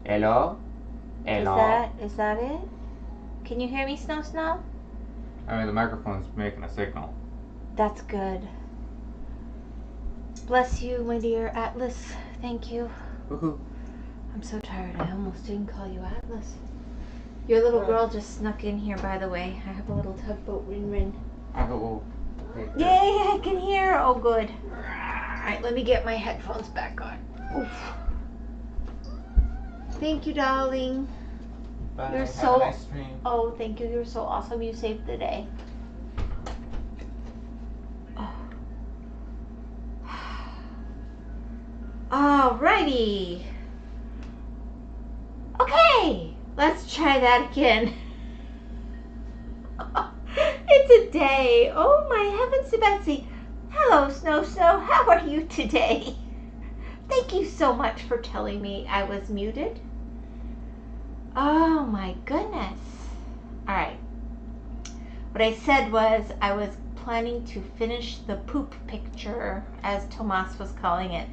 Hello? Hello? Is that it? Can you hear me, Snow? I mean, the microphone's making a signal. That's good. Bless you, my dear Atlas. Thank you. Woohoo. I'm so tired. I almost didn't call you Atlas. Your little girl just snuck in here, by the way. I have a little tugboat rin. I have a little picture. Yay, I can hear. Oh, good. Alright, let me get my headphones back on. Oof. Thank you, darling. Bye. You're Have so... a nice stream. Oh, thank you. You're so awesome. You saved the day. Oh. Alrighty. Okay, let's try that again. It's a day. Oh my heavens to Betsy. Hello, Snow. How are you today? Thank you so much for telling me I was muted. Oh my goodness. All right. What I said was I was planning to finish the poop picture, as Tomas was calling it.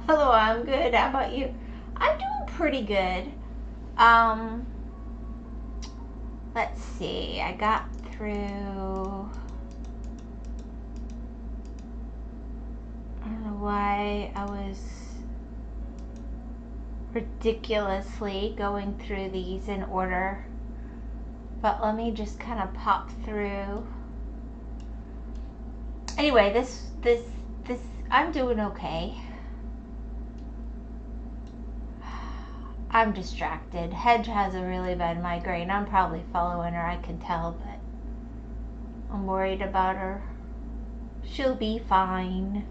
Hello, I'm good. How about you? I'm doing pretty good. Let's see. I got through... I don't know why I was ridiculously going through these in order, but let me just kind of pop through. Anyway, this I'm doing okay. I'm distracted. Hedge has a really bad migraine. I'm probably following her, I can tell, but I'm worried about her. She'll be fine.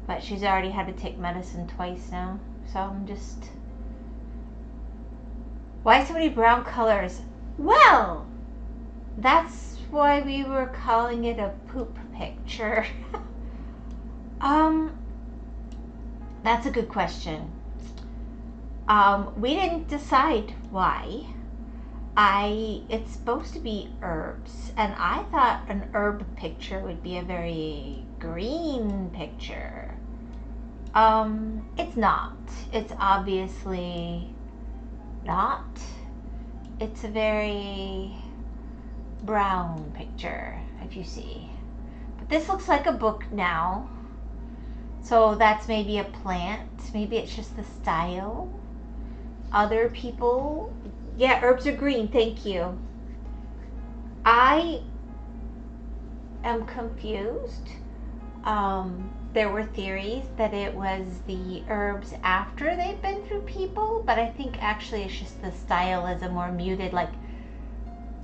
But she's already had to take medicine twice now. So I'm just... Why so many brown colors? Well, that's why we were calling it a poop picture. That's a good question. We didn't decide why. It's supposed to be herbs, and I thought an herb picture would be a very green picture. It's not. It's obviously not. It's a very brown picture, if you see. But this looks like a book now. So that's maybe a plant. Maybe it's just the style. Other people... Yeah, herbs are green. Thank you. I am confused. There were theories that it was the herbs after they've been through people, but I think actually it's just the style is a more muted, like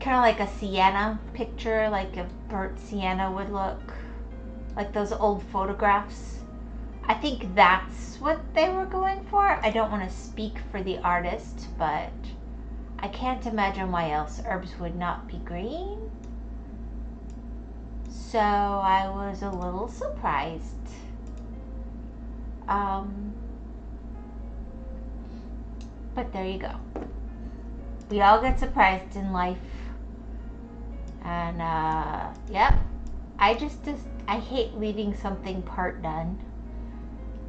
kind of like a sienna picture, like a burnt sienna would look, like those old photographs. I think that's what they were going for. I don't want to speak for the artist, but I can't imagine why else herbs would not be green. So I was a little surprised. But there you go. We all get surprised in life. And yep. I hate leaving something part done.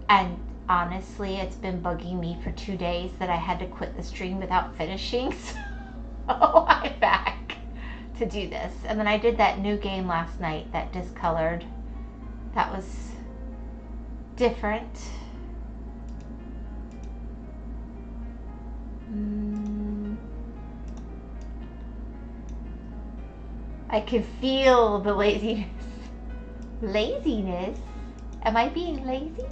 And honestly, it's been bugging me for 2 days that I had to quit the stream without finishing. So I'm back to do this. And then I did that new game last night, that discolored. That was different. I can feel the laziness. Laziness? Am I being lazy?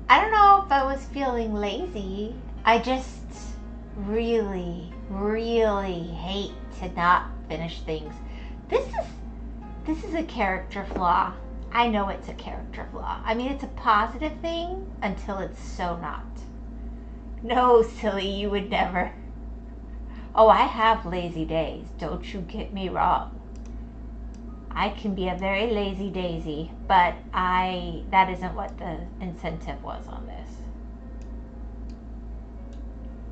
I don't know if I was feeling lazy. I just really, really hate to not finish things. This is a character flaw. I know it's a character flaw. I mean, it's a positive thing until it's so not. No, silly, you would never. Oh, I have lazy days. Don't you get me wrong. I can be a very lazy daisy, but that isn't what the incentive was on this.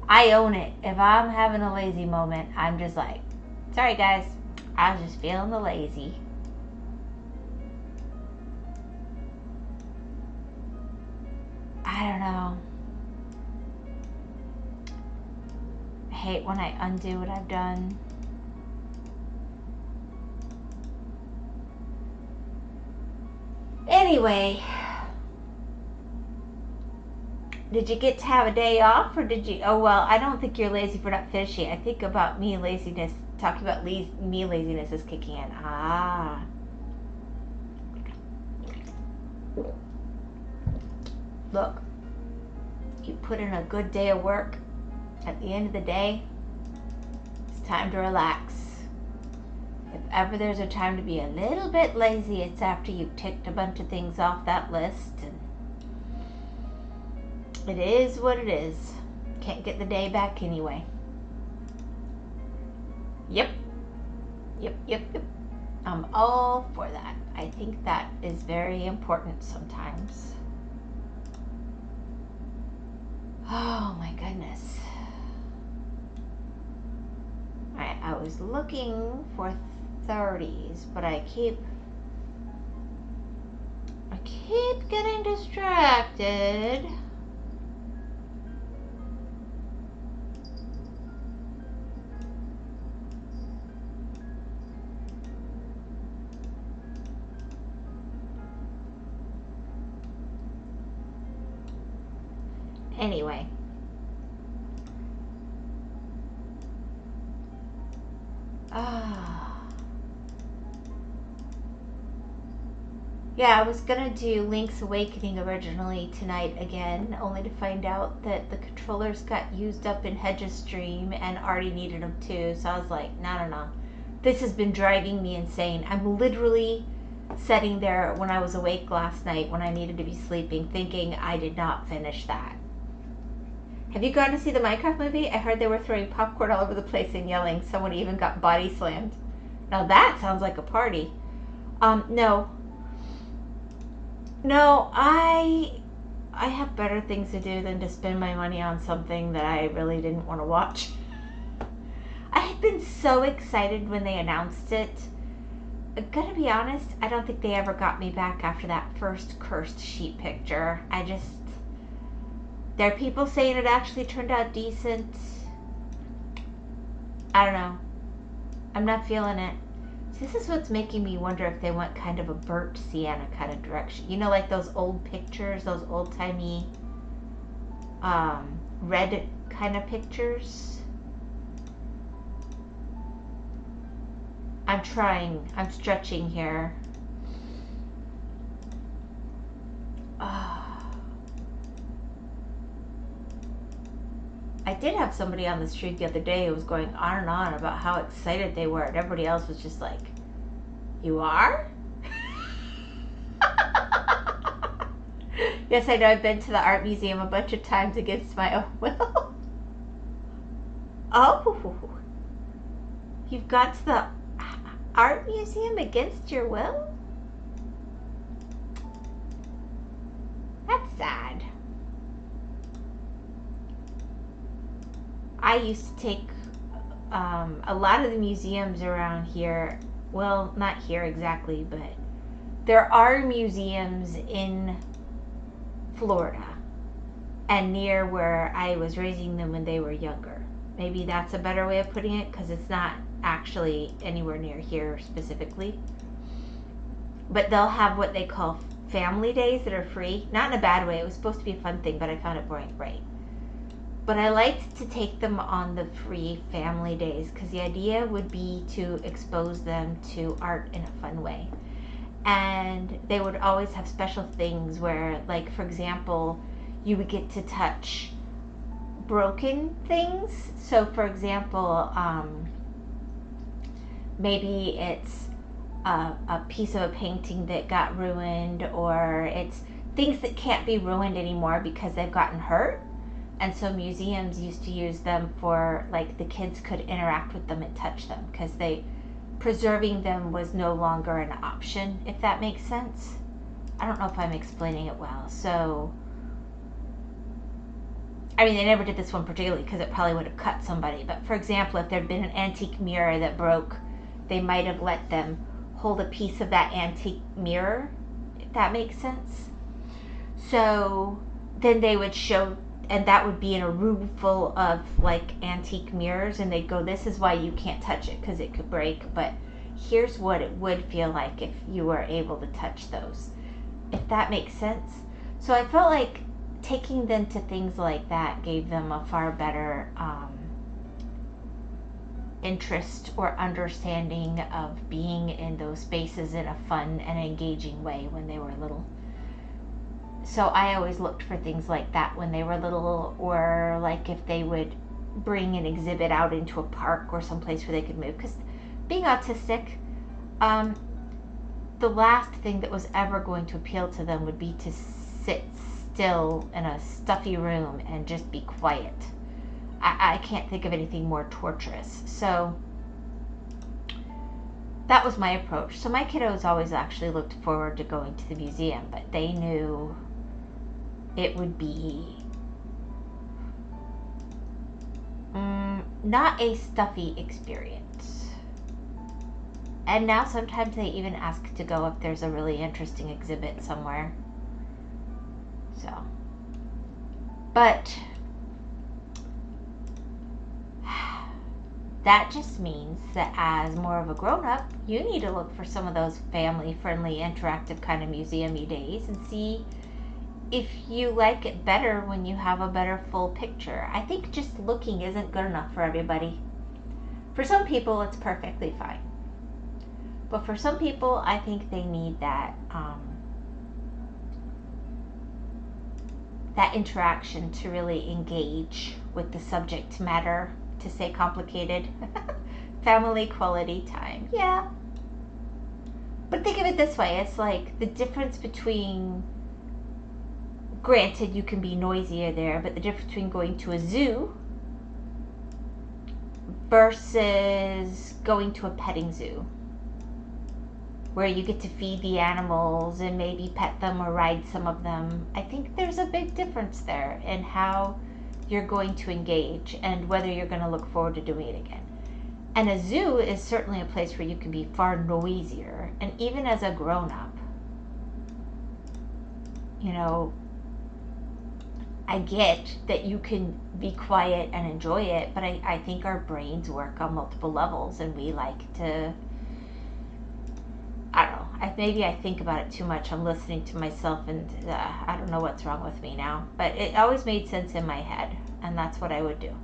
I own it. If I'm having a lazy moment, I'm just like, sorry guys, I was just feeling the lazy. I don't know. I hate when I undo what I've done. Anyway, did you get to have a day off, or did you? Oh well, I don't think you're lazy for not finishing. I think about me laziness. Talking about me laziness is kicking in. Ah. Look, you put in a good day of work. At the end of the day, it's time to relax. If ever there's a time to be a little bit lazy, it's after you've ticked a bunch of things off that list. And it is what it is. Can't get the day back anyway. Yep. I'm all for that. I think that is very important sometimes. Oh my goodness. Alright, I was looking for 30s, but I keep getting distracted. Anyway. Yeah, I was gonna do Link's Awakening originally tonight again, only to find out that the controllers got used up in Hedge's stream and already needed them too. So I was like, no. This has been driving me insane. I'm literally sitting there when I was awake last night when I needed to be sleeping, thinking I did not finish that. Have you gone to see the Minecraft movie? I heard they were throwing popcorn all over the place and yelling. Someone even got body slammed. Now that sounds like a party. No, I have better things to do than to spend my money on something that I really didn't want to watch. I had been so excited when they announced it. I'm gonna be honest, I don't think they ever got me back after that first cursed sheep picture. There are people saying it actually turned out decent. I don't know. I'm not feeling it. This is what's making me wonder if they went kind of a burnt sienna kind of direction. You know, like those old pictures, those old-timey red kind of pictures. I'm trying. I'm stretching here. I did have somebody on the street the other day who was going on and on about how excited they were, and everybody else was just like, you are? Yes, I know. I've been to the art museum a bunch of times against my own will. Oh, you've gone to the art museum against your will? That's sad. I used to take a lot of the museums around here. Well, not here exactly, but there are museums in Florida and near where I was raising them when they were younger. Maybe that's a better way of putting it, because it's not actually anywhere near here specifically. But they'll have what they call family days that are free. Not in a bad way. It was supposed to be a fun thing, but I found it boring. Right. But I liked to take them on the free family days because the idea would be to expose them to art in a fun way. And they would always have special things where, like, for example, you would get to touch broken things. So, for example, maybe it's a piece of a painting that got ruined, or it's things that can't be ruined anymore because they've gotten hurt. And so museums used to use them for, like, the kids could interact with them and touch them because preserving them was no longer an option, if that makes sense. I don't know if I'm explaining it well. So, I mean, they never did this one particularly because it probably would have cut somebody. But for example, if there'd been an antique mirror that broke, they might have let them hold a piece of that antique mirror, if that makes sense. So then they would show, and that would be in a room full of like antique mirrors, and they'd go, this is why you can't touch it because it could break, but here's what it would feel like if you were able to touch those, if that makes sense. So I felt like taking them to things like that gave them a far better interest or understanding of being in those spaces in a fun and engaging way when they were little. So I always looked for things like that when they were little, or like if they would bring an exhibit out into a park or someplace where they could move. Because being autistic, the last thing that was ever going to appeal to them would be to sit still in a stuffy room and just be quiet. I can't think of anything more torturous. So that was my approach. So my kiddos always actually looked forward to going to the museum, but they knew it would be not a stuffy experience. And now sometimes they even ask to go if there's a really interesting exhibit somewhere. So, but that just means that as more of a grown-up, you need to look for some of those family-friendly, interactive kind of museum-y days and see if you like it better when you have a better full picture. I think just looking isn't good enough for everybody. For some people, it's perfectly fine. But for some people, I think they need that that interaction to really engage with the subject matter, to say complicated. Family quality time. Yeah. But think of it this way. It's like the difference between, granted you can be noisier there, but the difference between going to a zoo versus going to a petting zoo, where you get to feed the animals and maybe pet them or ride some of them. I think there's a big difference there in how you're going to engage and whether you're going to look forward to doing it again. And a zoo is certainly a place where you can be far noisier. And even as a grown-up, you know, I get that you can be quiet and enjoy it, but I think our brains work on multiple levels, and we like to, I don't know, maybe I think about it too much. I'm listening to myself, and I don't know what's wrong with me now, but it always made sense in my head, and that's what I would do.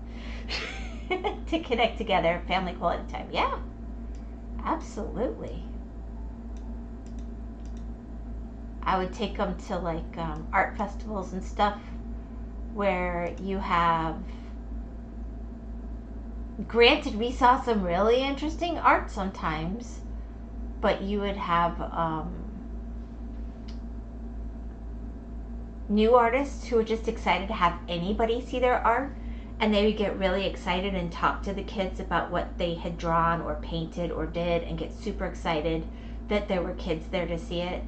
To connect together, family quality time. Yeah, absolutely. I would take them to like art festivals and stuff where you have, granted we saw some really interesting art sometimes, but you would have new artists who were just excited to have anybody see their art, and they would get really excited and talk to the kids about what they had drawn or painted or did, and get super excited that there were kids there to see it,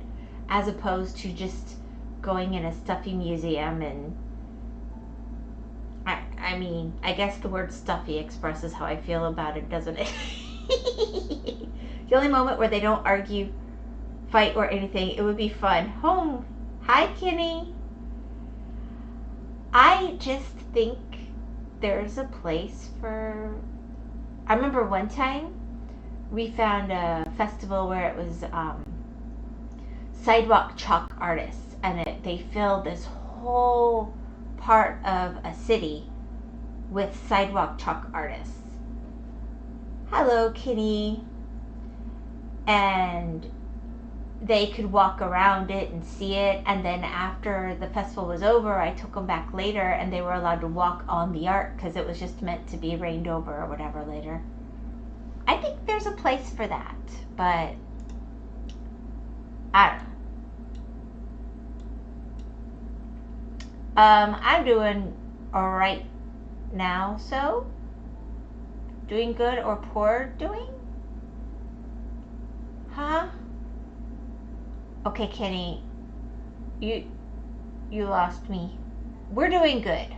as opposed to just going in a stuffy museum. And I mean, I guess the word stuffy expresses how I feel about it, doesn't it? The only moment where they don't argue, fight, or anything, it would be fun. Home. Hi, Kenny. I just think there's a place for, I remember one time we found a festival where it was sidewalk chalk artists, and they filled this whole part of a city with sidewalk chalk artists. Hello, Kenny. And they could walk around it and see it, and then after the festival was over, I took them back later, and they were allowed to walk on the art because it was just meant to be rained over or whatever later. I think there's a place for that, but I don't know. I'm doing all right now, so doing good or poor doing? Huh? Okay, Kenny, you lost me. We're doing good.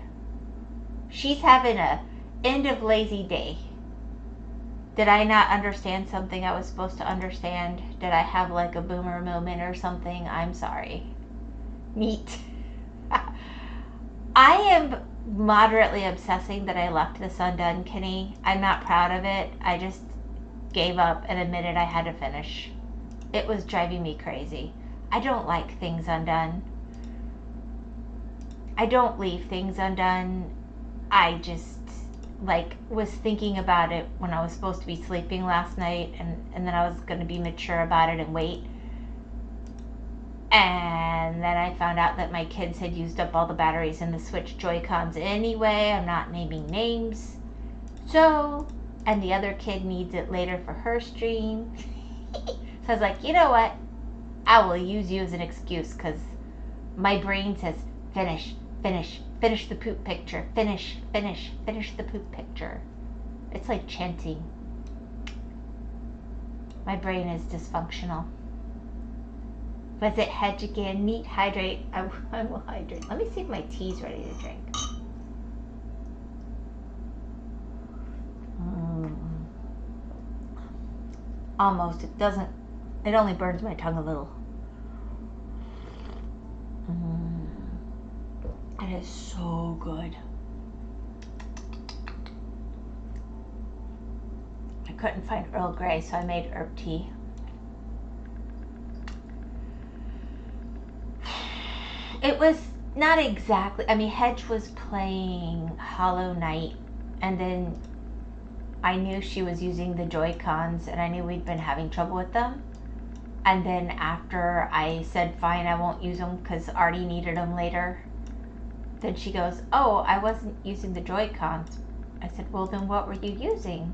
She's having a end of lazy day. Did I not understand something I was supposed to understand? Did I have like a boomer moment or something? I'm sorry. Neat. I am moderately obsessing that I left this undone, Kenny. I'm not proud of it. I just gave up and admitted I had to finish. It was driving me crazy. I don't like things undone. I don't leave things undone. I just was thinking about it when I was supposed to be sleeping last night, and then I was going to be mature about it and wait. And then I found out that my kids had used up all the batteries in the Switch Joy-Cons anyway. I'm not naming names. So, and the other kid needs it later for her stream. So I was like, you know what? I will use you as an excuse because my brain says, finish the poop picture. Finish the poop picture. It's like chanting. My brain is dysfunctional. Was it hedge again? Neat, hydrate. I will hydrate. Let me see if my tea's ready to drink. Almost. It doesn't. It only burns my tongue a little. It is so good. I couldn't find Earl Grey, so I made herb tea. It was not exactly, I mean, Hedge was playing Hollow Knight, and then I knew she was using the Joy-Cons, and I knew we'd been having trouble with them. And then after I said, fine, I won't use them because Artie needed them later, then she goes, oh, I wasn't using the Joy-Cons. I said, well, then what were you using?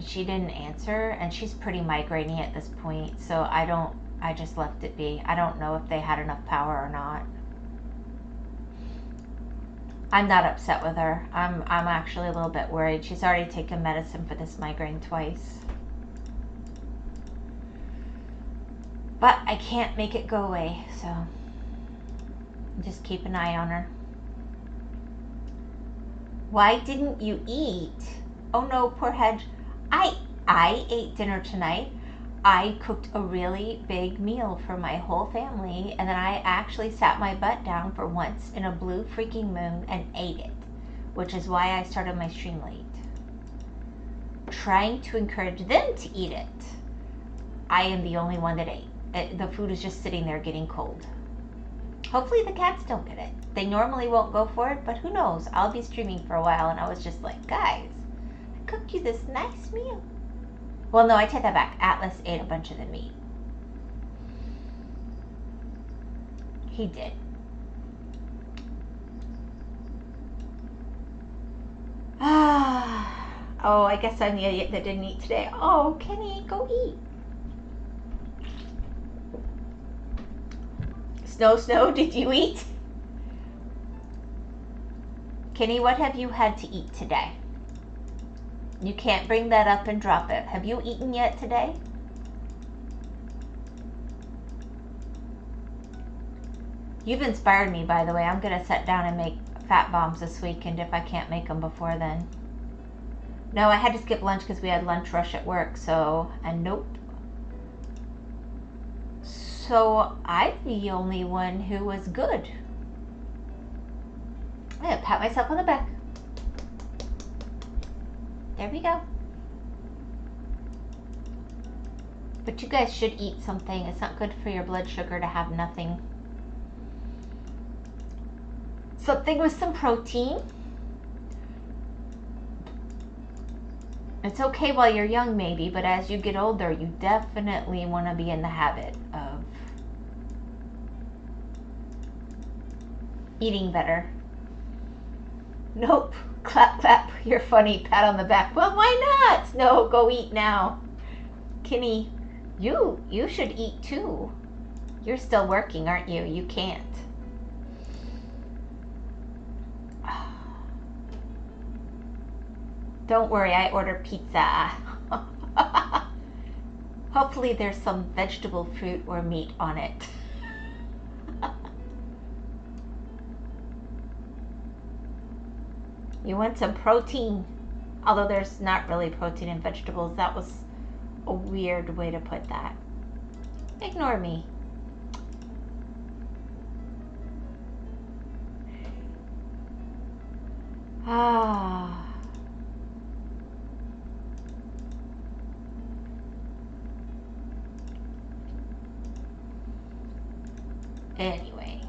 She didn't answer, and she's pretty migrainey at this point, so I just left it be. I don't know if they had enough power or not. I'm not upset with her. I'm actually a little bit worried. She's already taken medicine for this migraine twice. But I can't make it go away, so just keep an eye on her. Why didn't you eat? Oh no, poor Hedge. I ate dinner tonight. I cooked a really big meal for my whole family, and then I actually sat my butt down for once in a blue freaking moon and ate it, which is why I started my stream late. Trying to encourage them to eat it. I am the only one that ate. The food is just sitting there getting cold. Hopefully the cats don't get it. They normally won't go for it, but who knows? I'll be streaming for a while, and I was just like, guys, I cooked you this nice meal. Well, no, I take that back. Atlas ate a bunch of the meat. He did. Oh, I guess I'm the idiot that didn't eat today. Oh, Kenny, go eat. Snow, did you eat? Kenny, what have you had to eat today? You can't bring that up and drop it. Have you eaten yet today? You've inspired me, by the way. I'm going to sit down and make fat bombs this weekend if I can't make them before then. No, I had to skip lunch because we had lunch rush at work, so, and nope. So I'm the only one who was good. I'm going to pat myself on the back. There we go. But you guys should eat something. It's not good for your blood sugar to have nothing. Something with some protein. It's okay while you're young maybe, but as you get older, you definitely want to be in the habit of eating better. Nope. Clap, clap. You're funny. Pat on the back. Well, why not? No, go eat now. Kenny, you should eat too. You're still working, aren't you? You can't. Don't worry, I ordered pizza. Hopefully there's some vegetable, fruit, or meat on it. You want some protein, although there's not really protein in vegetables. That was a weird way to put that. Ignore me. Ah. Anyway.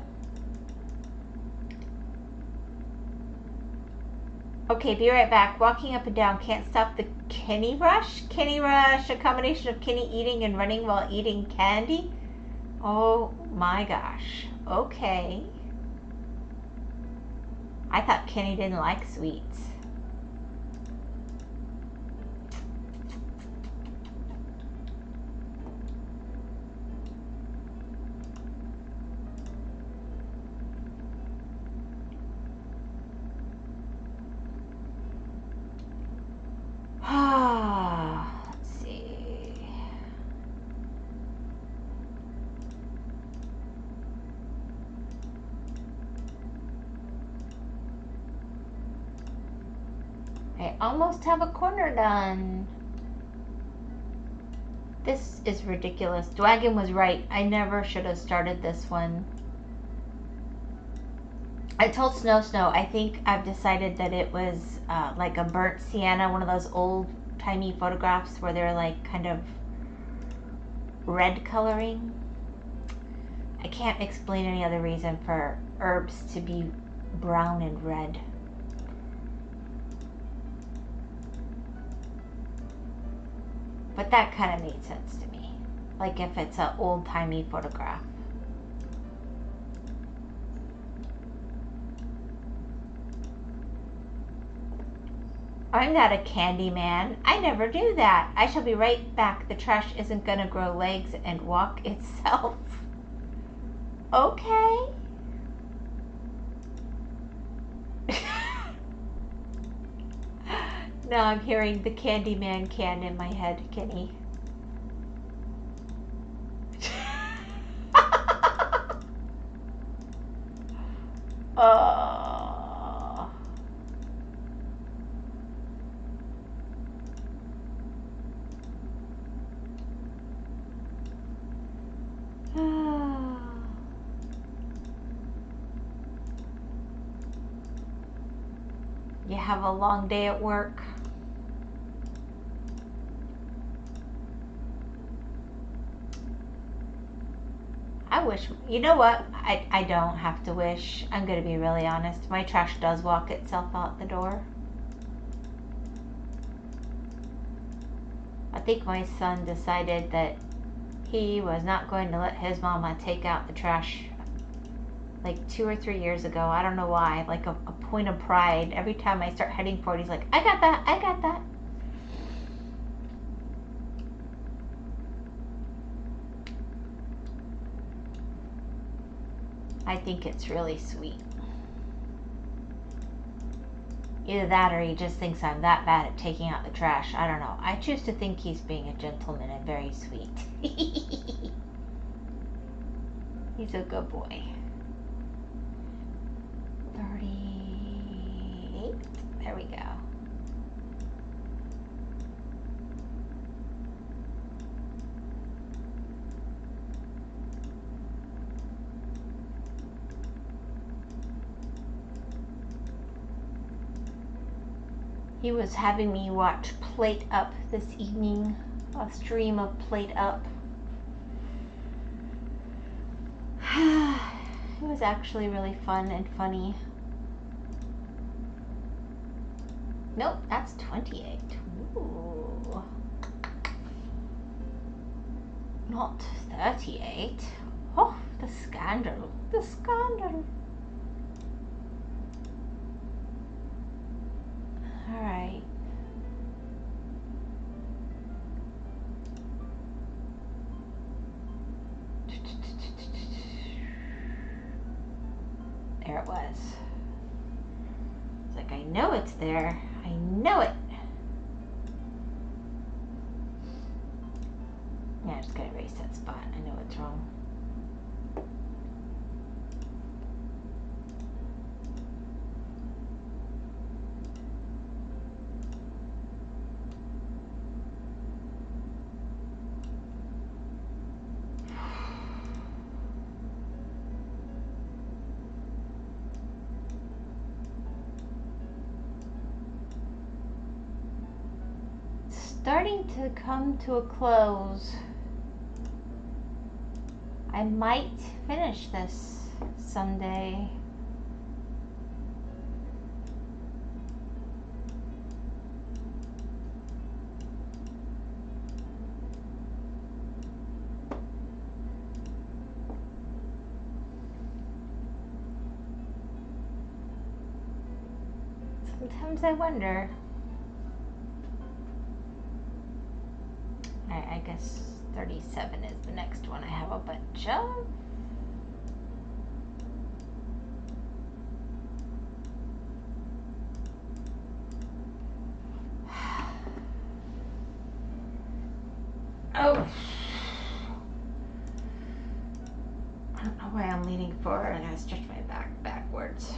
Okay, be right back. Walking up and down, can't stop the Kenny rush? Kenny rush, a combination of Kenny eating and running while eating candy? Oh my gosh. Okay. I thought Kenny didn't like sweets. Let's see. I almost have a corner done. This is ridiculous. Dwagon was right. I never should have started this one. I told Snow, I think I've decided that it was like a burnt sienna, one of those old-timey photographs where they're like kind of red coloring. I can't explain any other reason for herbs to be brown and red. But that kind of made sense to me. Like if it's an old-timey photograph. I'm not a candy man. I never do that. I shall be right back. The trash isn't gonna grow legs and walk itself. Okay. Now I'm hearing the Candyman can in my head, Kenny. Oh. You have a long day at work. I wish, you know what? I don't have to wish. I'm going to be really honest. My trash does walk itself out the door. I think my son decided that he was not going to let his mama take out the trash like 2 or 3 years ago. I don't know why. Like a point of pride. Every time I start heading for it, he's like, I got that, I got that. I think it's really sweet. Either that or he just thinks I'm that bad at taking out the trash. I don't know. I choose to think he's being a gentleman and very sweet. He's a good boy. 38. There we go. He was having me watch Plate Up this evening, a stream of Plate Up. It was actually really fun and funny. Nope, that's 28. Ooh. Not 38. Oh, the scandal. The scandal. All right. There it was. It's like, I know it's there. I know it. Yeah, I just gotta erase that spot. I know it's wrong. starting to come to a close. I might finish this someday. Sometimes I wonder. I guess 37 is the next one I have a bunch of. Oh. I don't know why I'm leaning forward. I gotta stretch my back backwards.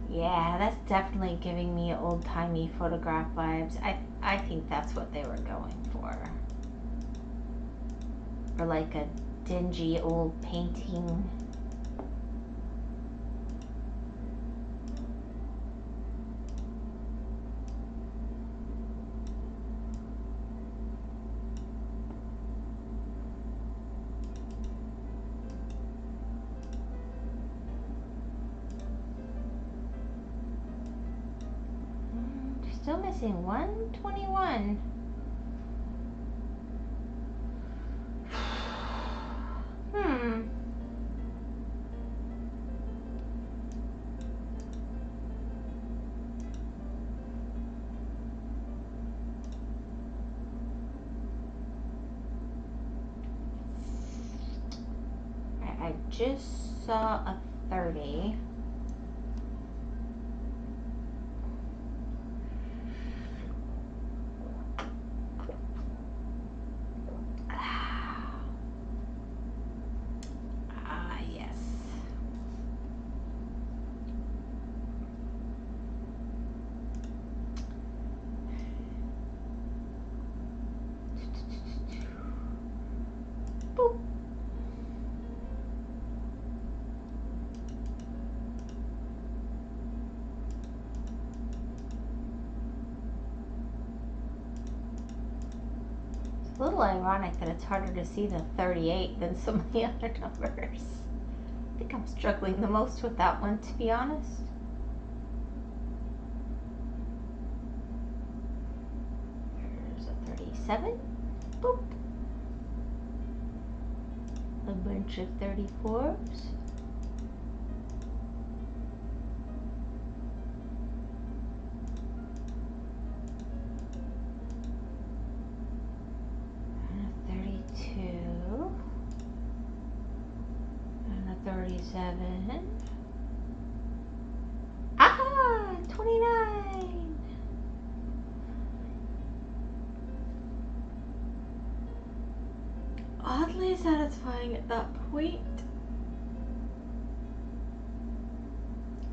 Yeah, that's definitely giving me old-timey photograph vibes. I think that's what they were going for. Or like a dingy old painting. Still missing 121. I just saw a 30. Yes. Boop. It's a little ironic that it's harder to see the 38 than some of the other numbers. I think I'm struggling the most with that one, to be honest. There's a 37. Boop. A bunch of 34s. And a 32. And a 37. Ah! 29! Oddly satisfying at that point.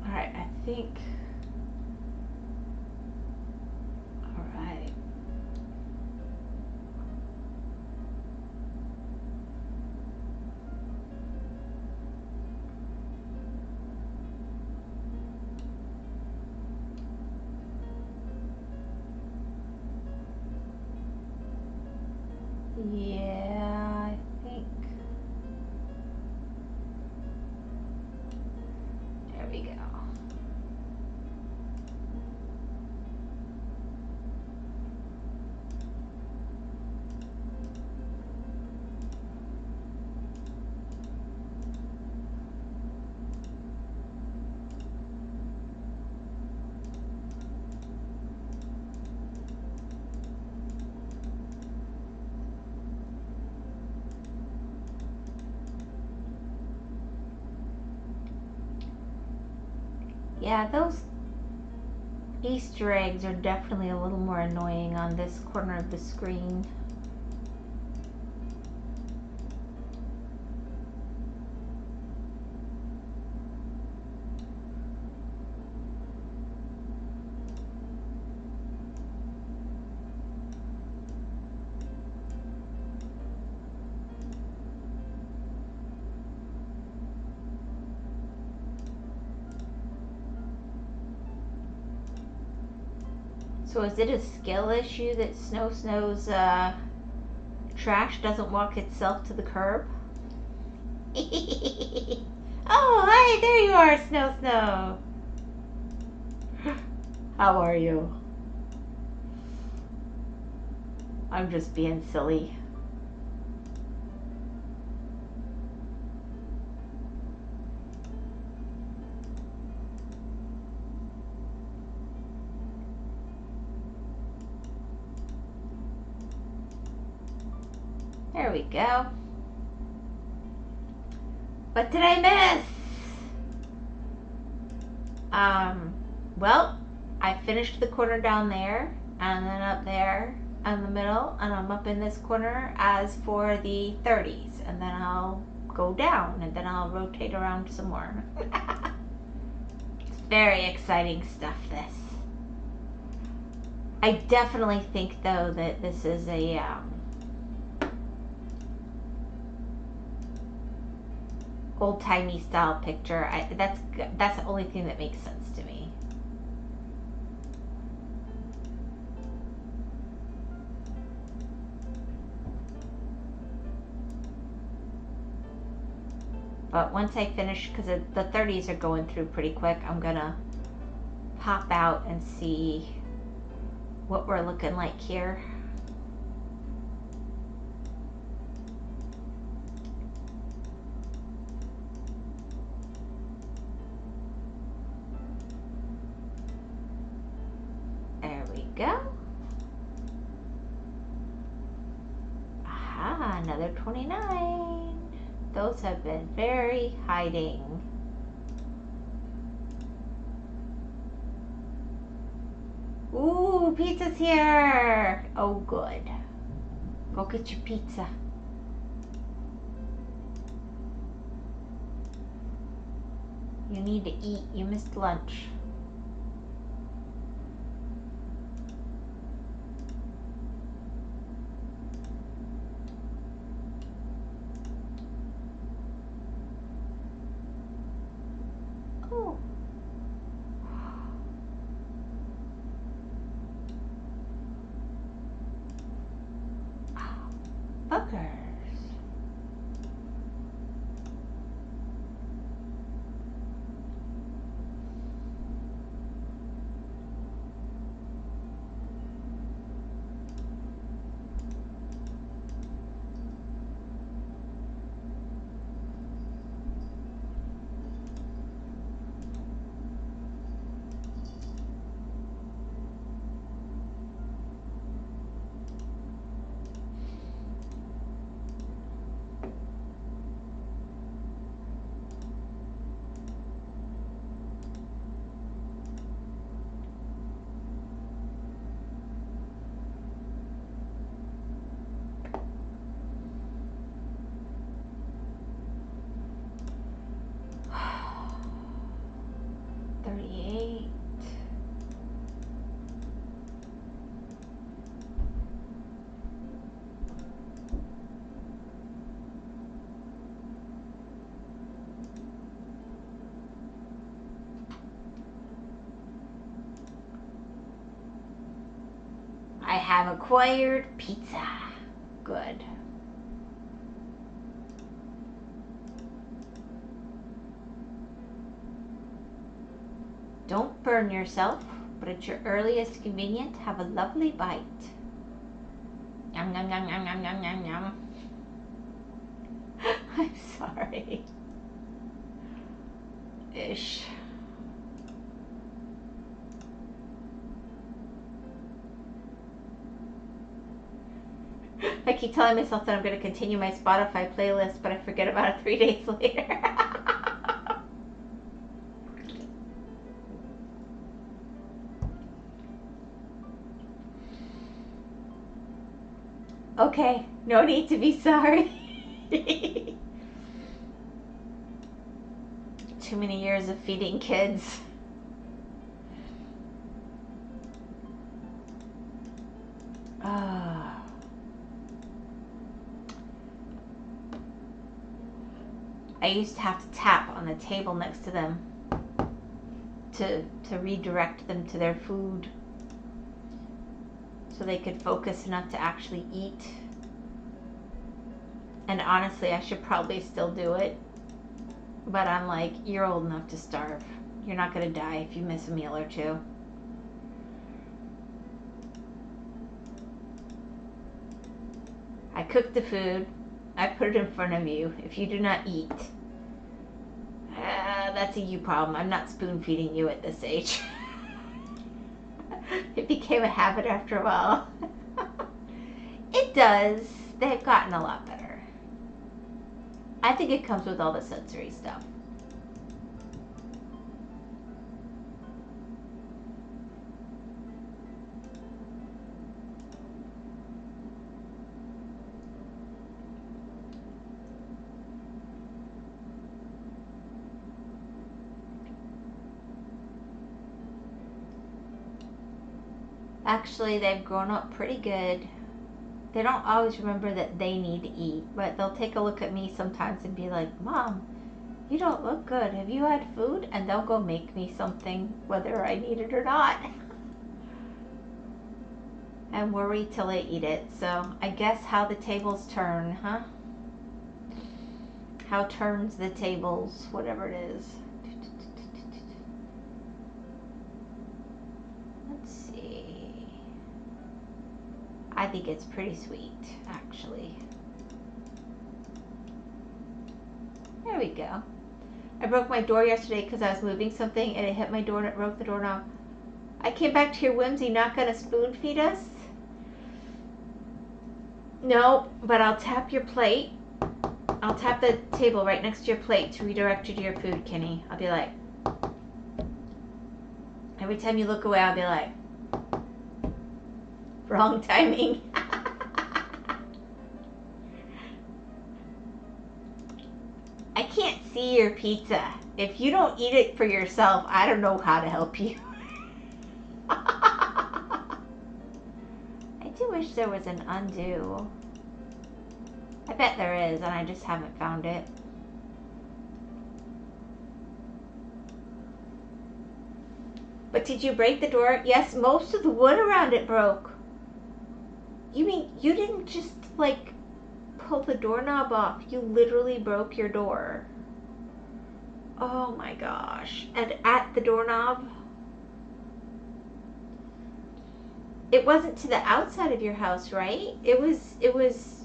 Alright, I think. Alright. Yeah, I think. There we go. Yeah, those Easter eggs are definitely a little more annoying on this corner of the screen. So is it a skill issue that Snow's trash doesn't walk itself to the curb? Oh, hi, there you are, Snow. How are you? I'm just being silly. There we go. What did I miss? Well, I finished the corner down there, and then up there in the middle, and I'm up in this corner as for the 30s, and then I'll go down, and then I'll rotate around some more. It's very exciting stuff, this. I definitely think, though, that this is a old-timey style picture. That's the only thing that makes sense to me. But once I finish, because the 30s are going through pretty quick, I'm gonna pop out and see what we're looking like here. There we go. Aha, another 29. Those have been very hiding. Ooh, pizza's here. Oh, good. Go get your pizza. You need to eat. You missed lunch. Oh. Buggers. I have acquired pizza. Good. Don't burn yourself, but at your earliest convenience, have a lovely bite. Yum, yum, yum, yum, yum, yum, yum, yum. I'm sorry. Ish. I keep telling myself that I'm going to continue my Spotify playlist, but I forget about it 3 days later. Okay, no need to be sorry. Too many years of feeding kids. I used to have to tap on the table next to them to redirect them to their food. so they could focus enough to actually eat. And honestly, I should probably still do it. But I'm like, you're old enough to starve. You're not going to die if you miss a meal or two. I cooked the food. I put it in front of you. If you do not eat, that's a you problem. I'm not spoon feeding you at this age. It became a habit after a while. It does. They've gotten a lot better. I think it comes with all the sensory stuff. Actually, they've grown up pretty good. They don't always remember that they need to eat, but they'll take a look at me sometimes and be like, Mom, you don't look good. Have you had food? And they'll go make me something, whether I need it or not. And worry till they eat it. So I guess how the tables turn, huh? How turns the tables, whatever it is. Let's see. I think it's pretty sweet, actually. There we go. I broke my door yesterday because I was moving something and it hit my door and it broke the doorknob. I came back to your Whimsy, not gonna spoon feed us? No, but I'll tap your plate. I'll tap the table right next to your plate to redirect you to your food, Kenny. I'll be like, every time you look away, I'll be like, wrong timing. I can't see your pizza. If you don't eat it for yourself, I don't know how to help you. I do wish there was an undo. I bet there is, and I just haven't found it. But did you break the door? Yes, most of the wood around it broke. You mean you didn't just, like, pull the doorknob off? You literally broke your door. Oh my gosh. And at the doorknob? It wasn't to the outside of your house, right? It was...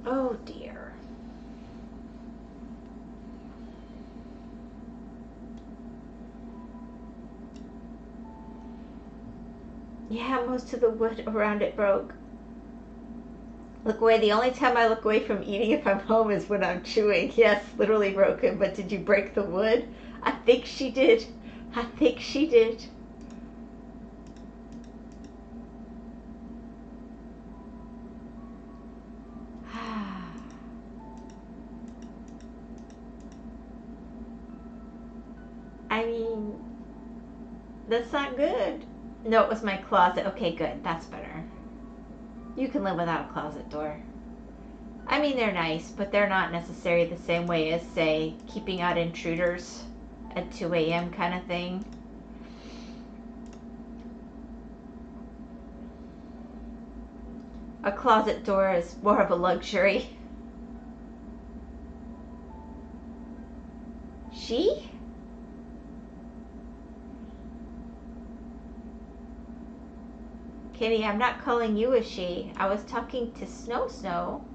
Oh dear. Yeah, most of the wood around it broke. Look away. The only time I look away from eating if I'm home is when I'm chewing. Yes, literally broken. But did you break the wood? I think she did. I think she did. I mean, that's not good. No, it was my closet. Okay, good. That's better. You can live without a closet door. I mean, they're nice, but they're not necessarily the same way as, say, keeping out intruders at 2 a.m. kind of thing. A closet door is more of a luxury. She? Kitty, I'm not calling you a she. I was talking to Snow Snow.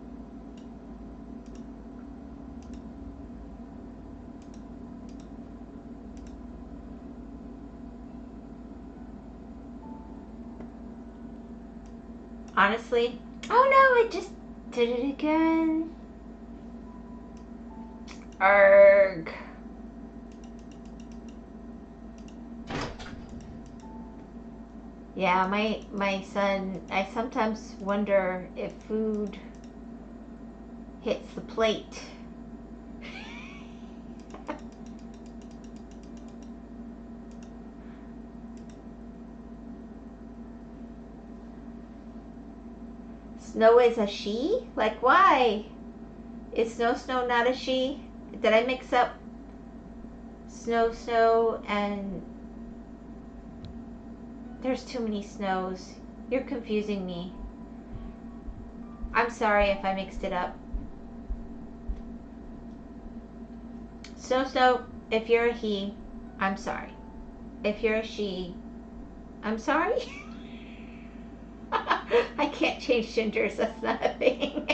Honestly, oh no, I just did it again. Arrgh. Yeah, my son, I sometimes wonder if food hits the plate. Snow is a she? Like, why? Is Snow Snow not a she? Did I mix up Snow Snow and There's too many snows. You're confusing me. I'm sorry if I mixed it up. Snow, if you're a he, I'm sorry. If you're a she, I'm sorry. I can't change genders, that's not a thing.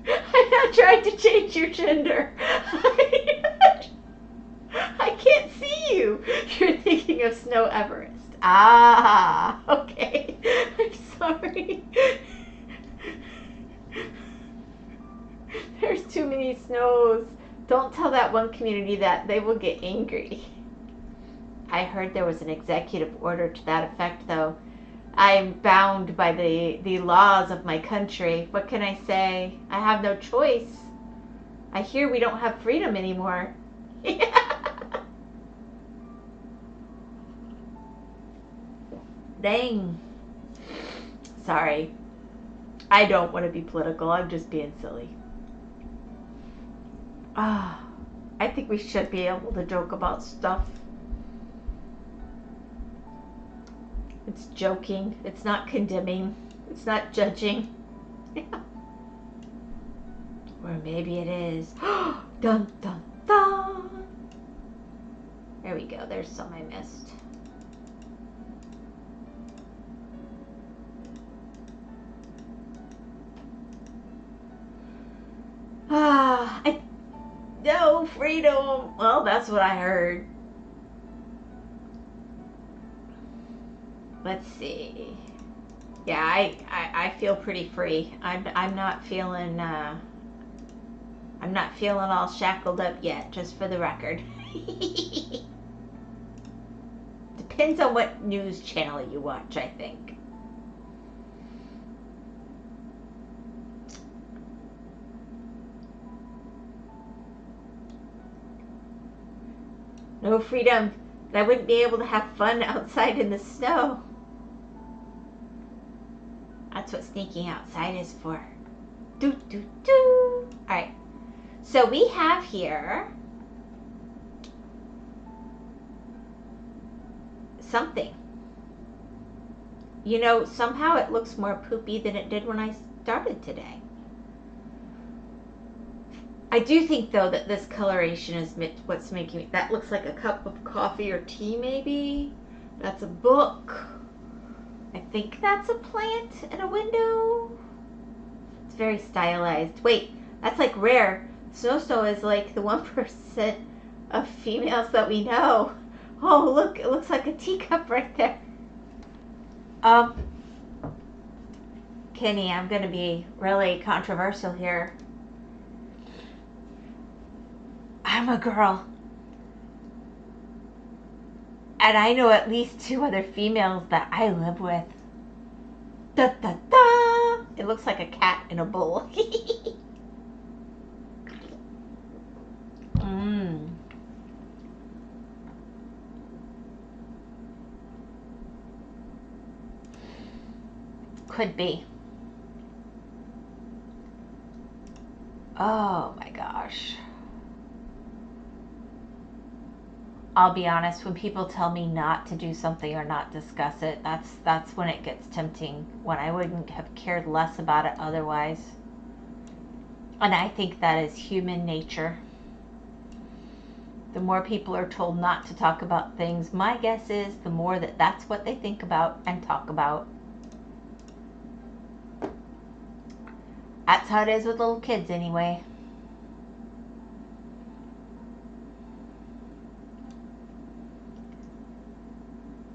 I'm not trying to change your gender. I can't see you. You're thinking of Snow Everest. Ah, okay. I'm sorry. There's too many snows. Don't tell that one community that. They will get angry. I heard there was an executive order to that effect, though. I'm bound by the laws of my country. What can I say? I have no choice. I hear we don't have freedom anymore. Dang. Sorry. I don't want to be political. I'm just being silly. I think we should be able to joke about stuff. It's joking. It's not condemning. It's not judging. Or maybe it is. Dun dun dun. There we go. There's some I missed. No freedom. Well, that's what I heard. Let's see. Yeah, I feel pretty free. I'm not feeling all shackled up yet, just for the record. Depends on what news channel you watch, I think. No freedom. I wouldn't be able to have fun outside in the snow. That's what sneaking outside is for. Do, do, do. Alright. So we have here something. You know, somehow it looks more poopy than it did when I started today. I do think, though, that this coloration is what's making me... That looks like a cup of coffee or tea, maybe. That's a book. I think that's a plant in a window. It's very stylized. Wait, that's like rare. Snow is like the 1% of females that we know. Oh, look, it looks like a teacup right there. Kenny, I'm going to be really controversial here. I'm a girl. And I know at least 2 other females that I live with. Da da da! It looks like a cat in a bowl. Could be. Oh my gosh. I'll be honest, when people tell me not to do something or not discuss it, that's when it gets tempting, when I wouldn't have cared less about it otherwise. And I think that is human nature. The more people are told not to talk about things, my guess is the more that's what they think about and talk about. That's how it is with little kids anyway.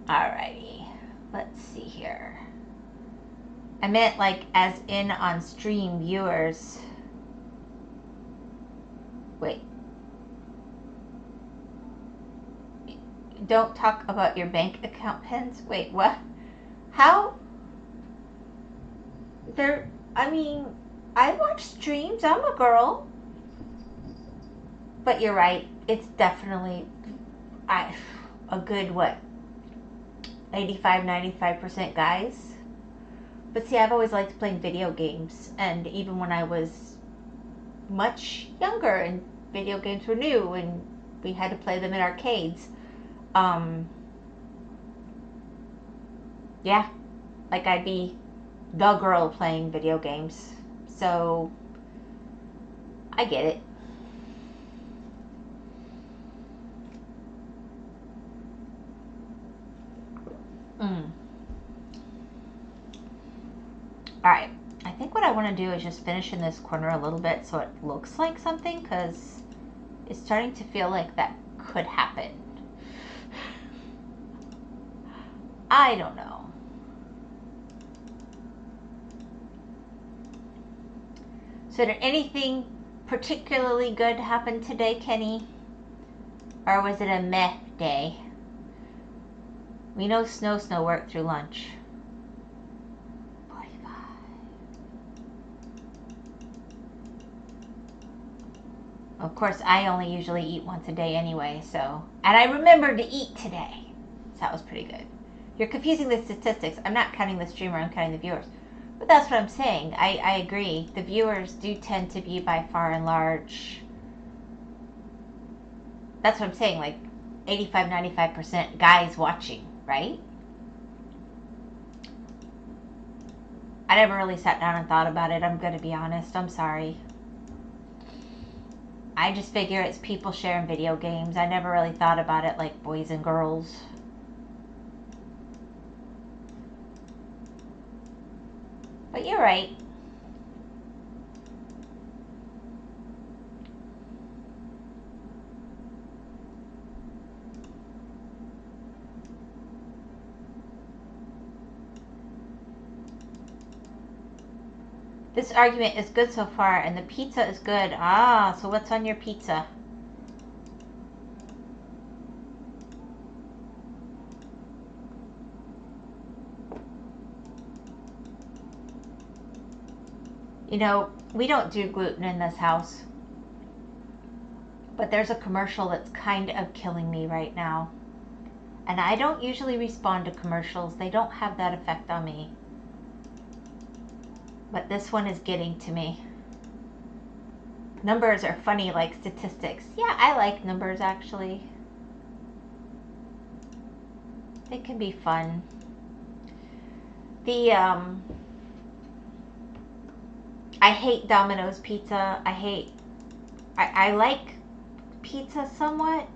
Alrighty, let's see here. I meant like as in on stream viewers. Wait. Don't talk about your bank account pins? Wait, what? How? I watch streams. I'm a girl. But you're right. It's definitely a good, 85-95% guys. But see, I've always liked playing video games. And even when I was much younger and video games were new and we had to play them in arcades, Yeah, like I'd be the girl playing video games. So I get it. Alright, I think what I want to do is just finish in this corner a little bit so it looks like something, because it's starting to feel like that could happen. I don't know. So did anything particularly good happen today, Kenny? Or was it a meh day? We know Snow worked through lunch. 45. Of course, I only usually eat once a day anyway, so. And I remembered to eat today. So that was pretty good. You're confusing the statistics. I'm not counting the streamer, I'm counting the viewers. But that's what I'm saying. I agree. The viewers do tend to be by far and large. That's what I'm saying, like 85-95% guys watching, right? I never really sat down and thought about it, I'm going to be honest. I'm sorry. I just figure it's people sharing video games. I never really thought about it like boys and girls. But you're right. This argument is good so far, and the pizza is good. Ah, so what's on your pizza? You know, we don't do gluten in this house. But there's a commercial that's kind of killing me right now. And I don't usually respond to commercials. They don't have that effect on me. But this one is getting to me. Numbers are funny like statistics. Yeah, I like numbers actually. They can be fun. I hate Domino's pizza. I like pizza somewhat.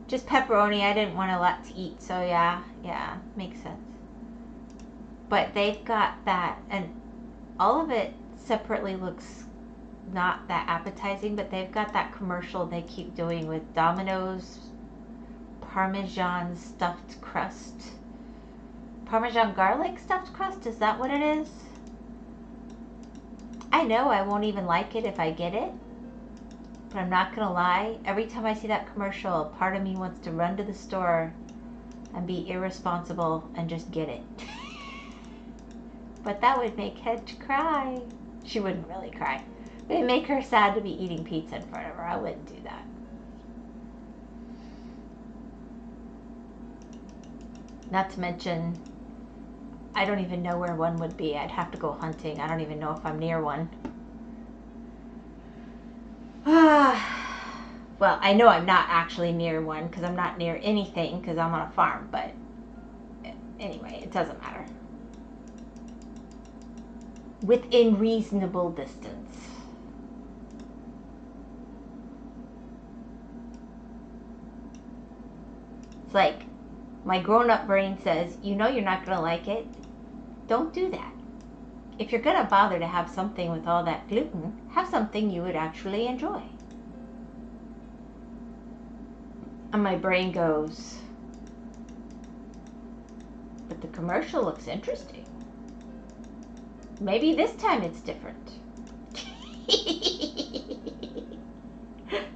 Just pepperoni. I didn't want a lot to eat, so yeah, makes sense. But they've got that, and all of it separately looks not that appetizing, but they've got that commercial they keep doing with Domino's Parmesan stuffed crust. Parmesan garlic stuffed crust, is that what it is? I know I won't even like it if I get it, but I'm not gonna lie, every time I see that commercial, part of me wants to run to the store and be irresponsible and just get it. But that would make Hedge cry. She wouldn't really cry. It would make her sad to be eating pizza in front of her. I wouldn't do that. Not to mention, I don't even know where one would be. I'd have to go hunting. I don't even know if I'm near one. Well, I know I'm not actually near one because I'm not near anything because I'm on a farm, but anyway, it doesn't matter. Within reasonable distance. It's like my grown-up brain says, you know you're not going to like it. Don't do that. If you're going to bother to have something with all that gluten, have something you would actually enjoy. And my brain goes, but the commercial looks interesting. Maybe this time it's different.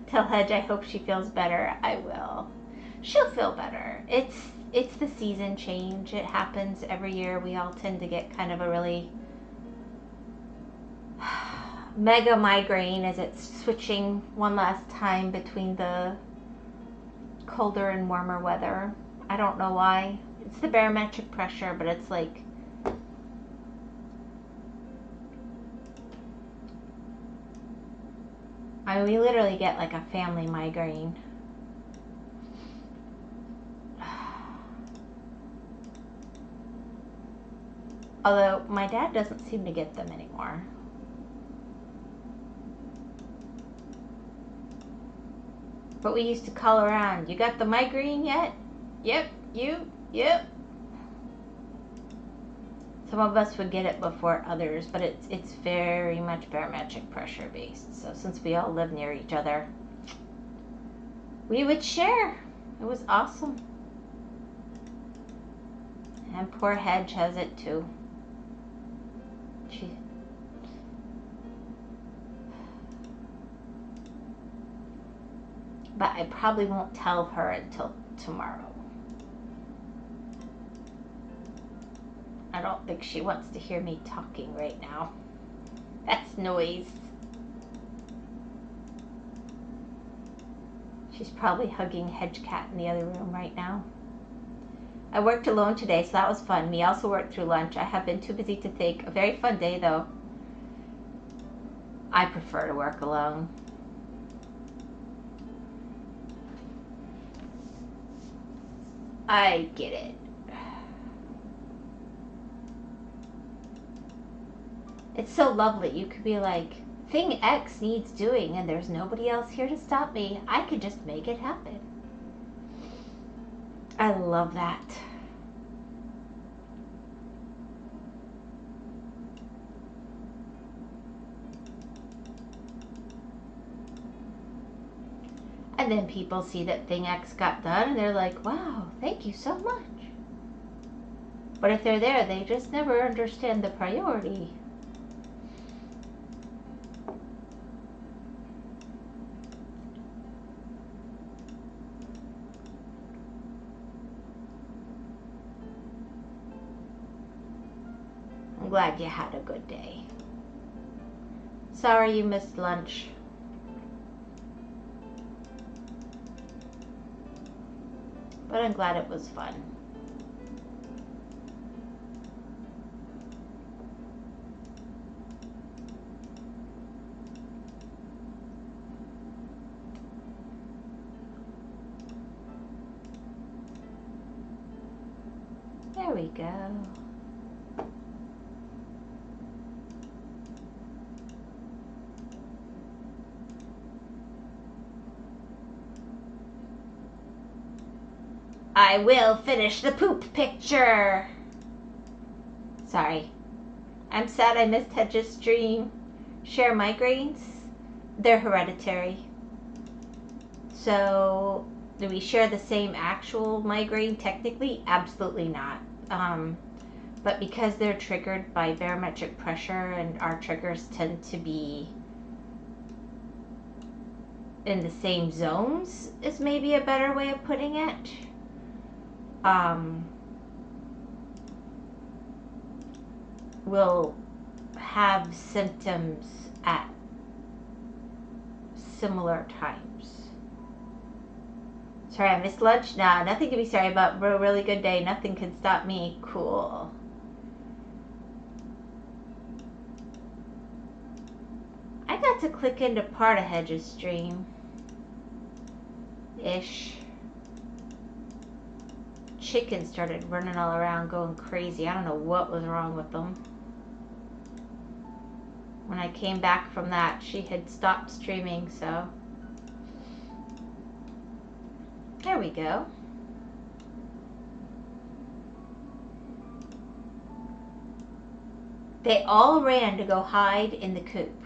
Tell Hedge I hope she feels better. I will. She'll feel better. It's the season change. It happens every year. We all tend to get kind of a really mega migraine as it's switching one last time between the colder and warmer weather. I don't know why. It's the barometric pressure, but it's like I mean, we literally get like a family migraine. Although my dad doesn't seem to get them anymore. But we used to call around, you got the migraine yet? Yep, you? Yep. Some of us would get it before others, but it's very much barometric pressure based. So since we all live near each other, we would share. It was awesome. And poor Hedge has it too. But I probably won't tell her until tomorrow. I don't think she wants to hear me talking right now. That's noise. She's probably hugging Hedgecat in the other room right now. I worked alone today, so that was fun. Me also worked through lunch. I have been too busy to think. A very fun day, though. I prefer to work alone. I get it. It's so lovely. You could be like, thing X needs doing and there's nobody else here to stop me. I could just make it happen. I love that. And then people see that thing X got done and they're like, wow, thank you so much. But if they're there, they just never understand the priority. I'm glad you had a good day. Sorry you missed lunch. But I'm glad it was fun. There we go. I will finish the poop picture. Sorry. I'm sad I missed Hedge's stream. Share migraines? They're hereditary. So, do we share the same actual migraine? Technically, absolutely not. But because they're triggered by barometric pressure and our triggers tend to be in the same zones, is maybe a better way of putting it. Will have symptoms at similar times. Sorry, I missed lunch? Nah, nothing to be sorry about. A really good day. Nothing can stop me. Cool. I got to click into part of Hedge's stream. Ish. Chickens started running all around going crazy. I don't know what was wrong with them. When I came back from that, she had stopped streaming, so there we go. They all ran to go hide in the coop.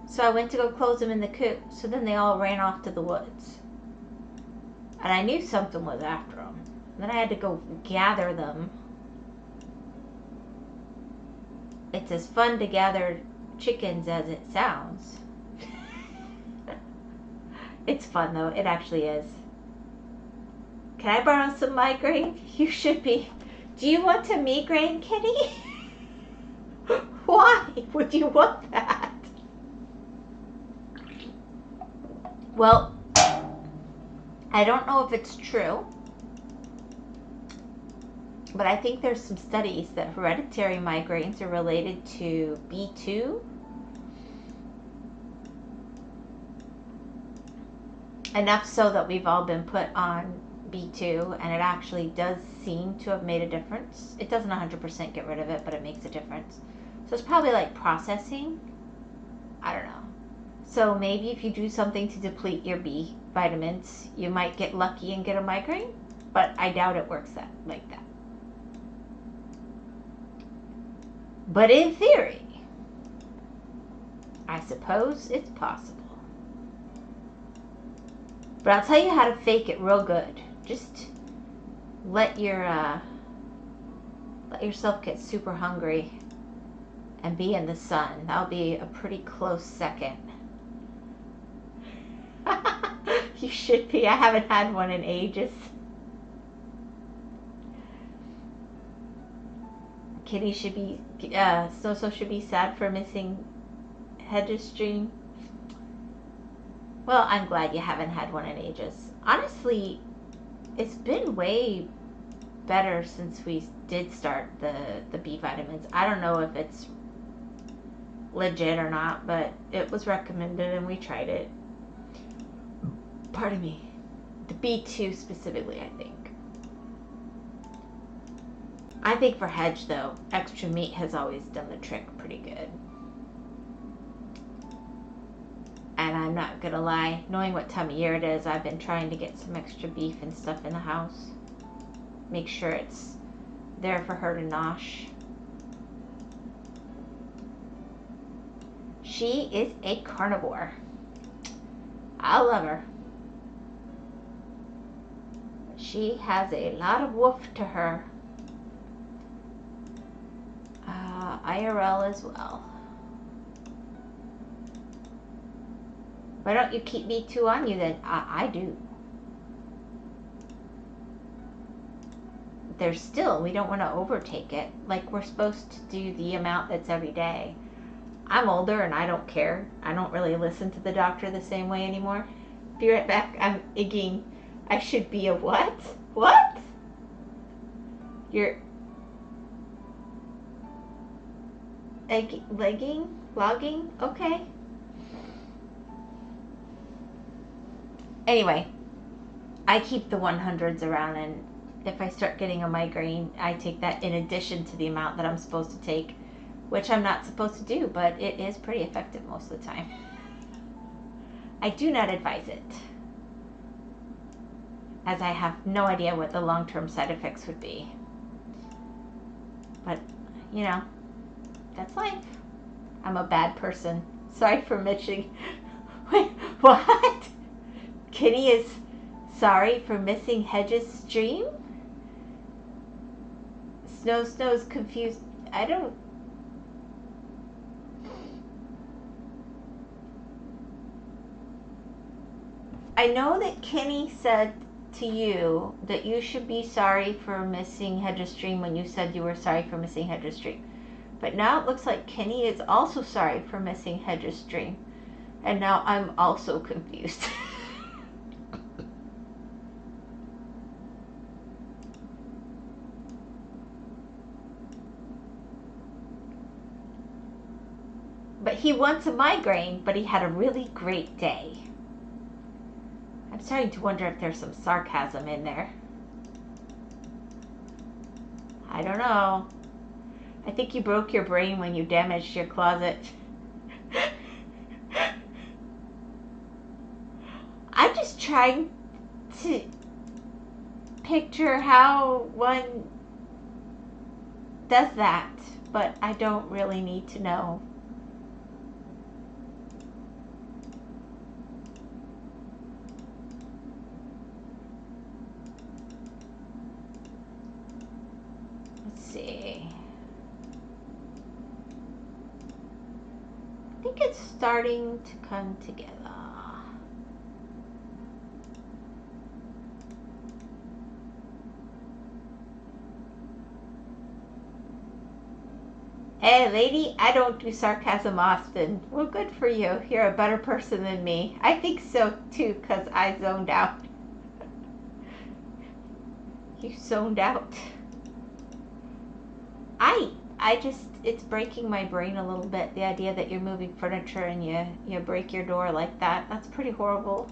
So I went to go close them in the coop, so then they all ran off to the woods. And I knew something was after them. Then I had to go gather them. It's as fun to gather chickens as it sounds. It's fun though, it actually is. Can I borrow some migraine? You should be. Do you want a migraine, kitty? Why would you want that? Well, I don't know if it's true, but I think there's some studies that hereditary migraines are related to B2. Enough so that we've all been put on B2, and it actually does seem to have made a difference. It doesn't 100% get rid of it, but it makes a difference. So it's probably like processing. I don't know. So maybe if you do something to deplete your B vitamins, you might get lucky and get a migraine, but I doubt it works like that. But in theory, I suppose it's possible. But I'll tell you how to fake it real good. Just let yourself get super hungry and be in the sun. That'll be a pretty close second. You should be. I haven't had one in ages. Kitty should be, Snow should be sad for missing Hedge's stream. Well, I'm glad you haven't had one in ages. Honestly, it's been way better since we did start the B vitamins. I don't know if it's legit or not, but it was recommended and we tried it. Pardon me. The B2 specifically, I think. I think for Hedge, though, extra meat has always done the trick pretty good. And I'm not gonna lie, knowing what time of year it is, I've been trying to get some extra beef and stuff in the house. Make sure it's there for her to nosh. She is a carnivore. I love her. She has a lot of woof to her. IRL as well. Why don't you keep B2 on you then? I do. There's still, we don't want to overtake it. Like we're supposed to do the amount that's every day. I'm older and I don't care. I don't really listen to the doctor the same way anymore. Be right back. I'm igging. I should be a what? What? You're logging? Okay. Anyway, I keep the 100s around, and if I start getting a migraine, I take that in addition to the amount that I'm supposed to take, which I'm not supposed to do, but it is pretty effective most of the time. I do not advise it, as I have no idea what the long-term side effects would be. But, you know, that's life. I'm a bad person. Sorry for mentioning. Wait, what? Kitty is sorry for missing Hedge's stream? Snow's confused. I know that Kenny said to you that you should be sorry for missing Hedge's stream when you said you were sorry for missing Hedge's stream. But now it looks like Kenny is also sorry for missing Hedge's stream. And now I'm also confused. But he wants a migraine, but he had a really great day. I'm starting to wonder if there's some sarcasm in there. I don't know. I think you broke your brain when you damaged your closet. I'm just trying to picture how one does that, but I don't really need to know. Let's see. I think it's starting to come together. Hey lady, I don't do sarcasm often. Well, good for you. You're a better person than me. I think so too, because I zoned out. You zoned out. It's breaking my brain a little bit, the idea that you're moving furniture and you break your door like that. That's pretty horrible.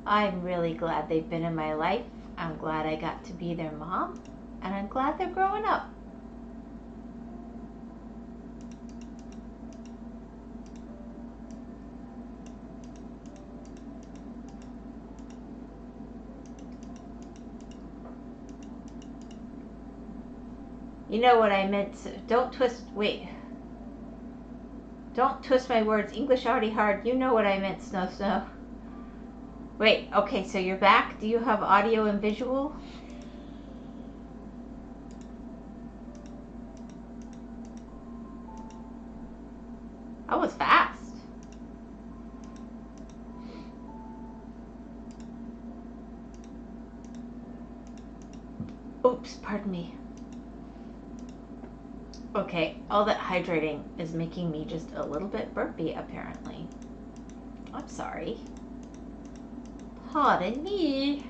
I'm really glad they've been in my life. I'm glad I got to be their mom. And I'm glad they're growing up. You know what I meant. Don't twist. Wait. Don't twist my words. English already hard. You know what I meant, Snow Snow. Wait. Okay, so you're back. Do you have audio and visual? That was fast. Oops, pardon me. Okay, all that hydrating is making me just a little bit burpy, apparently. I'm sorry. Pardon me.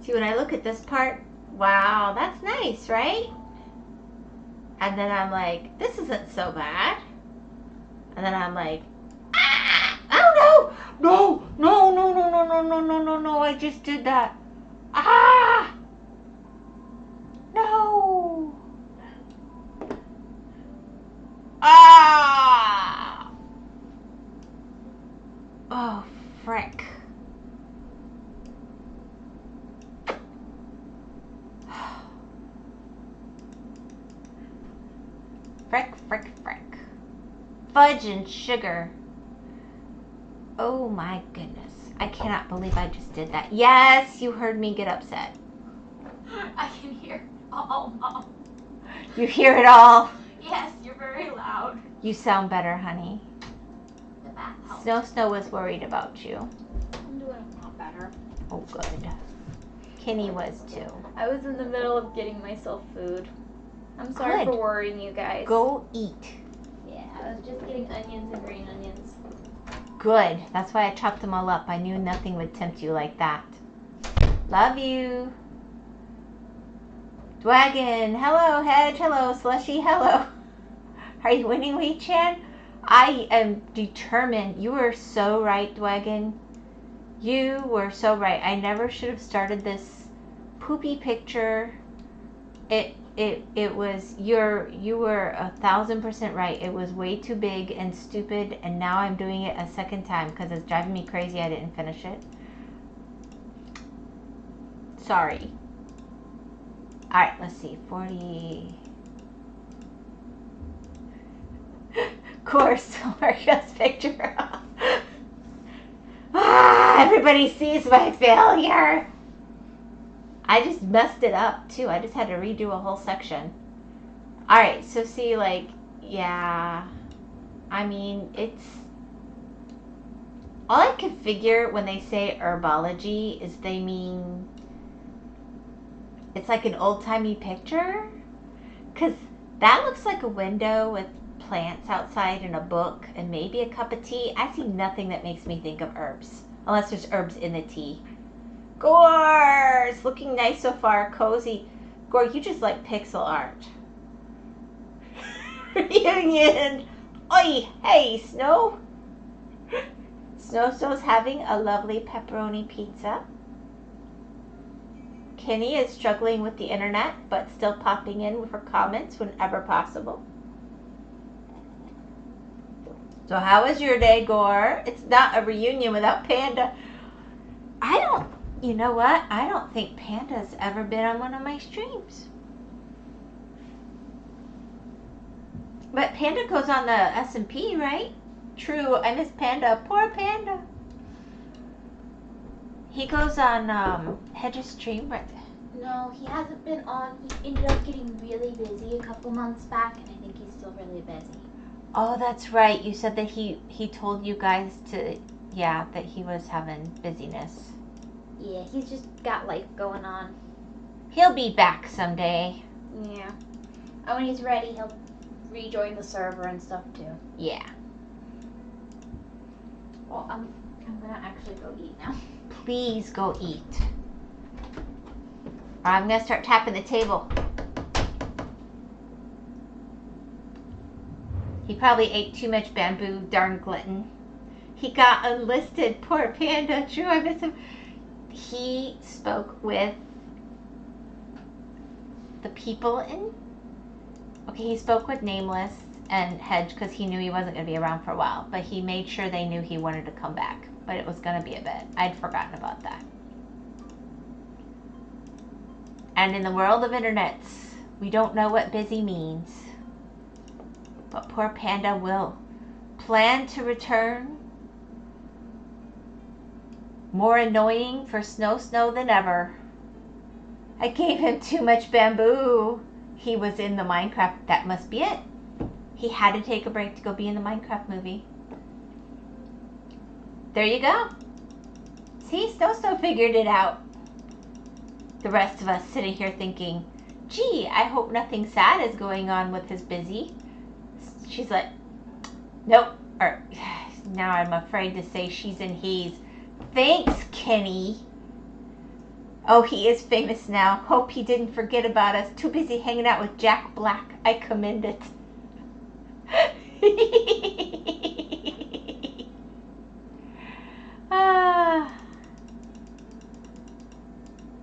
See, when I look at this part, wow, that's nice, right? And then I'm like, this isn't so bad. And then I'm like, ah! Oh no! No, no, no, no, no, no, no, no, no, I just did that. Ah! No! Ah! Oh, frick. Frick, frick, frick. Fudge and sugar. Oh my goodness. I cannot believe I just did that. Yes, you heard me get upset. I can hear it all, Mom. You hear it all? Yes, you're very loud. You sound better, honey. The bath helps. Snow Snow was worried about you. I'm doing a lot better. Oh, good. Kenny was too. I was in the middle of getting myself food. I'm sorry Good. for worrying you guys. Go eat. Yeah, I was just getting onions and green onions. Good. That's why I chopped them all up. I knew nothing would tempt you like that. Love you. Dwagon. Hello, Hedge. Hello, Slushy. Hello. Are you winning, Wee Chan? I am determined. You were so right, Dwagon. You were so right. I never should have started this poopy picture. It was you were 1,000% right. It was way too big and stupid, and now I'm doing it a second time because it's driving me crazy. I didn't finish it. Sorry. All right, let's see. 40. Of course, Marcus picture. Everybody sees my failure. I just messed it up too. I just had to redo a whole section. All right, so see, like, yeah. I mean, it's all I can figure when they say herbology is they mean it's like an old-timey picture, because that looks like a window with plants outside and a book and maybe a cup of tea. I see nothing that makes me think of herbs, unless there's herbs in the tea. Gore! It's looking nice so far, cozy. Gore, you just like pixel art. Reunion! Oi! Hey, Snow! Snow's having a lovely pepperoni pizza. Kenny is struggling with the internet, but still popping in with her comments whenever possible. So how was your day, Gore? It's not a reunion without Panda. You know what? I don't think Panda's ever been on one of my streams. But Panda goes on the S&P, right? True, I miss Panda. Poor Panda. He goes on Hedge's stream, right? No, he hasn't been on. He ended up getting really busy a couple months back, and I think he's still really busy. Oh, that's right. You said that he told you guys to, yeah, that he was having busyness. Yeah, he's just got life going on. He'll be back someday. Yeah. And when he's ready, he'll rejoin the server and stuff too. Yeah. Well, I'm gonna actually go eat now. Please go eat. Or I'm gonna start tapping the table. He probably ate too much bamboo, darn glutton. He got enlisted, poor panda. True, I miss him. He spoke with the people in... Okay, he spoke with Nameless and Hedge because he knew he wasn't going to be around for a while. But he made sure they knew he wanted to come back. But it was going to be a bit. I'd forgotten about that. And in the world of internets, we don't know what busy means. But poor Panda will plan to return. More annoying for Snow than ever. I gave him too much bamboo. He was in the Minecraft. That must be it. He had to take a break to go be in the Minecraft movie. There you go. See, Snow figured it out. The rest of us sitting here thinking, gee, I hope nothing sad is going on with his busy. She's like, nope. Or now I'm afraid to say she's and he's. Thanks, Kenny. Oh, he is famous now. Hope he didn't forget about us. Too busy hanging out with Jack Black. I commend it.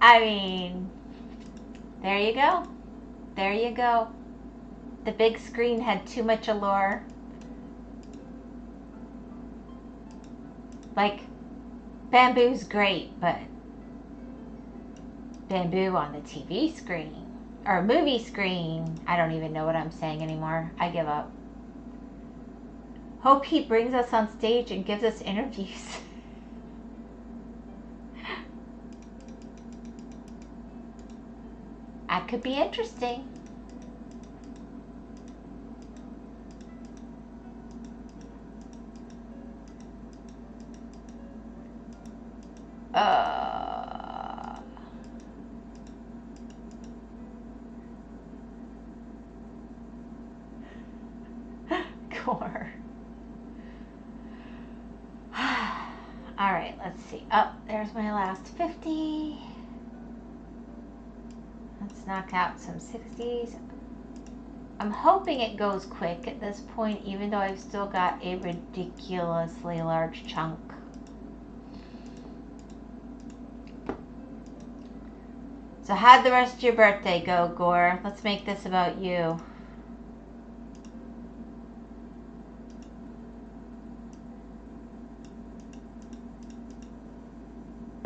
I mean, there you go. There you go. The big screen had too much allure. Like, bamboo's great, but bamboo on the TV screen or movie screen, I don't even know what I'm saying anymore. I give up. Hope he brings us on stage and gives us interviews. That could be interesting. Gore. All right, let's see. Oh, there's my last 50. Let's knock out some 60s. I'm hoping it goes quick at this point, even though I've still got a ridiculously large chunk. So how'd the rest of your birthday go, Gore? Let's make this about you.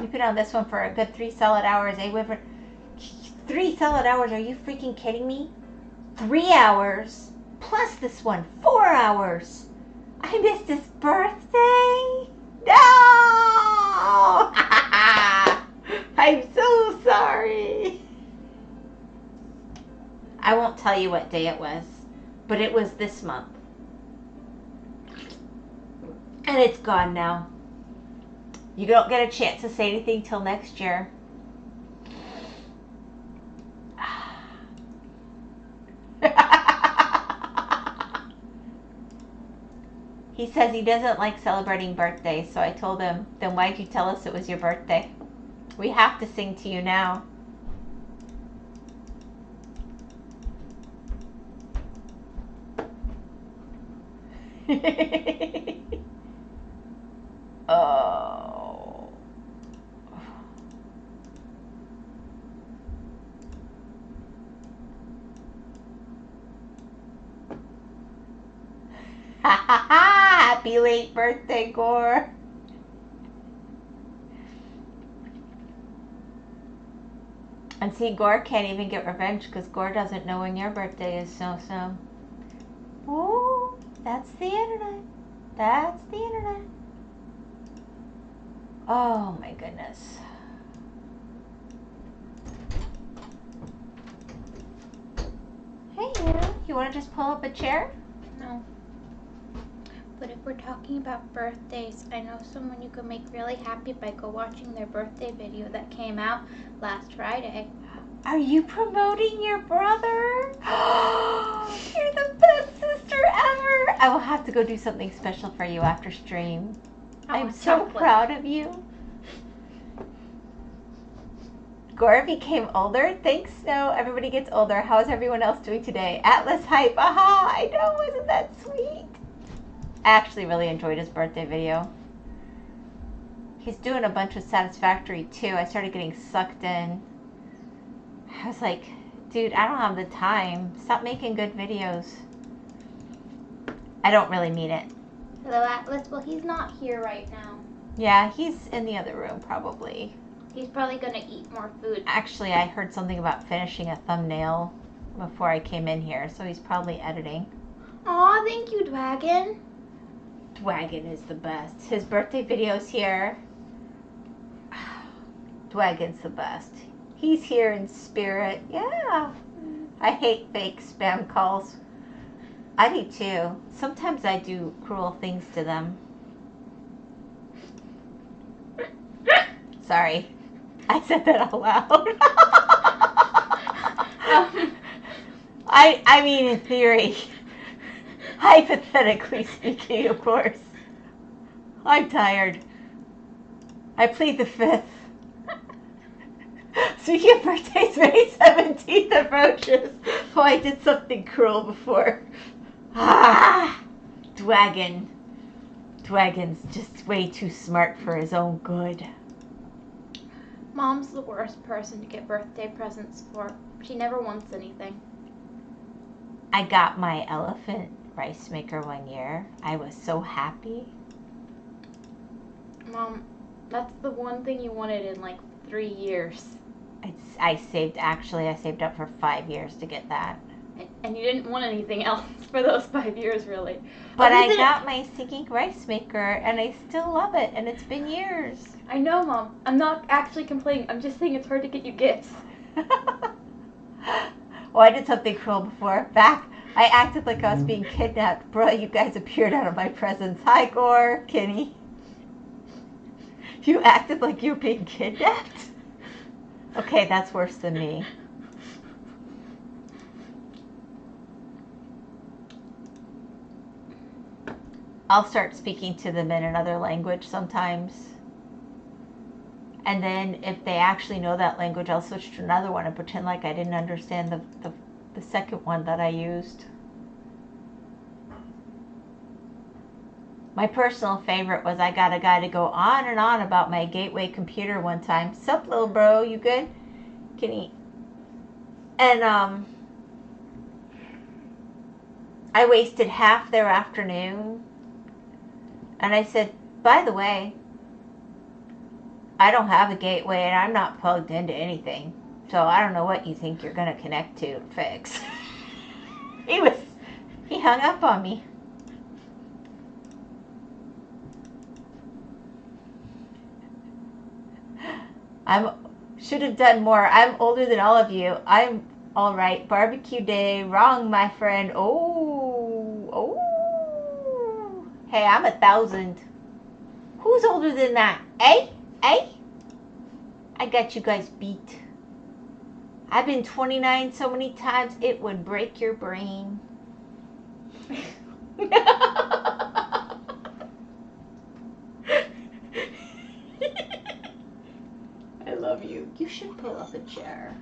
You've been on this one for a good 3 solid hours, eh, Wyvern? 3 solid hours? Are you freaking kidding me? 3 hours plus this one, 4 hours. I missed his birthday. No! I'm so sorry. I won't tell you what day it was, but it was this month. And it's gone now. You don't get a chance to say anything till next year. He says he doesn't like celebrating birthdays, so I told him, then why'd you tell us it was your birthday? We have to sing to you now. Oh. Ha ha ha! Happy late birthday, Gore. And see, Gore can't even get revenge because Gore doesn't know when your birthday is, so. Ooh, that's the internet. That's the internet. Oh my goodness. Hey, you want to just pull up a chair? No. But if we're talking about birthdays, I know someone you can make really happy by watching their birthday video that came out last Friday. Are you promoting your brother? You're the best sister ever. I will have to go do something special for you after stream. I'm so proud of you. Gore became older. Thanks, Snow. Everybody gets older. How's everyone else doing today? Atlas hype. Aha! I know. Wasn't that sweet? I actually really enjoyed his birthday video. He's doing a bunch of Satisfactory too. I started getting sucked in. I was like, dude, I don't have the time. Stop making good videos. I don't really mean it. Hello, Atlas. Well, he's not here right now. Yeah, he's in the other room probably. He's probably gonna eat more food. Actually, I heard something about finishing a thumbnail before I came in here, so he's probably editing. Aw, thank you, Dragon. Dwagon is the best. His birthday video's here. Dwagon's the best. He's here in spirit. Yeah. I hate fake spam calls. I do too. Sometimes I do cruel things to them. Sorry. I said that out loud. I mean in theory. Hypothetically speaking, of course. I'm tired. I plead the fifth. Speaking of birthdays, May 17th approaches. Oh, I did something cruel before. Ah! Dwagon. Dwagon's just way too smart for his own good. Mom's the worst person to get birthday presents for. She never wants anything. I got my elephant rice maker one year. I was so happy. Mom, that's the one thing you wanted in like 3 years. I saved up for 5 years to get that. And you didn't want anything else for those 5 years, really. But I got my singing rice maker, and I still love it, and it's been years. I know, Mom. I'm not actually complaining. I'm just saying it's hard to get you gifts. Well, I did something cruel before. I acted like I was being kidnapped. Bro, you guys appeared out of my presence. Hi, Gore, Kenny. You acted like you were being kidnapped? Okay, that's worse than me. I'll start speaking to them in another language sometimes. And then if they actually know that language, I'll switch to another one and pretend like I didn't understand the second one that I used. My personal favorite was I got a guy to go on and on about my gateway computer one time. Sup, little bro, you good? Can he? And I wasted half their afternoon. And I said, by the way, I don't have a gateway and I'm not plugged into anything. So I don't know what you think you're going to connect to and fix. He hung up on me. Should have done more. I'm older than all of you. I'm all right. Barbecue day. Wrong, my friend. Oh. Hey, I'm 1,000. Who's older than that? Eh? I got you guys beat. I've been 29 so many times it would break your brain. I love you. You should pull up a chair.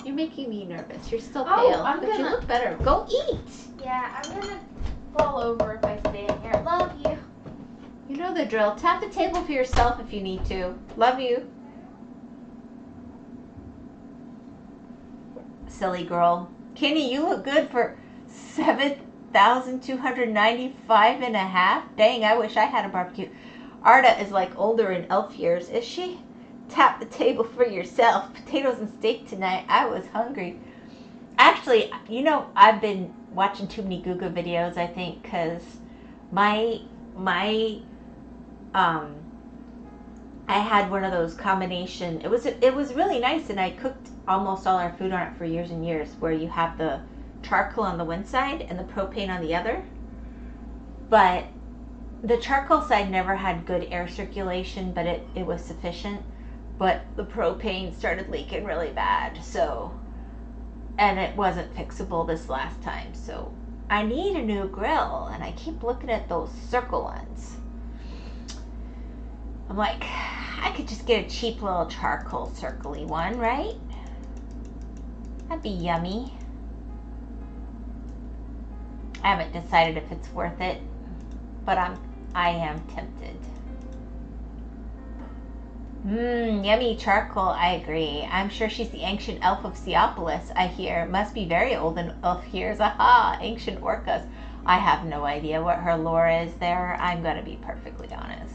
You're making me nervous. You're still pale, but you look better. Go eat. Yeah, I'm gonna fall over if I stay in here. Love you. You know the drill. Tap the table for yourself if you need to. Love you. Silly girl. Kenny, you look good for 7,295 and a half. Dang, I wish I had a barbecue. Arda is like older in elf years. Is she? Tap the table for yourself. Potatoes and steak tonight. I was hungry. Actually, you know, I've been watching too many Guga videos, I think, because I had one of those combination. It was really nice, and I cooked almost all our food on it for years and years, where you have the charcoal on the one side and the propane on the other. But the charcoal side never had good air circulation, but it was sufficient. But the propane started leaking really bad, and it wasn't fixable this last time, so I need a new grill, and I keep looking at those circle ones. I'm like, I could just get a cheap little charcoal circly one, right? That'd be yummy. I haven't decided if it's worth it, but I am tempted. Yummy charcoal, I agree. I'm sure she's the ancient elf of Seopolis, I hear. Must be very old and elf years. Aha, ancient orcas. I have no idea what her lore is there. I'm gonna be perfectly honest.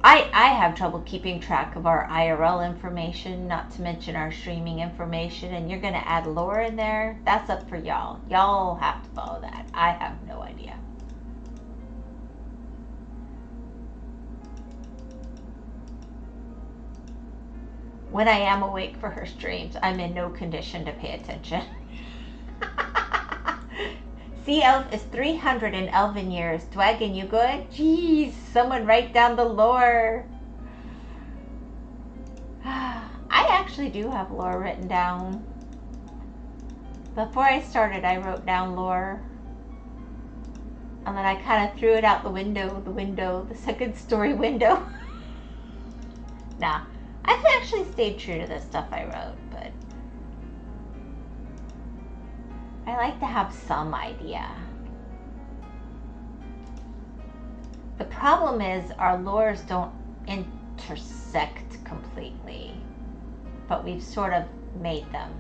I have trouble keeping track of our IRL information, not to mention our streaming information, and you're gonna add lore in there? That's up for y'all. Y'all have to follow that. I have no idea. When I am awake for her streams, I'm in no condition to pay attention. Sea elf is 300 in elven years. Dwagon, you good? Jeez, someone write down the lore. I actually do have lore written down. Before I started, I wrote down lore. And then I kind of threw it out the second story window. Nah. I've actually stayed true to the stuff I wrote, but I like to have some idea. The problem is our lores don't intersect completely, but we've sort of made them.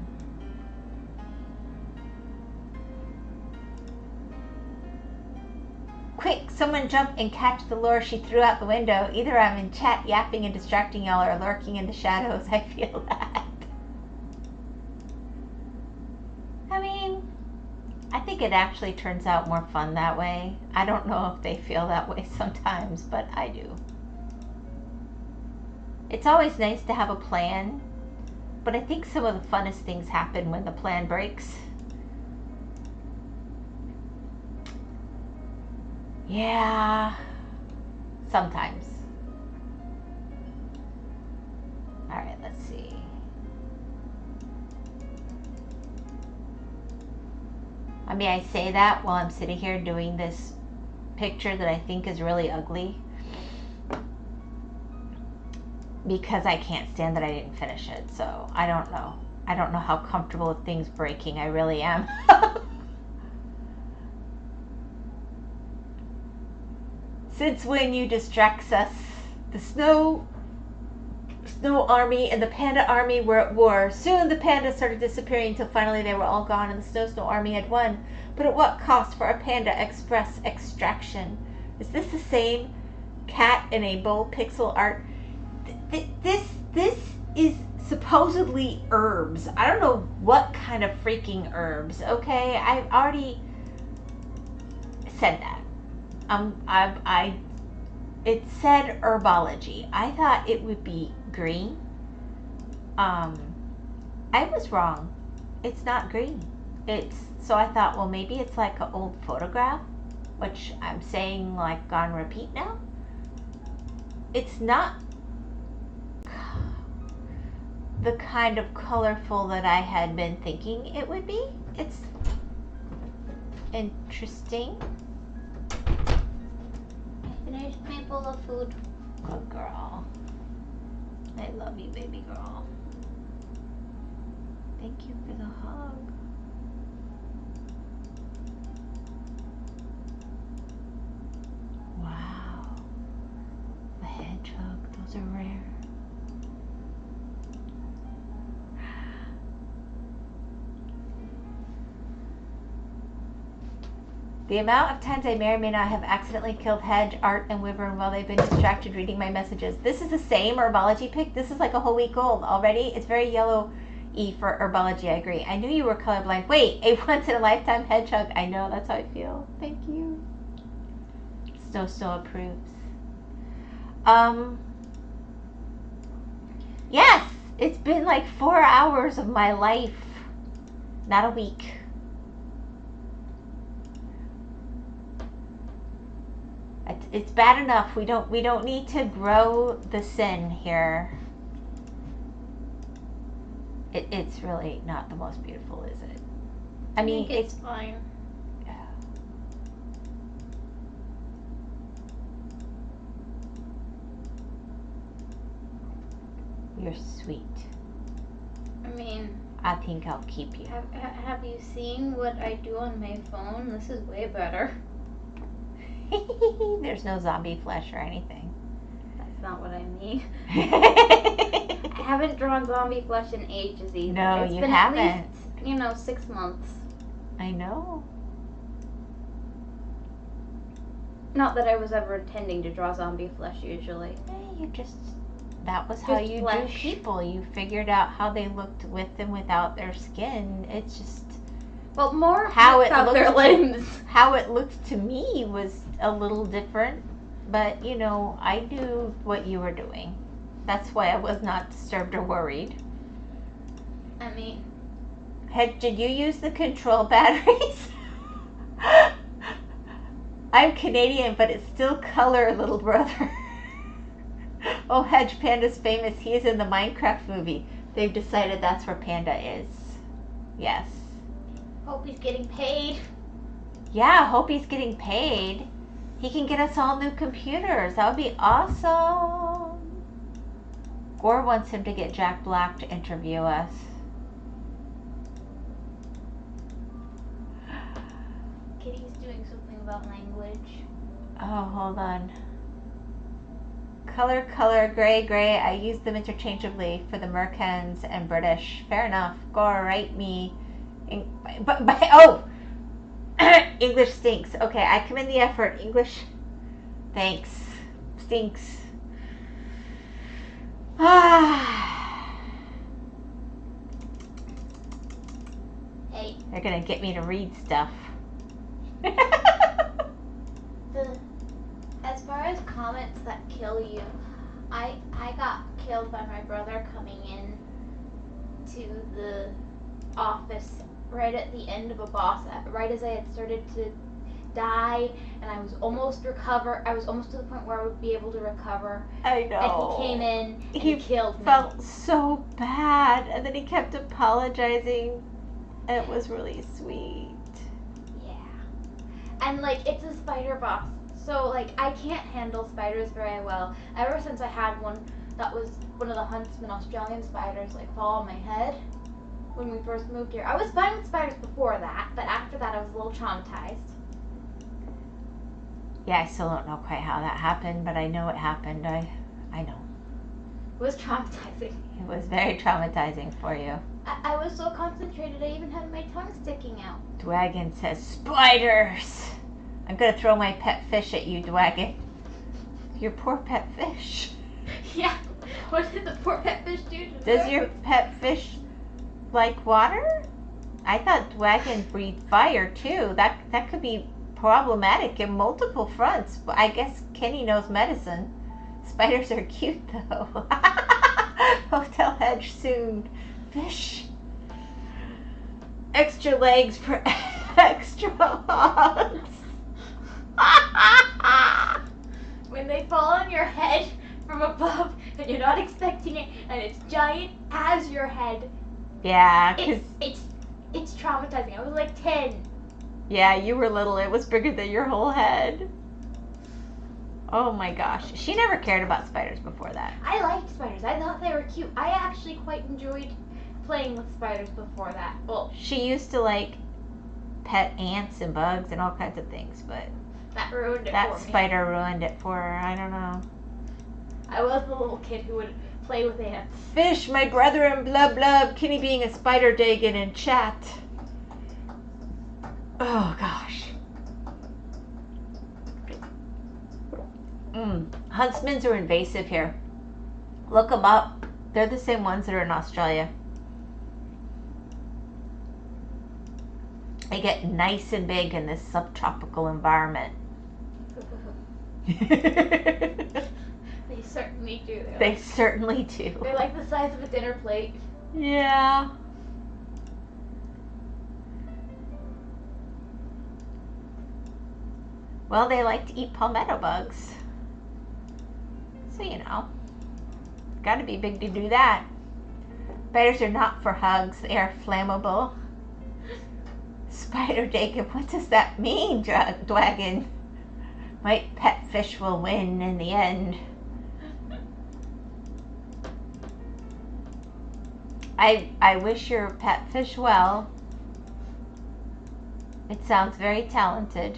Quick, someone jump and catch the lore she threw out the window. Either I'm in chat yapping and distracting y'all or lurking in the shadows. I feel that. I mean, I think it actually turns out more fun that way. I don't know if they feel that way sometimes, but I do. It's always nice to have a plan, but I think some of the funnest things happen when the plan breaks. Yeah, sometimes. All right, let's see. I mean, I say that while I'm sitting here doing this picture that I think is really ugly because I can't stand that I didn't finish it. So I don't know. I don't know how comfortable with things breaking I really am. Since when you distracts us? The snow army and the panda army were at war. Soon the pandas started disappearing until finally they were all gone and the snow army had won. But at what cost for a panda express extraction? Is this the same cat in a bold pixel art? This is supposedly herbs. I don't know what kind of freaking herbs, okay? I've already said that. It said herbology. I thought it would be green. I was wrong. It's not green. So I thought, well, maybe it's like an old photograph, which I'm saying like on repeat now. It's not the kind of colorful that I had been thinking it would be. It's interesting. Finished my bowl of food. Good girl. I love you, baby girl. Thank you for the hug. Wow. A hedgehog. Those are rare. The amount of times I may or may not have accidentally killed Hedge, Art, and Wyvern while they've been distracted reading my messages. This is the same herbology pic. This is like a whole week old already. It's very yellow-y for herbology, I agree. I knew you were colorblind. Wait, a once-in-a-lifetime hedgehog. I know, that's how I feel. Thank you. Snow approves. Yes, it's been like 4 hours of my life. Not a week. It's bad enough. We don't need to grow the sin here. It's really not the most beautiful, is it? I mean, it's fine. You're sweet. I mean, I think I'll keep you. have you seen what I do on my phone? This is way better. There's no zombie flesh or anything. That's not what I mean. I haven't drawn zombie flesh in ages either. No, it's you been haven't. At least, 6 months. I know. Not that I was ever intending to draw zombie flesh usually. That was how Just you flesh. do people. You figured out how they looked with and without their skin. It's just Well, more how it without their looks. limbs. How it looked to me was a little different, but I knew what you were doing. That's why I was not disturbed or worried. I mean, Did you use the control batteries? I'm Canadian, but it's still color, little brother. Oh, Hedge Panda's famous. He is in the Minecraft movie. They've decided that's where Panda is. Yes. hope he's getting paid. Yeah, hope he's getting paid. He can get us all new computers. That would be awesome. Gore wants him to get Jack Black to interview us. Kitty's doing something about language. Oh, hold on. Color, gray. I use them interchangeably for the Mercans and British. Fair enough. Gore, write me. Oh! English stinks. Okay, I commend the effort. English, thanks. Stinks. Hey, They're gonna get me to read stuff. as far as comments that kill you, I got killed by my brother coming in to the office right at the end of a boss, right as I had started to die, and I was almost to the point where I would be able to recover. I know. And he came in and he killed me. Felt so bad, and then he kept apologizing. It was really sweet. Yeah. And it's a spider boss. So I can't handle spiders very well. Ever since I had one that was one of the Huntsman Australian spiders fall on my head when we first moved here. I was fine with spiders before that, but after that I was a little traumatized. Yeah, I still don't know quite how that happened, but I know it happened. I know. It was traumatizing. It was very traumatizing for you. I was so concentrated I even had my tongue sticking out. Dwagon says, spiders! I'm gonna throw my pet fish at you, Dwagon. Your poor pet fish. Yeah. What did the poor pet fish do to Does your pet fish like water? I thought Dwagon breathed fire too. That could be problematic in multiple fronts, but I guess Kenny knows medicine. Spiders are cute though. Hotel Hedge soon. Fish. Extra legs for extra hogs. When they fall on your head from above and you're not expecting it and it's giant as your head. Yeah, cause it's traumatizing. I was 10. Yeah, you were little. It was bigger than your whole head. Oh my gosh. She never cared about spiders before that. I liked spiders. I thought they were cute. I actually quite enjoyed playing with spiders before that. Well, she used to pet ants and bugs and all kinds of things, but that ruined it that for me. spider ruined it for her. I don't know. I was the little kid who would play with ants. Fish, my brother and blub blub. Kenny being a spider dagon in chat. Oh gosh. Huntsmans are invasive here. Look them up. They're the same ones that are in Australia. They get nice and big in this subtropical environment. They certainly do. They certainly do. They're like the size of a dinner plate. Yeah. Well, they like to eat palmetto bugs. So, gotta be big to do that. Spiders are not for hugs. They are flammable. Spider Jacob, what does that mean, Dwagon? My pet fish will win in the end. I wish your pet fish well. It sounds very talented.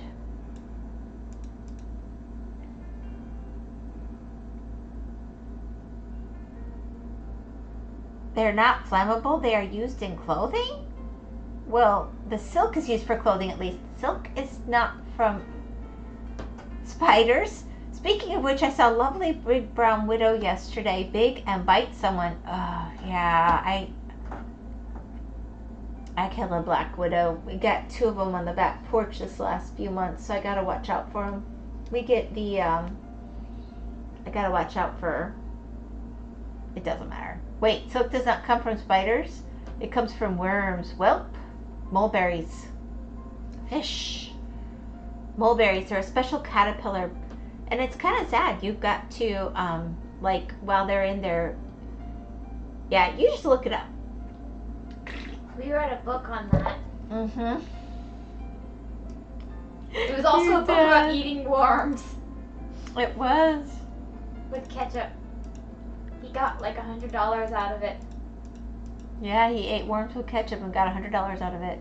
They're not flammable. They are used in clothing? Well, the silk is used for clothing at least. Silk is not from spiders. Speaking of which, I saw a lovely big brown widow yesterday. Big and bite someone. Oh, yeah. I killed a black widow. We got 2 of them on the back porch this last few months, so I gotta watch out for them. We get the, I gotta watch out for, it doesn't matter. Wait, silk does not come from spiders. It comes from worms. Welp. Mulberries. Fish. Mulberries are a special caterpillar. And it's kind of sad. You've got to, like, while they're in there. Yeah, you just look it up. We read a book on that. Mm-hmm. It was also a book about eating worms. It was. With ketchup. He got like $100 out of it. Yeah, he ate worms with ketchup and got $100 out of it.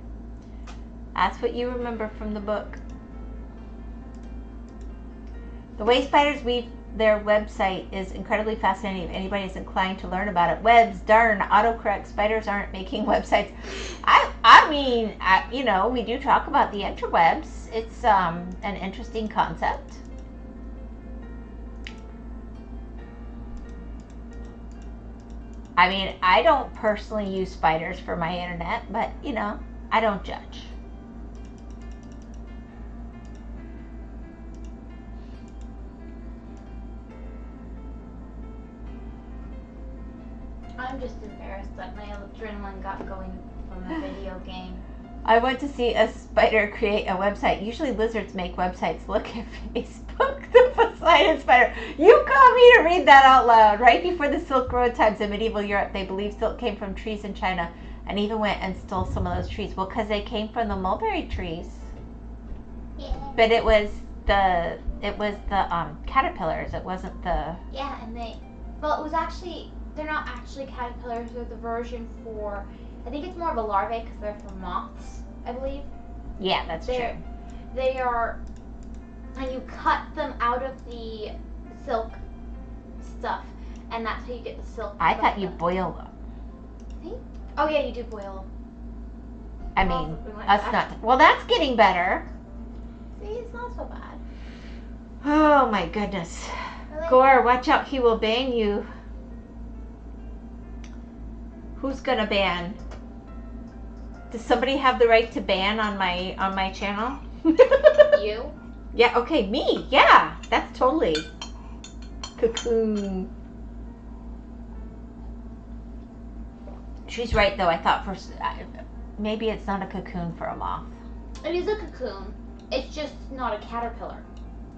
That's what you remember from the book. The way spiders weave their website is incredibly fascinating if anybody is inclined to learn about it. Webs, darn, autocorrect, spiders aren't making websites. I mean, you know, we do talk about the interwebs. It's an interesting concept. I mean, I don't personally use spiders for my internet, but, you know, I don't judge. I'm just embarrassed that my adrenaline got going from the video game. I went to see a spider create a website. Usually lizards make websites. Look at Facebook, the Poseidon spider. You call me to read that out loud. Right before the Silk Road times in medieval Europe, they believed silk came from trees in China and even went and stole some of those trees. Well, because they came from the mulberry trees. Yeah. But it was the caterpillars. It wasn't the... Yeah, and well, it was actually, they're not actually caterpillars. They're the version for, I think it's more of a larvae because they're from moths, I believe. Yeah, that's true. They are, and you cut them out of the silk stuff, and that's how you get the silk. I thought you boil them. See? Oh yeah, you do boil them. I mean, that's not... Well, that's getting better. See, it's not so bad. Oh my goodness. Really? Gore, watch out, he will ban you. Who's gonna ban? Does somebody have the right to ban on my channel? You? Yeah, okay, me. Yeah, that's totally. Cocoon. She's right though. I thought first maybe it's not a cocoon for a moth. It is a cocoon. It's just not a caterpillar.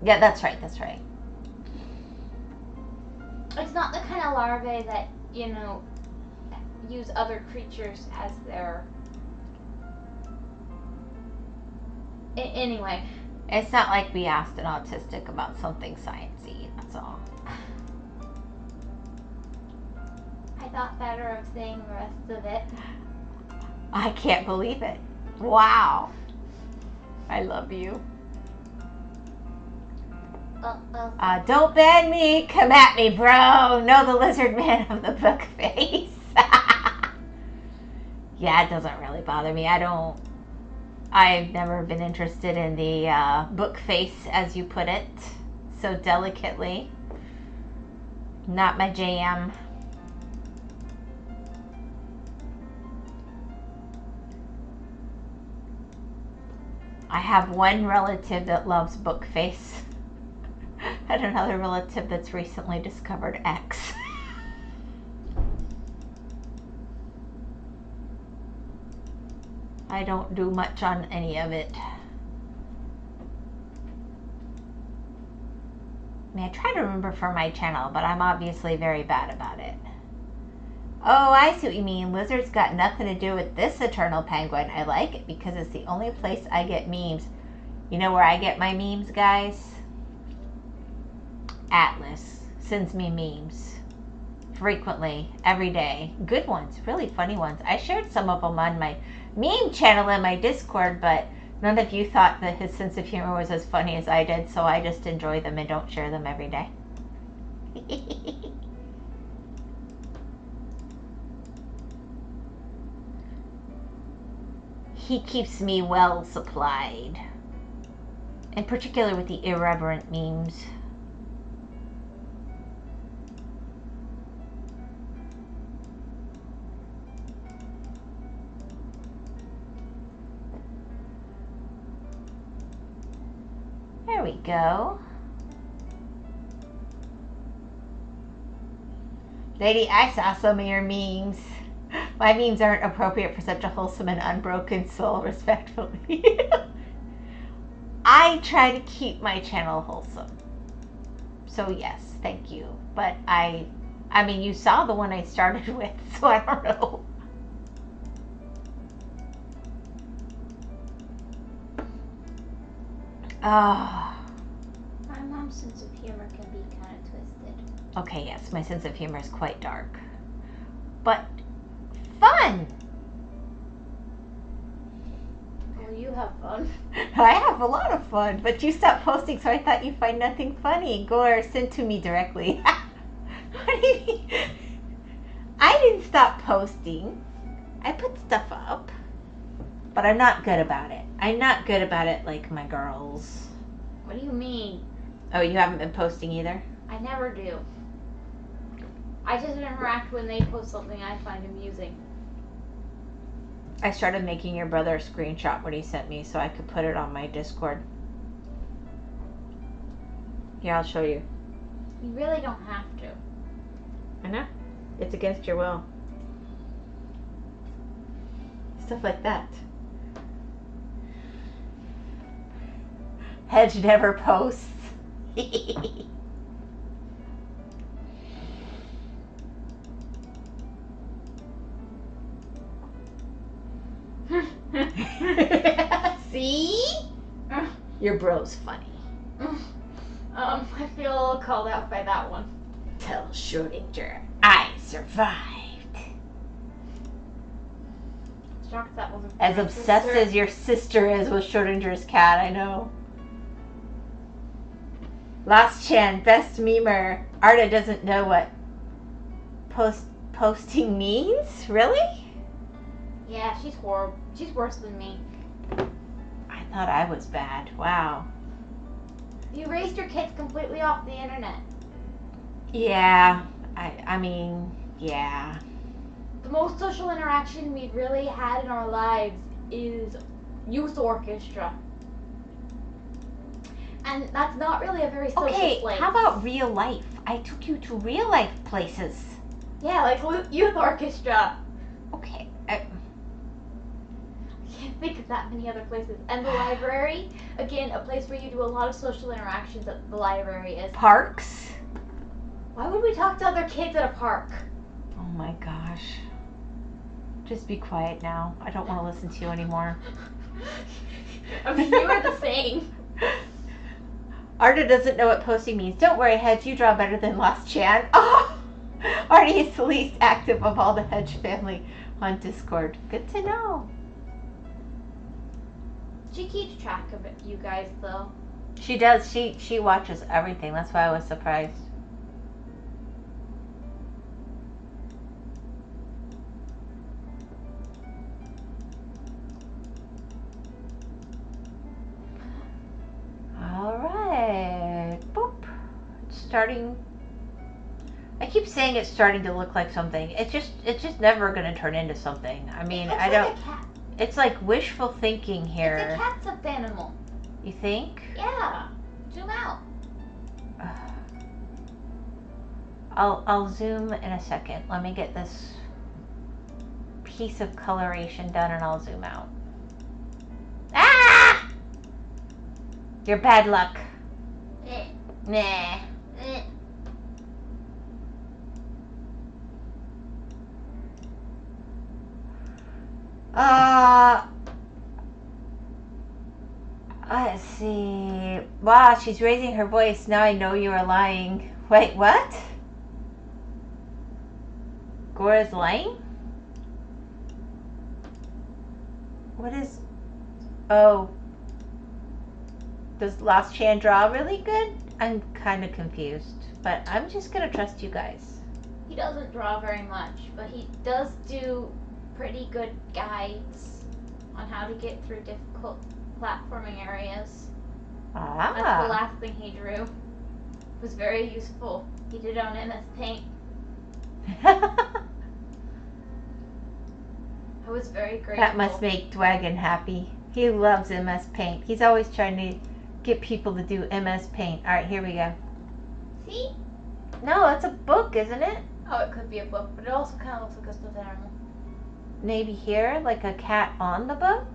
Yeah, that's right. That's right. It's not the kind of larvae that, you know, use other creatures as their... Anyway. It's not like we asked an autistic about something sciencey, that's all. I thought better of saying the rest of it. I can't believe it. Wow. I love you. Don't ban me. Come at me, bro. No, the lizard man of the book face. Yeah, it doesn't really bother me. I've never been interested in the book face, as you put it, so delicately. Not my jam. I have one relative that loves book face. And another relative that's recently discovered X. I don't do much on any of it. I mean, I try to remember for my channel, but I'm obviously very bad about it. Oh, I see what you mean. Lizard's got nothing to do with this eternal penguin. I like it because it's the only place I get memes. You know where I get my memes, guys? Atlas sends me memes. frequently, every day. Good ones, really funny ones. I shared some of them on my meme channel in my Discord, but none of you thought that his sense of humor was as funny as I did, so I just enjoy them and don't share them every day. He keeps me well supplied, in particular with the irreverent memes. There we go. Lady, I saw some of your memes. My memes aren't appropriate for such a wholesome and unbroken soul, respectfully. I try to keep my channel wholesome. So yes, thank you. But I mean, you saw the one I started with, so I don't know. Ah. My mom's sense of humor can be kind of twisted. Okay, yes, my sense of humor is quite dark. But fun! Well, you have fun. I have a lot of fun, but you stopped posting, so I thought you'd find nothing funny. Gore, send to me directly. What do you mean? I didn't stop posting. I put stuff up, but I'm not good about it. I'm not good about it like my girls. What do you mean? Oh, you haven't been posting either? I never do. I just interact when they post something I find amusing. I started making your brother a screenshot what he sent me so I could put it on my Discord. Here, I'll show you. You really don't have to. I know. It's against your will. Stuff like that. Hedge never posts. See? Your bro's funny. I feel a little called out by that one. Tell Schrodinger I survived. Shocked that wasn't As my obsessed sister. as your sister is with Schrodinger's cat, I know. Lost Chan, best memer. Arda doesn't know what posting means? Really? Yeah, she's horrible. She's worse than me. I thought I was bad. Wow. You raised your kids completely off the internet. Yeah. I mean, yeah. The most social interaction we've really had in our lives is youth orchestra. And that's not really a very social Okay, place. how about real life? I took you to real life places. Yeah, like youth orchestra. Okay. I can't think of that many other places. And the library, again, a place where you do a lot of social interactions at the library is. Parks? Why would we talk to other kids at a park? Oh my gosh. Just be quiet now. I don't want to listen to you anymore. I mean, you were the same. Arda doesn't know what posting means. Don't worry, Hedge. You draw better than Lost Chan. Oh! Arda is the least active of all the Hedge family on Discord. Good to know. She keeps track of it, you guys, though. She does. She watches everything. That's why I was surprised. All right. Boop. It's starting. I keep saying it's starting to look like something. It's just never going to turn into something. I mean, It's I don't. Like a cat. It's like wishful thinking here. It's a cat stuffed animal. You think? Yeah. Zoom out. I'll zoom in a second. Let me get this piece of coloration done and I'll zoom out. Ah! You're bad luck. Nah. Let's see. Wow, she's raising her voice. Now I know you are lying. Wait, what? Gora's lying? What is... Oh. Does Last Chan draw really good? I'm kind of confused. But I'm just going to trust you guys. He doesn't draw very much, but he does do pretty good guides on how to get through difficult platforming areas. That's the last thing he drew. It was very useful. He did it on MS Paint. I was very grateful. That must make Dwagon happy. He loves MS Paint. He's always trying to get people to do MS Paint. Alright, here we go. See? No, it's a book, isn't it? Oh, it could be a book, but it also kind of looks like a stuffed animal. Maybe here, like a cat on the book?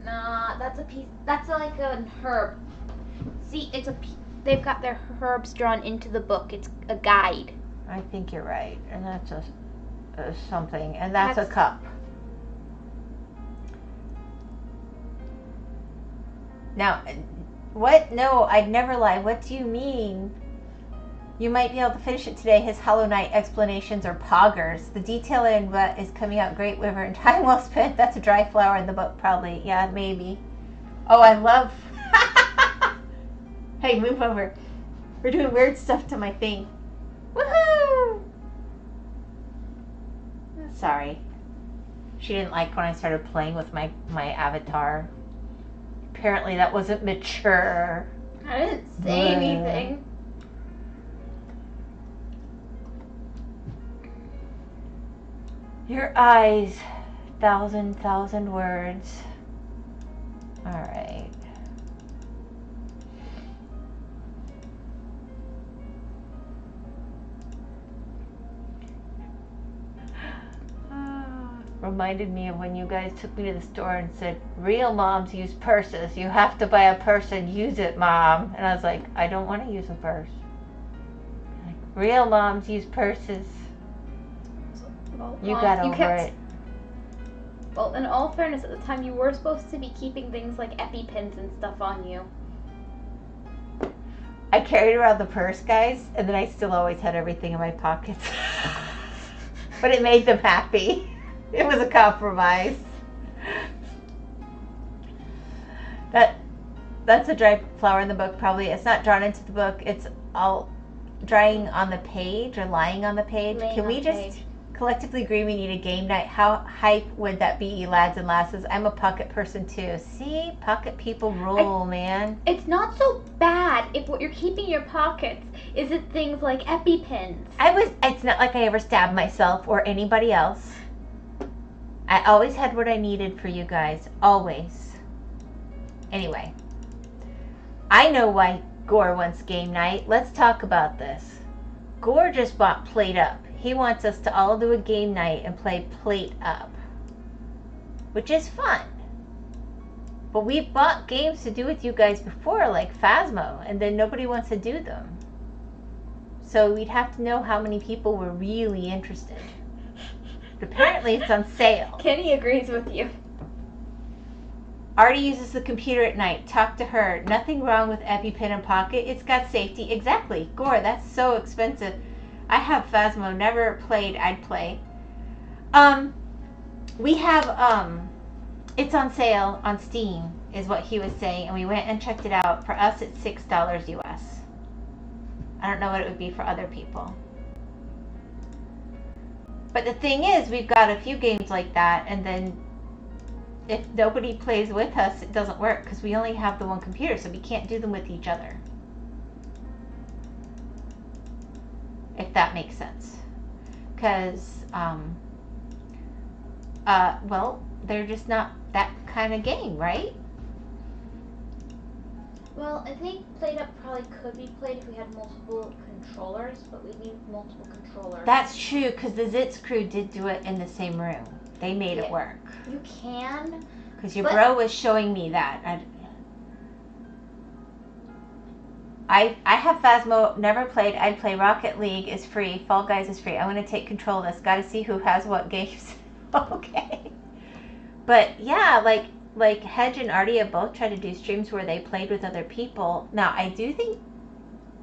Nah, that's a piece. That's like a herb. See, it's a. They've got their herbs drawn into the book. It's a guide. I think you're right. And that's a something. And that's a cup. Now, what? No, I'd never lie. What do you mean? You might be able to finish it today. His Hollow Knight explanations are poggers. The detailing is coming out great, Wyvern. Time well spent. That's a dry flower in the book, probably. Yeah, maybe. Oh, I love... Hey, move over. We're doing weird stuff to my thing. Woohoo! Sorry. She didn't like when I started playing with my avatar. Apparently that wasn't mature. I didn't say anything. Your eyes, thousand words. All right. Reminded me of when you guys took me to the store and said, real moms use purses. You have to buy a purse and use it, Mom. And I was like, I don't want to use a purse. Like, real moms use purses. Well, you got over it. Well, in all fairness, at the time you were supposed to be keeping things like EpiPens and stuff on you. I carried around the purse, guys, and then I still always had everything in my pockets. But it made them happy. It was a compromise. That's a dry flower in the book, probably. It's not drawn into the book. It's all drying on the page or lying on the page. Can we just collectively agree we need a game night? How hype would that be, lads and lasses? I'm a pocket person too. See? Pocket people rule, man. It's not so bad if what you're keeping in your pockets isn't things like EpiPens. It's not like I ever stabbed myself or anybody else. I always had what I needed for you guys. Always. Anyway. I know why Gore wants game night. Let's talk about this. Gore just bought Plate Up. He wants us to all do a game night and play Plate Up. Which is fun. But we've bought games to do with you guys before, like Phasmo, and then nobody wants to do them. So we'd have to know how many people were really interested. But apparently it's on sale. Kenny agrees with you. Artie uses the computer at night. Talk to her. Nothing wrong with EpiPen in pocket. It's got safety. Exactly. Gore, that's so expensive. I have Phasmo. Never played. I'd play. We have, it's on sale on Steam, is what he was saying. And we went and checked it out. For us, it's $6 US. I don't know what it would be for other people. But the thing is, we've got a few games like that, and then if nobody plays with us, it doesn't work, because we only have the one computer, so we can't do them with each other. If that makes sense. Because, well, they're just not that kind of game, right? Well, I think Plate Up probably could be played if we had multiple controllers, but we need multiple controllers. That's true, because the Zitz crew did do it in the same room. They made it work. You can. Because your bro was showing me that. I have Phasmo, never played. I'd play Rocket League is free. Fall Guys is free. I'm going to take control of this. Got to see who has what games. Okay. But yeah, like Hedge and Artie have both tried to do streams where they played with other people. Now, I do think,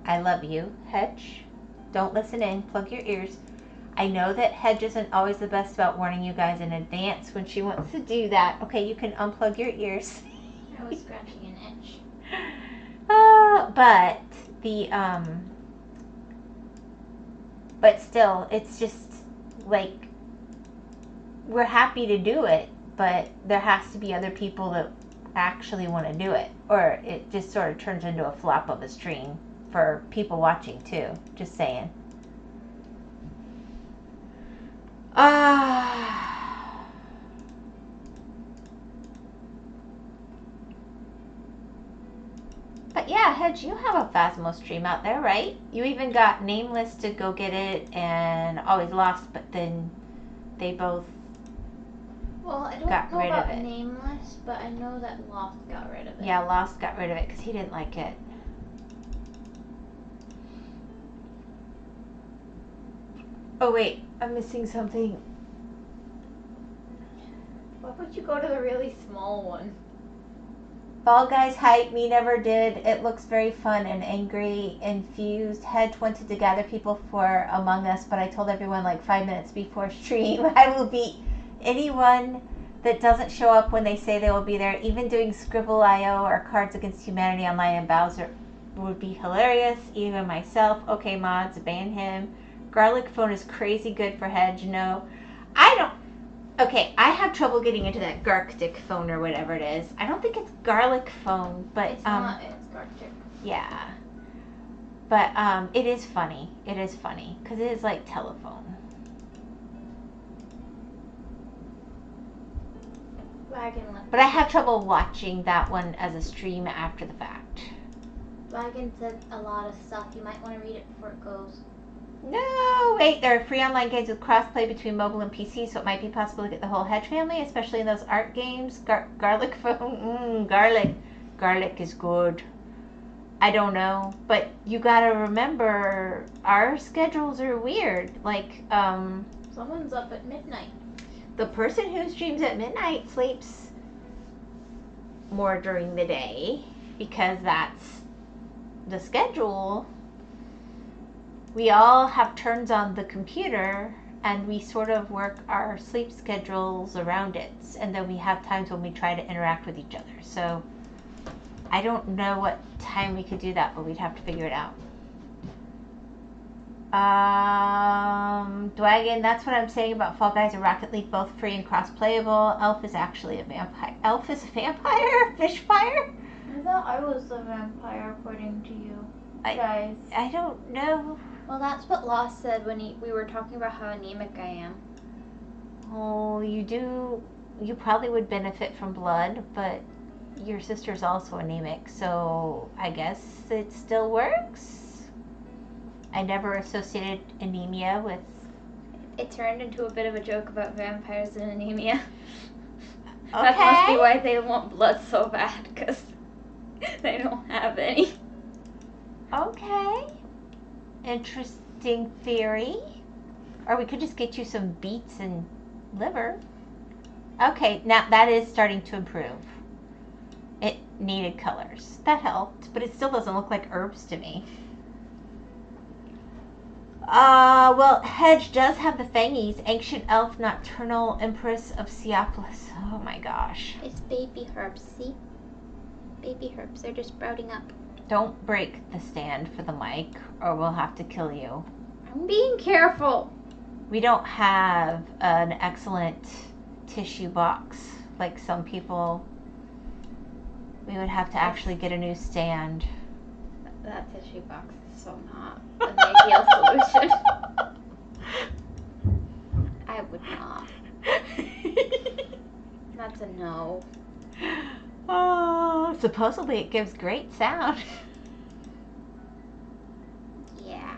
I love you, Hedge. Don't listen in. Plug your ears. I know that Hedge isn't always the best about warning you guys in advance when she wants to do that. Okay, you can unplug your ears. I was scratching an itch. But the but still, it's just like we're happy to do it, but there has to be other people that actually want to do it, or it just sort of turns into a flop of a stream for people watching too. Just saying. But yeah, Hedge, you have a Phasmo stream out there, right? You even got Nameless to go get it and Always Lost, but then they both Well, I don't got know rid of about it. Nameless, but I know that Lost got rid of it. Yeah, Lost got rid of it because he didn't like it. Oh wait, I'm missing something. Why would you go to the really small one? Fall Guys hype, me never did. It looks very fun and angry infused. Hedge wanted to gather people for Among Us, but I told everyone like 5 minutes before stream I will beat anyone that doesn't show up when they say they will be there. Even doing Scribble.io or Cards Against Humanity online in Bowser would be hilarious. Even myself. Okay, mods, ban him. Garlic phone is crazy good for Hedge. No, I don't. Okay, I have trouble getting into that Garctic phone or whatever it is. I don't think it's garlic phone, but It's not. It's Garctic. yeah. But it is funny. It is funny because it is like telephone. Wagon left. But I have trouble watching that one as a stream after the fact. Wagon said a lot of stuff. You might want to read it before it goes. No, wait, there are free online games with crossplay between mobile and PC, so it might be possible to get the whole Hedge family, especially in those art games. Garlic phone, garlic. Garlic is good. I don't know, but you gotta remember, our schedules are weird. Like, Someone's up at midnight. the person who streams at midnight sleeps more during the day because that's the schedule. We all have turns on the computer and we sort of work our sleep schedules around it, and then we have times when we try to interact with each other. So I don't know what time we could do that, but we'd have to figure it out. Dwagon, that's what I'm saying about Fall Guys and Rocket League, both free and cross-playable. Elf is actually a vampire. Elf is a vampire? Fishfire? I thought I was the vampire, according to you guys. I don't know. Well, that's what Lost said when we were talking about how anemic I am. Oh, you do. You probably would benefit from blood, but your sister's also anemic, so I guess it still works. I never associated anemia with. It turned into a bit of a joke about vampires and anemia. Okay. That must be why they want blood so bad, because they don't have any. Okay. Interesting theory. Or we could just get you some beets and liver. Okay, now that is starting to improve. It needed colors. That helped, but it still doesn't look like herbs to me. Well, Hedge does have the fangies. Ancient elf, nocturnal empress of Seopolis. Oh my gosh. It's baby herbs, see? Baby herbs, they're just sprouting up. Don't break the stand for the mic or we'll have to kill you. I'm being careful. We don't have an excellent tissue box like some people. We would have to actually get a new stand. That tissue box is so not an ideal solution. I would not. That's a no. Oh, supposedly it gives great sound. Yeah.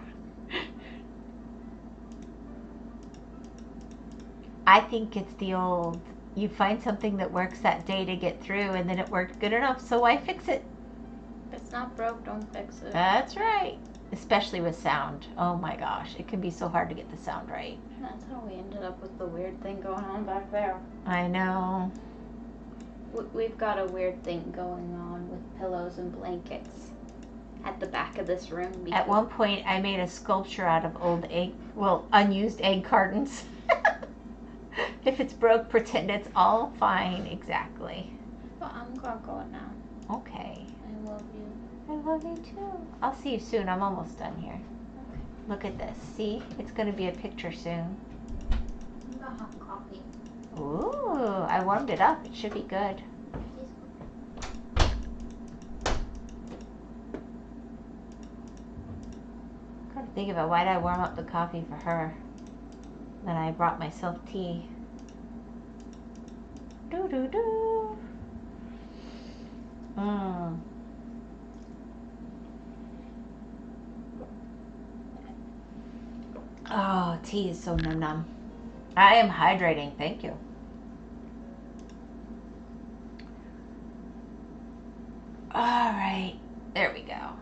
I think it's the old, you find something that works that day to get through and then it worked good enough, so why fix it? If it's not broke, don't fix it. That's right. Especially with sound. Oh my gosh, it can be so hard to get the sound right. That's how we ended up with the weird thing going on back there. I know. We've got a weird thing going on with pillows and blankets at the back of this room. At one point, I made a sculpture out of old Well, unused egg cartons. If it's broke, pretend it's all fine. Exactly. Well, I'm gonna go now. Okay. I love you. I love you too. I'll see you soon. I'm almost done here. Okay. Look at this. See? It's going to be a picture soon. I'm gonna have coffee. Ooh, I warmed it up. It should be good. Got to think about why did I warm up the coffee for her? Then I brought myself tea. Do do do. Mmm. Oh, tea is so num num. I am hydrating. Thank you. All right. There we go.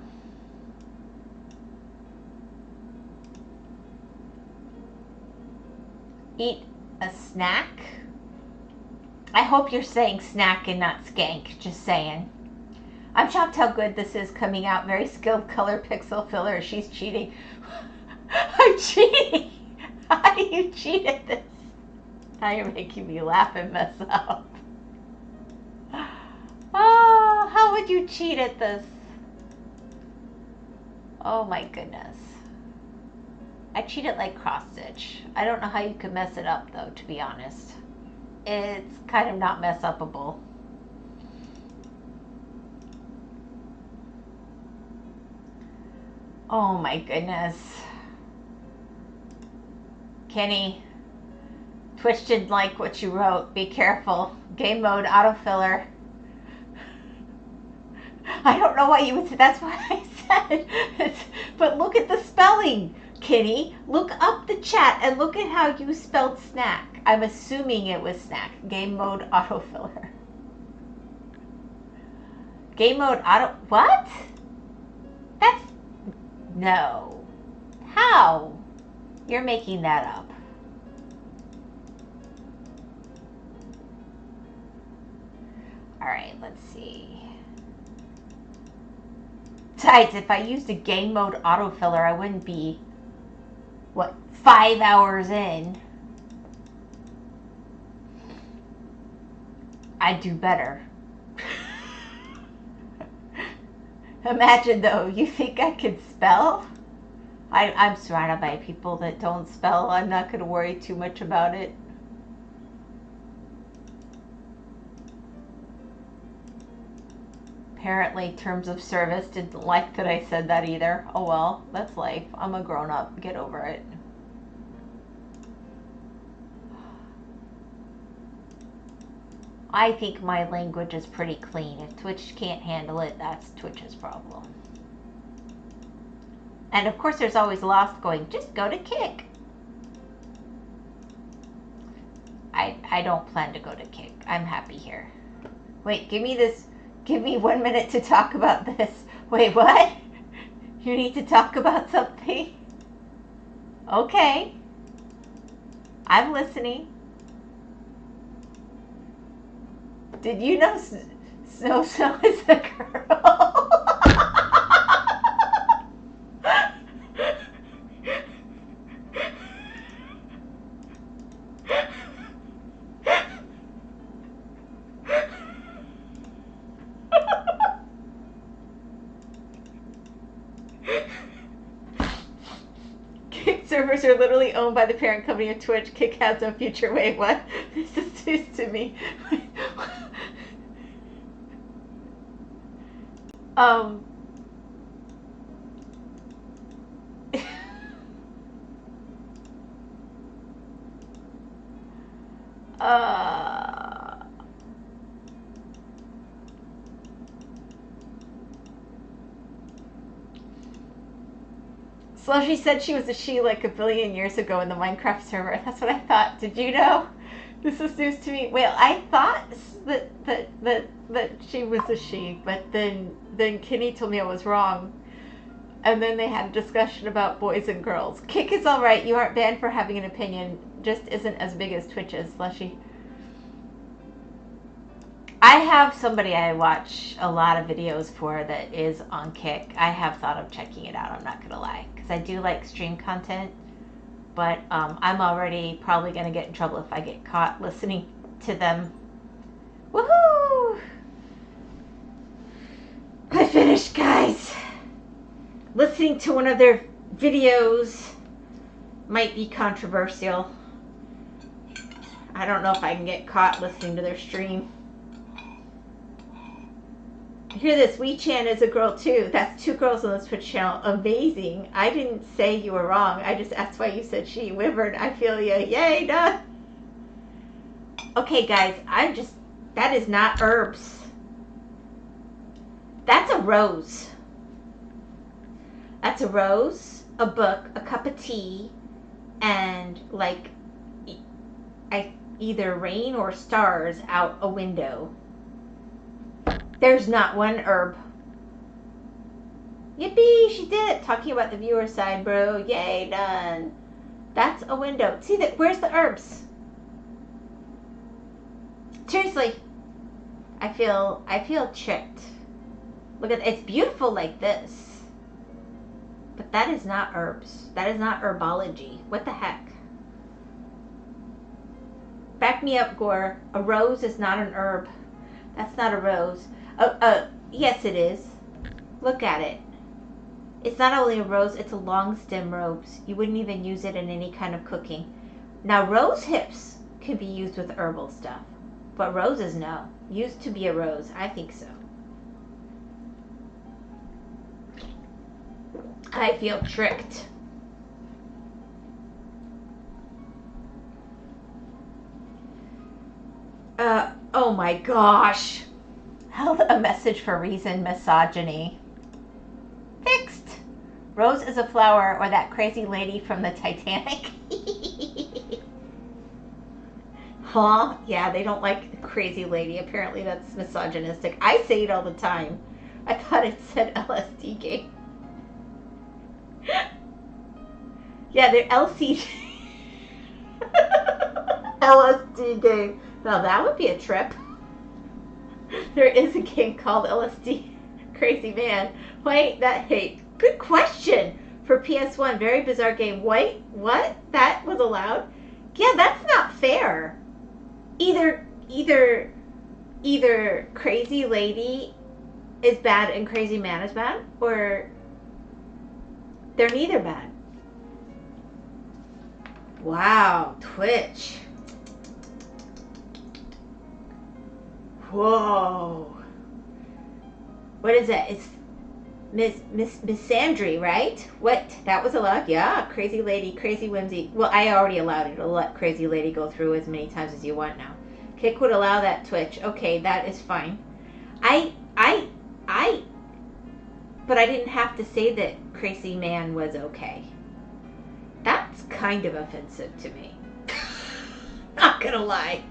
Eat a snack. I hope you're saying snack and not skank. Just saying. I'm shocked how good this is coming out. Very skilled color pixel filler. She's cheating. I'm cheating. How do you cheat at this? Now you're making me laugh and mess up. Oh, how would you cheat at this? Oh my goodness. I cheat it like cross stitch. I don't know how you could mess it up though, to be honest. It's kind of not mess upable. Oh my goodness. Kenny, Twitch didn't like what you wrote. Be careful. Game mode autofiller. I don't know why you would say that's what I said. But look at the spelling, Kenny. Look up the chat and look at how you spelled snack. I'm assuming it was snack. Game mode autofiller. Game mode auto. What? That's. No. How? You're making that up. All right, let's see. Besides, if I used a game mode autofiller, I wouldn't be, what, 5 hours in. I'd do better. Imagine though, you think I could spell? I'm surrounded by people that don't spell. I'm not going to worry too much about it. Apparently, terms of service didn't like that I said that either. Oh well, that's life. I'm a grown up. Get over it. I think my language is pretty clean. If Twitch can't handle it, that's Twitch's problem. And of course, there's always Lost going, just go to Kick. I don't plan to go to Kick. I'm happy here. Wait, give me this. Give me 1 minute to talk about this. Wait, what? You need to talk about something? Okay. I'm listening. Did you know Snow Snow is a girl? Kick servers are literally owned by the parent company of Twitch. Kick has no future. Wait, what? This is news to me. Slushy said she was a she like a billion years ago in the Minecraft server. That's what I thought. Did you know? This is news to me. Well, I thought that she was a she, but then Kenny told me I was wrong. And then they had a discussion about boys and girls. Kick is alright. You aren't banned for having an opinion. Just isn't as big as Twitch is, Slushy. I have somebody I watch a lot of videos for that is on Kick. I have thought of checking it out, I'm not going to lie. Because I do like stream content. but I'm already probably going to get in trouble if I get caught listening to them. Woohoo! I finished, guys. Listening to one of their videos might be controversial. I don't know if I can get caught listening to their stream. Hear this, WeChan is a girl too. That's 2 girls on this Twitch channel. Amazing. I didn't say you were wrong. I just asked why you said she. Wyvern, I feel ya. Yay, done. Okay, guys, that is not herbs. That's a rose. That's a rose, a book, a cup of tea, and like either rain or stars out a window. There's not one herb. Yippee, she did it. Talking about the viewer side, bro. Yay, done. That's a window. See that? Where's the herbs? Seriously, I feel tricked. Look at it's beautiful like this, but that is not herbs. That is not herbology. What the heck? Back me up, Gore. A rose is not an herb. That's not a rose. Yes, it is. Look at it. It's not only a rose, it's a long stem rose. You wouldn't even use it in any kind of cooking. Now, rose hips can be used with herbal stuff, but roses, no. Used to be a rose. I think so. I feel tricked. Oh my gosh. Held a message for reason misogyny. Fixed. Rose is a flower, or that crazy lady from the Titanic. Huh? Yeah, they don't like the crazy lady. Apparently that's misogynistic. I say it all the time. I thought it said LSD game. Yeah, they're LCD. LSD game. Now that would be a trip. There is a game called LSD Crazy Man. Wait, good question for PS1. Very bizarre game. Wait, what? That was allowed? Yeah, that's not fair. Either Crazy Lady is bad and Crazy Man is bad, or they're neither bad. Wow, Twitch. Whoa. What is that? It's Miss Sandry, right? What? That was allowed? Yeah, Crazy Lady, Crazy Whimsy. Well, I already allowed it. I'll let Crazy Lady go through as many times as you want now. Kick would allow that, Twitch. Okay, that is fine. But I didn't have to say that Crazy Man was okay. That's kind of offensive to me. Not gonna lie.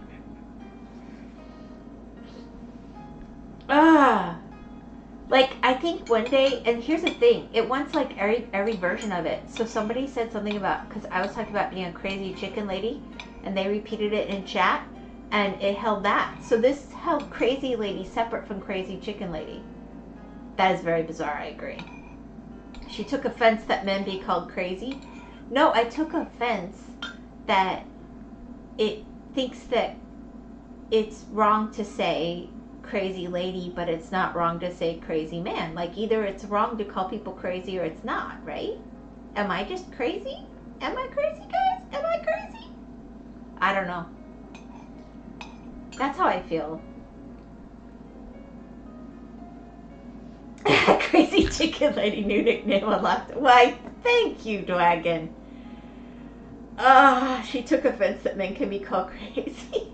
Like, I think one day, and here's the thing, it wants like every version of it. So somebody said something about, because I was talking about being a crazy chicken lady, and they repeated it in chat, and it held that. So this held Crazy Lady separate from Crazy Chicken Lady. That is very bizarre, I agree. She took offense that men be called crazy. No, I took offense that it thinks that it's wrong to say Crazy Lady, but it's not wrong to say Crazy Man. Like, either it's wrong to call people crazy or it's not, right? Am I just crazy? Am I crazy, guys? Am I crazy? I don't know. That's how I feel. Crazy Chicken Lady, new nickname unlocked. Why, thank you, Dragon. She took offense that men can be called crazy.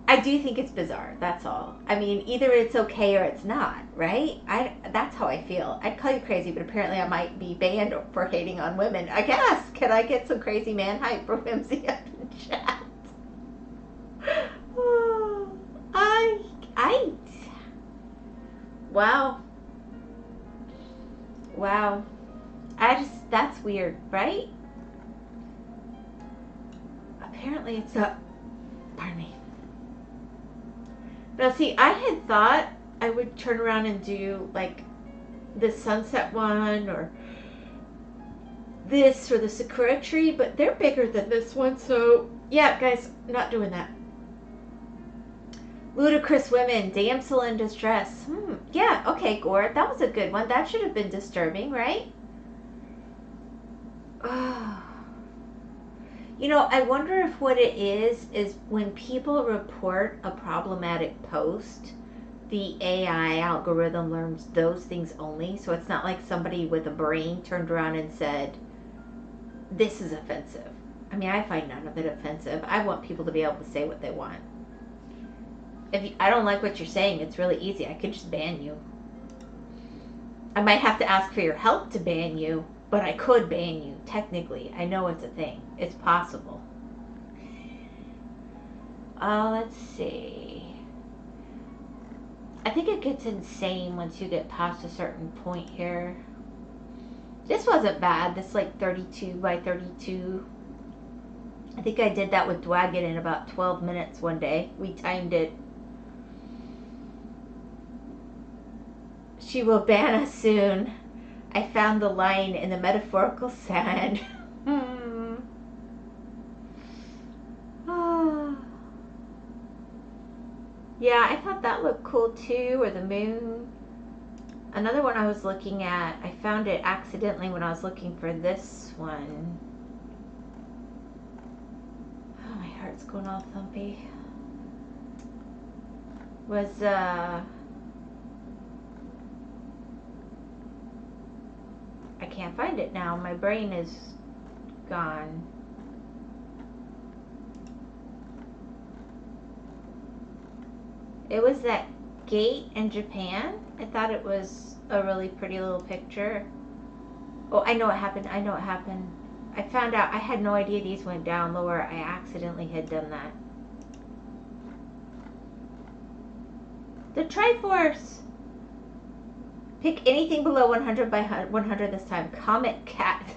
I do think it's bizarre, that's all. I mean, either it's okay or it's not, right? That's how I feel. I'd call you crazy, but apparently I might be banned for hating on women. I guess. Can I get some crazy man hype for Whimsy up in chat? Wow. That's weird, right? Apparently it's a, pardon me. Now see, I had thought I would turn around and do like the sunset one, or this for the Sakura tree, but they're bigger than this one, so yeah, guys, not doing that. Ludicrous women, damsel in distress. Yeah, okay, Gore, that was a good one. That should have been disturbing, right? Oh. You know, I wonder if what it is when people report a problematic post, the AI algorithm learns those things only. So it's not like somebody with a brain turned around and said, this is offensive. I mean, I find none of it offensive. I want people to be able to say what they want. If I don't like what you're saying, it's really easy. I could just ban you. I might have to ask for your help to ban you, but I could ban you, technically. I know it's a thing. It's possible. Let's see. I think it gets insane once you get past a certain point here. This wasn't bad. This like 32 by 32. I think I did that with Dwagon in about 12 minutes one day. We timed it. She will ban us soon. I found the line in the metaphorical sand. Yeah, I thought that looked cool too, or the moon. Another one I was looking at, I found it accidentally when I was looking for this one. Oh, my heart's going all thumpy. Was, I can't find it now. My brain is gone. It was that gate in Japan. I thought it was a really pretty little picture. Oh, I know what happened. I know what happened. I found out. I had no idea these went down lower. I accidentally had done that. The Triforce. Pick anything below 100 by 100 this time. Comet Cat.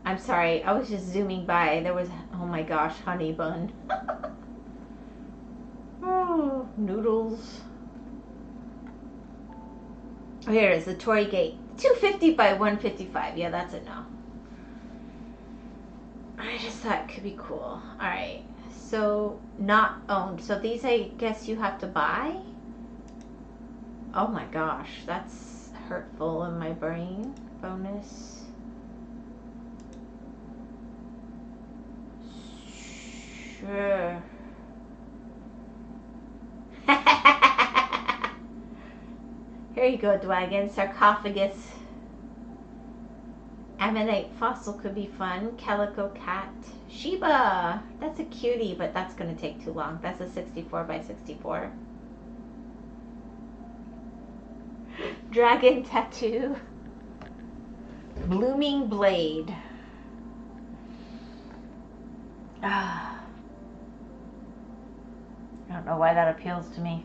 I'm sorry. I was just zooming by. There was, oh my gosh, honey bun. Oh, noodles. Oh, here it is, the Torii Gate. 250 by 155. Yeah, that's a no. I just thought it could be cool. Alright, so not owned. So these, I guess you have to buy? Oh my gosh, that's hurtful in my brain. Bonus. Sure. Here you go, Dwagon. Sarcophagus. Ammonite fossil could be fun. Calico cat. Shiba. That's a cutie, but that's going to take too long. That's a 64 by 64. Dragon tattoo. Blooming blade. I don't know why that appeals to me.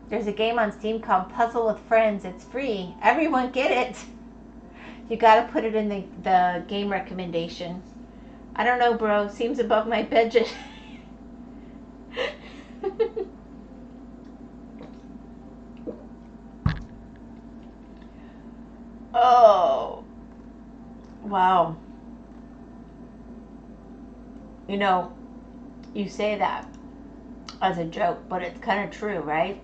There's a game on Steam called Puzzle with Friends. It's free. Everyone get it. You gotta put it in the game recommendation. I don't know, bro. Seems above my budget. Oh. Wow. You know, you say that as a joke, but it's kind of true, right?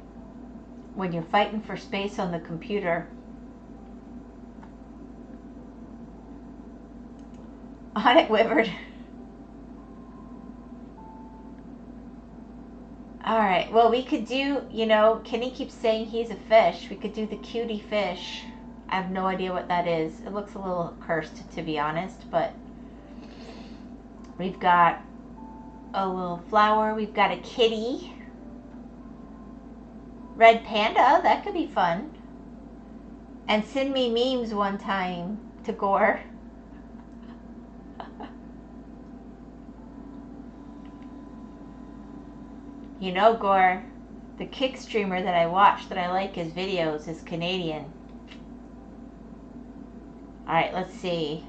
When you're fighting for space on the computer, on it, Wyvern. Alright, well, we could do, you know, Kenny keeps saying he's a fish. We could do the cutie fish. I have no idea what that is. It looks a little cursed, to be honest, but we've got a little flower. We've got a kitty. Red panda, that could be fun. And send me memes one time to Gore. You know, Gore, the kick streamer that I watch that I like his videos is Canadian. Alright, let's see.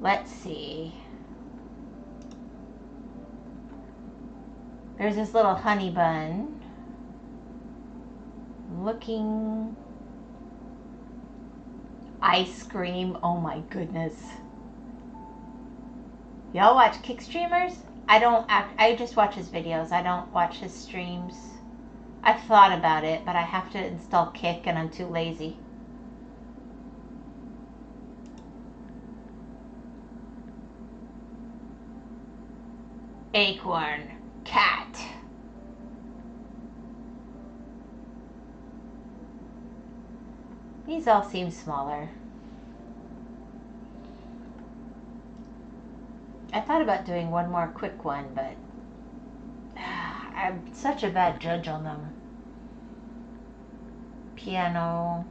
Let's see. There's this little honey bun. I'm looking. Ice cream. Oh my goodness. Y'all watch Kick streamers? I just watch his videos. I don't watch his streams. I've thought about it, but I have to install Kick and I'm too lazy. Acorn. Cat. These all seem smaller. I thought about doing one more quick one, but I'm such a bad judge on them. Piano.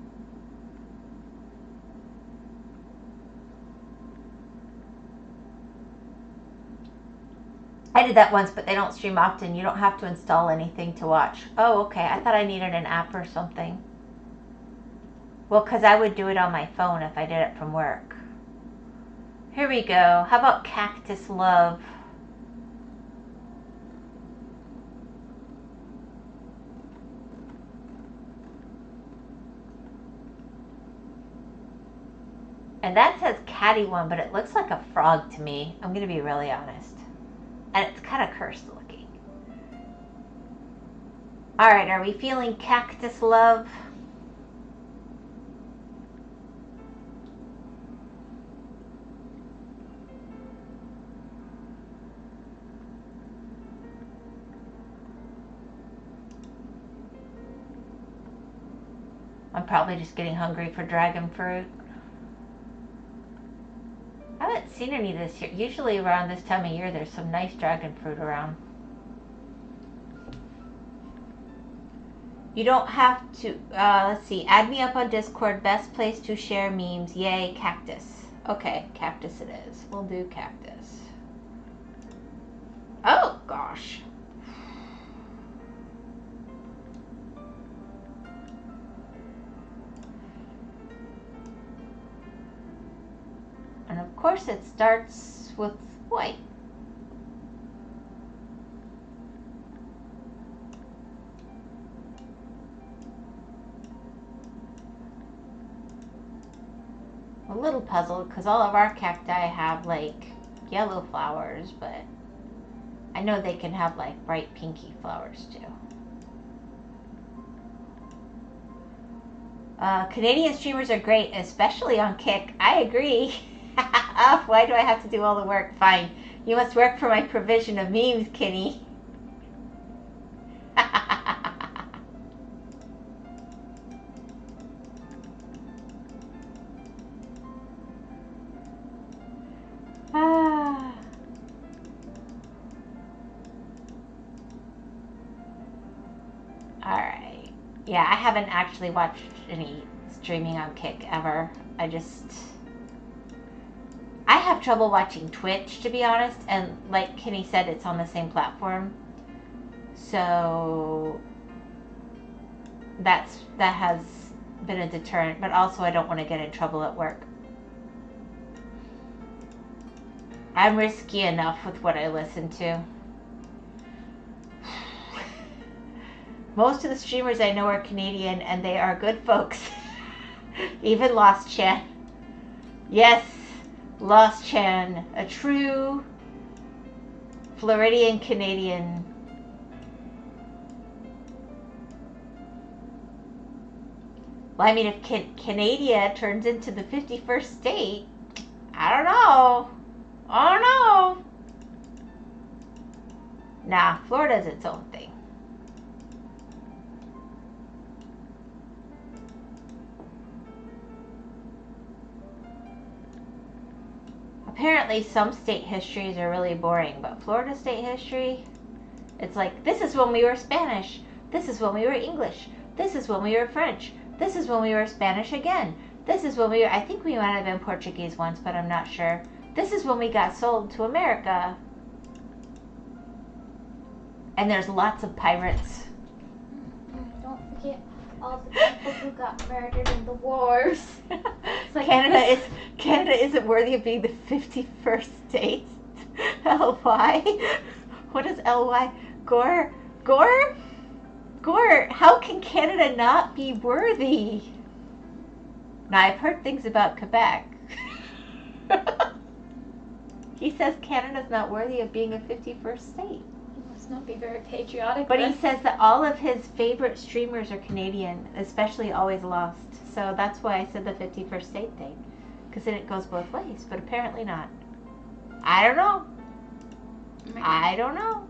I did that once, but they don't stream often. You don't have to install anything to watch. Oh, okay. I thought I needed an app or something. Well, because I would do it on my phone if I did it from work. Here we go. How about Cactus Love? And that says catty one, but it looks like a frog to me. I'm going to be really honest. And it's kind of cursed looking. All right, are we feeling Cactus Love? I'm probably just getting hungry for dragon fruit. I haven't seen any this year. Usually around this time of year, there's some nice dragon fruit around. You don't have to, let's see, add me up on Discord. Best place to share memes. Yay, cactus. Okay, cactus it is. We'll do cactus. Oh, gosh. And of course it starts with white. A little puzzled because all of our cacti have like yellow flowers, but I know they can have like bright pinky flowers too. Canadian streamers are great, especially on Kick. I agree. Why do I have to do all the work? Fine. You must work for my provision of memes, Kenny. Alright. Yeah, I haven't actually watched any streaming on Kick ever. I have trouble watching Twitch, to be honest, and like Kenny said, it's on the same platform. So that has been a deterrent, but also I don't want to get in trouble at work. I'm risky enough with what I listen to. Most of the streamers I know are Canadian, and they are good folks. Even Lost Chan. Yes, Lost Chan, a true Floridian Canadian. Well, I mean, if Canada turns into the 51st state, I don't know. Nah, Florida's its own thing. Apparently some state histories are really boring, but Florida state history, it's like, this is when we were Spanish, this is when we were English, this is when we were French, this is when we were Spanish again, this is when we were, I think we might have been Portuguese once, but I'm not sure. This is when we got sold to America. And there's lots of pirates. Don't forget all the people who got murdered in the wars. Like Canada isn't worthy of being the 51st state. LY? What is LY? Gore Gort, how can Canada not be worthy? Now, I've heard things about Quebec. He says Canada's not worthy of being a 51st state. He must not be very patriotic. But he says that all of his favorite streamers are Canadian, especially Always Lost. So that's why I said the 51st state thing. Because then it goes both ways, but apparently not. I don't know. I don't know.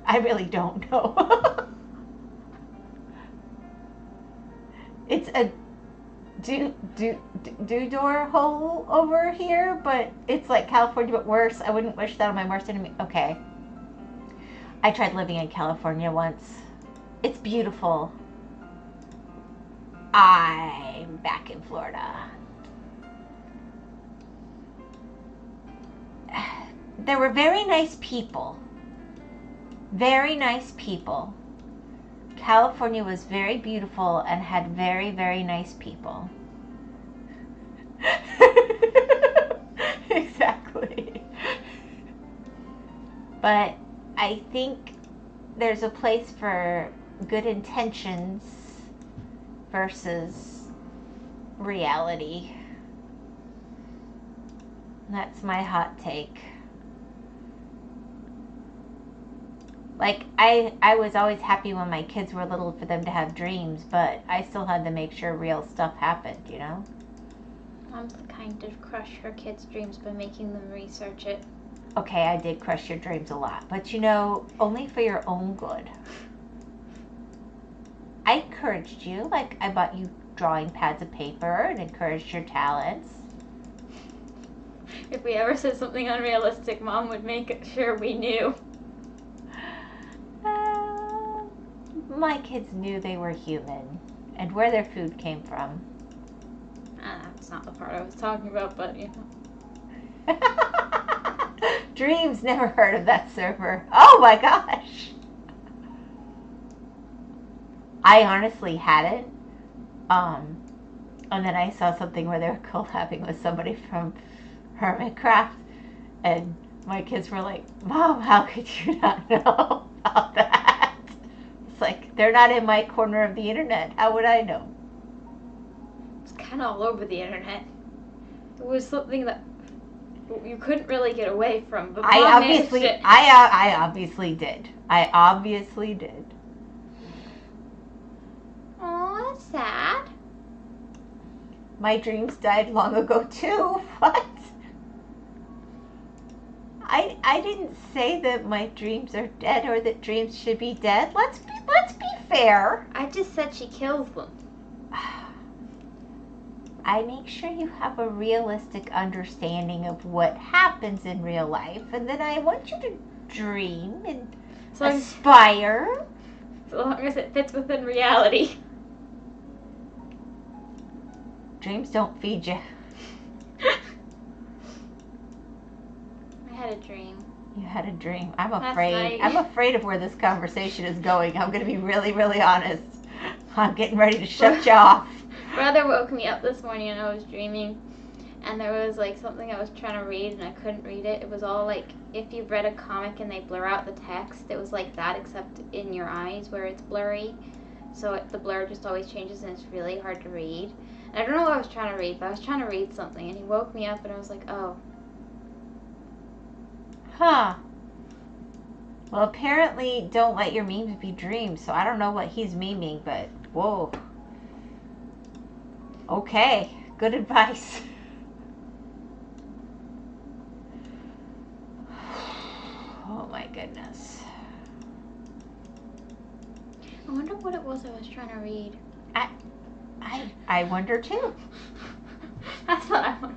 I really don't know. It's a door hole over here, but it's like California but worse. I wouldn't wish that on my worst enemy. Okay. I tried living in California once. It's beautiful. I'm back in Florida. There were very nice people. Very nice people. California was very beautiful and had very, very nice people. Exactly. But I think there's a place for good intentions versus reality. That's my hot take. Like, I was always happy when my kids were little for them to have dreams, but I still had to make sure real stuff happened, you know? Mom's the kind to crush her kids' dreams by making them research it. Okay, I did crush your dreams a lot, but you know, only for your own good. I encouraged you, like I bought you drawing pads of paper and encouraged your talents. If we ever said something unrealistic, Mom would make sure we knew. My kids knew they were human and where their food came from. That's not the part I was talking about, but you know. Dreams, never heard of that server. Oh my gosh. I honestly hadn't. And then I saw something where they were collabing with somebody from Hermitcraft, and my kids were like, Mom, how could you not know about that? It's like, they're not in my corner of the internet. How would I know? It's kind of all over the internet. It was something that you couldn't really get away from, but I Mom obviously managed it. I obviously did. I obviously did. Oh, that's sad. My dreams died long ago too. What? I didn't say that my dreams are dead or that dreams should be dead. Let's be fair. I just said she kills them. I make sure you have a realistic understanding of what happens in real life, and then I want you to dream and aspire. So long as it fits within reality. Dreams don't feed you. I had a dream. You had a dream. I'm Last afraid. night. I'm afraid of where this conversation is going. I'm going to be really, really honest. I'm getting ready to shut you off. Brother woke me up this morning and I was dreaming, and there was like something I was trying to read and I couldn't read it. It was all like, if you've read a comic and they blur out the text, it was like that except in your eyes where it's blurry. So the blur just always changes and it's really hard to read. And I don't know what I was trying to read, but I was trying to read something and he woke me up and I was like, oh. Huh. Well, apparently don't let your memes be dreams, so I don't know what he's memeing, but whoa. Okay, good advice. Oh my goodness. I wonder what it was I was trying to read. I wonder too. That's what I want.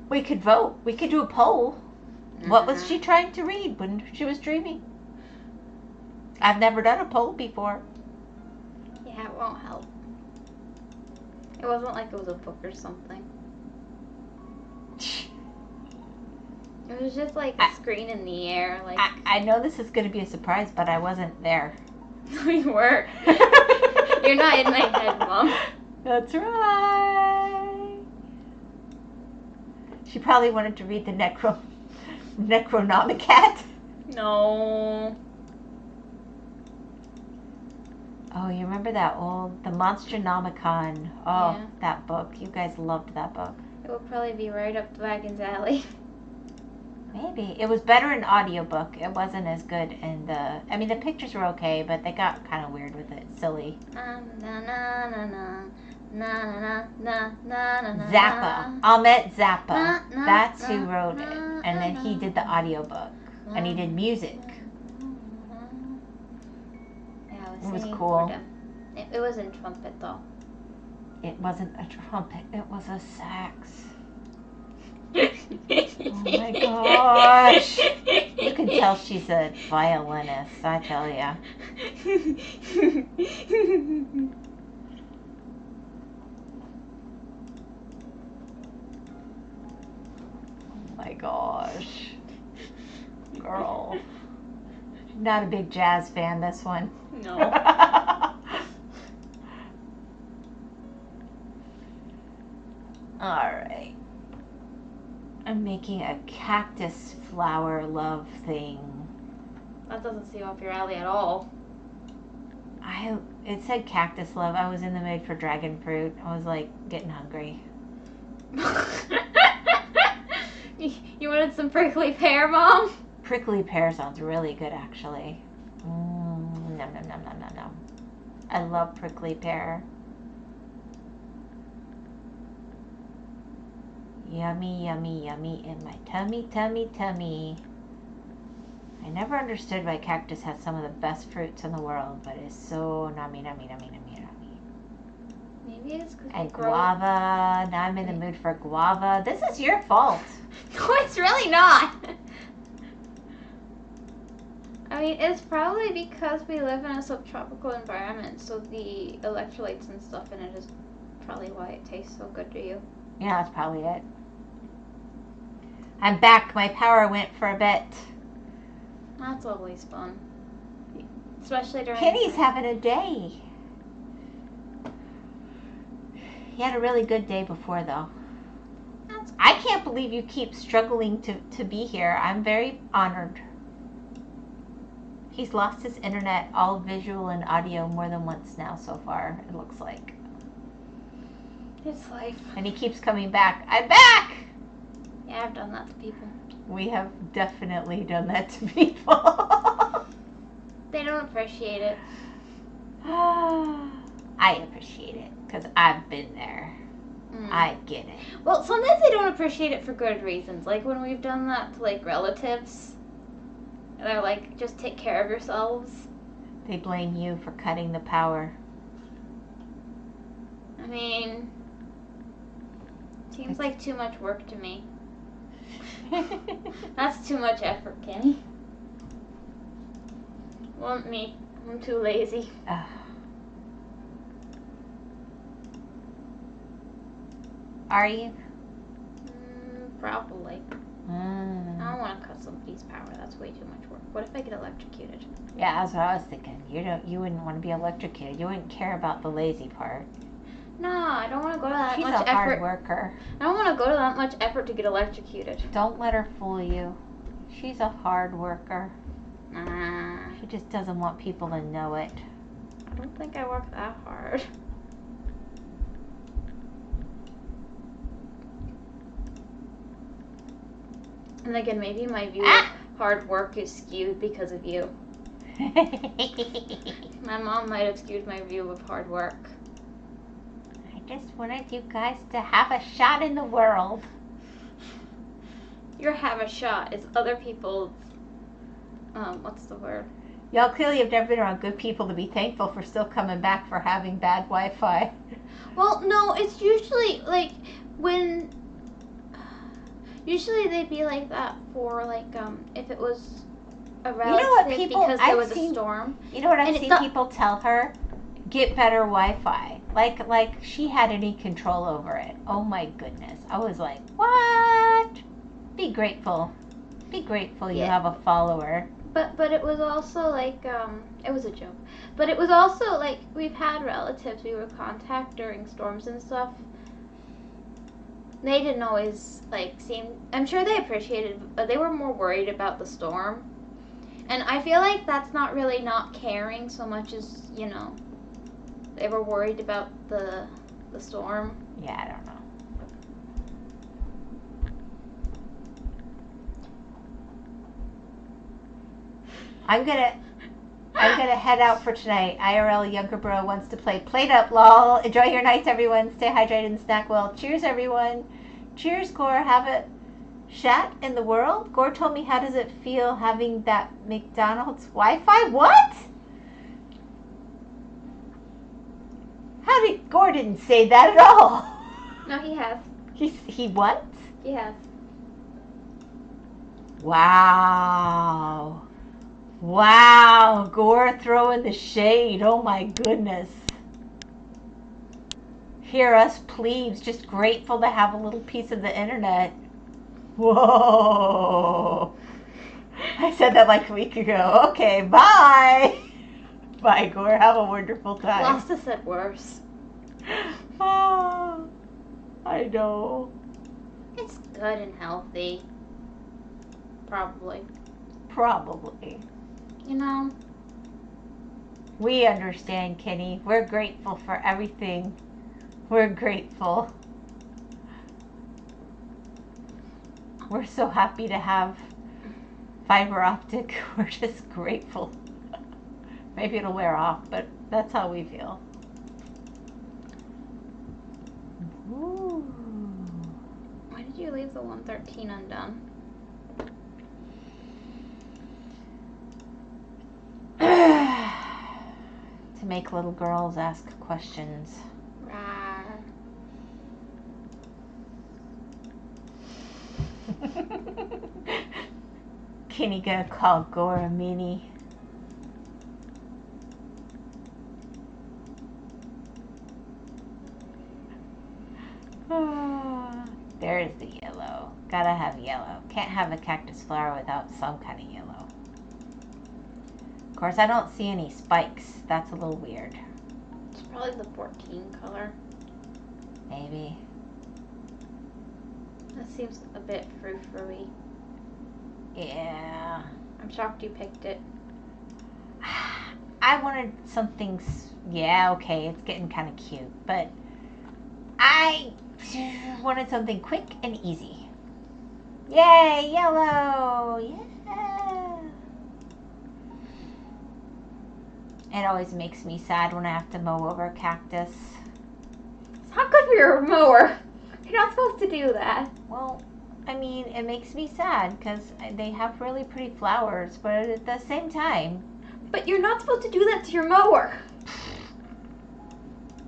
We could vote. We could do a poll. What was she trying to read when she was dreaming? I've never done a poll before. Yeah, it won't help. It wasn't like it was a book or something. It was just like a screen in the air. Like I know this is going to be a surprise, but I wasn't there. No, you weren't. You're not in my head, Mom. That's right. She probably wanted to read the Necronomicat. No. Oh, you remember that the Monsternomicon? Oh, Yeah. that book. You guys loved that book. It would probably be right up the wagon's alley. Maybe. It was better in audiobook. It wasn't as good in the... I mean, the pictures were okay, but they got kind of weird with it. Silly. Na na na na na na na na na. Zappa. Ahmet Zappa. Na, na, That's who na, wrote na, it. And then he did the audiobook. And he did music. Yeah, It was singing cool. for them. It wasn't trumpet though. It wasn't a trumpet. It was a sax. Oh my gosh. You can tell she's a violinist, I tell ya. Oh my gosh. Girl. Not a big jazz fan, this one. No. Alright. I'm making a cactus flower love thing. That doesn't seem up your alley at all. It said cactus love. I was in the mood for dragon fruit. I was like getting hungry. You wanted some prickly pear, Mom? Prickly pear sounds really good, actually. Nom nom nom nom nom nom. I love prickly pear. Yummy, yummy, yummy in my tummy, tummy, tummy. I never understood why cactus has some of the best fruits in the world, but it's so nummy, nummy, nummy, nummy, nummy. Maybe it's because And guava. Now I'm in the mood for guava. This is your fault. No, it's really not. I mean, it's probably because we live in a subtropical environment, so the electrolytes and stuff in it is probably why it tastes so good to you. Yeah, that's probably it. I'm back. My power went for a bit. That's always fun. Especially during... Kenny's having a day. He had a really good day before, though. That's cool. I can't believe you keep struggling to be here. I'm very honored. He's lost his internet, all visual and audio, more than once now so far, it looks like. It's life. And he keeps coming back. I'm back! Yeah, I've done that to people. We have definitely done that to people. They don't appreciate it. I appreciate it, because I've been there. I get it. Well, sometimes they don't appreciate it for good reasons. Like when we've done that to like relatives. And they're like, just take care of yourselves. They blame you for cutting the power. I mean, seems like too much work to me. That's too much effort, Kenny. Want me? I'm too lazy. Are you? Probably. I don't want to cut somebody's power. That's way too much work. What if I get electrocuted? Yeah, that's what I was thinking. You wouldn't want to be electrocuted. You wouldn't care about the lazy part. No, I don't want to go to that She's much a effort. hard worker. I don't want to go to that much effort to get electrocuted. Don't let her fool you. She's a hard worker. Nah. She just doesn't want people to know it. I don't think I work that hard. And again, maybe my view of hard work is skewed because of you. My mom might have skewed my view of hard work. I just wanted you guys to have a shot in the world. Your have a shot is other people's, what's the word? Y'all clearly have never been around good people to be thankful for still coming back for having bad Wi-Fi. Well, no, it's usually like when... Usually they'd be like that for like if it was a relative because there was a storm. You know what I've seen people tell her? Get better Wi-Fi. Like she had any control over it. Oh my goodness. I was like, what? Be grateful. Be grateful you have a follower. But it was also like it was a joke. But it was also like we've had relatives we would contact during storms and stuff. They didn't always like seem. I'm sure they appreciated, but they were more worried about the storm. And I feel like that's not really not caring so much as, you know, they were worried about the storm. Yeah, I don't know. I'm gonna head out for tonight. IRL Younger Bro wants to play Plate Up, lol. Enjoy your nights, everyone. Stay hydrated and snack well. Cheers, everyone. Cheers, Gore. Have a shat in the world. Gore told me, how does it feel having that McDonald's Wi-Fi? What? Gore didn't say that at all. No, he has. He what? He has. Wow. Wow, Gore throwing the shade. Oh my goodness. Hear us plebes, just grateful to have a little piece of the internet. Whoa. I said that like a week ago. Okay, bye. Bye, Gore. Have a wonderful time. Losta said worse. Oh, I know. It's good and healthy. Probably. You know? We understand, Kenny. We're grateful for everything. We're grateful. We're so happy to have fiber optic. We're just grateful. Maybe it'll wear off, but that's how we feel. Ooh. Why did you leave the 113 undone? To make little girls ask questions. Rawr. Kenny gonna call Gore a meanie. There's the yellow. Gotta have yellow. Can't have a cactus flower without some kind of yellow. Of course, I don't see any spikes. That's a little weird. It's probably the 14 color. Maybe. That seems a bit frou-frou-y. Yeah. I'm shocked you picked it. I wanted something. Yeah, okay, it's getting kind of cute, but I wanted something quick and easy. Yay, yellow! Yeah. It always makes me sad when I have to mow over a cactus. It's not good for your mower. You're not supposed to do that. Well, I mean, it makes me sad because they have really pretty flowers, but at the same time... But you're not supposed to do that to your mower.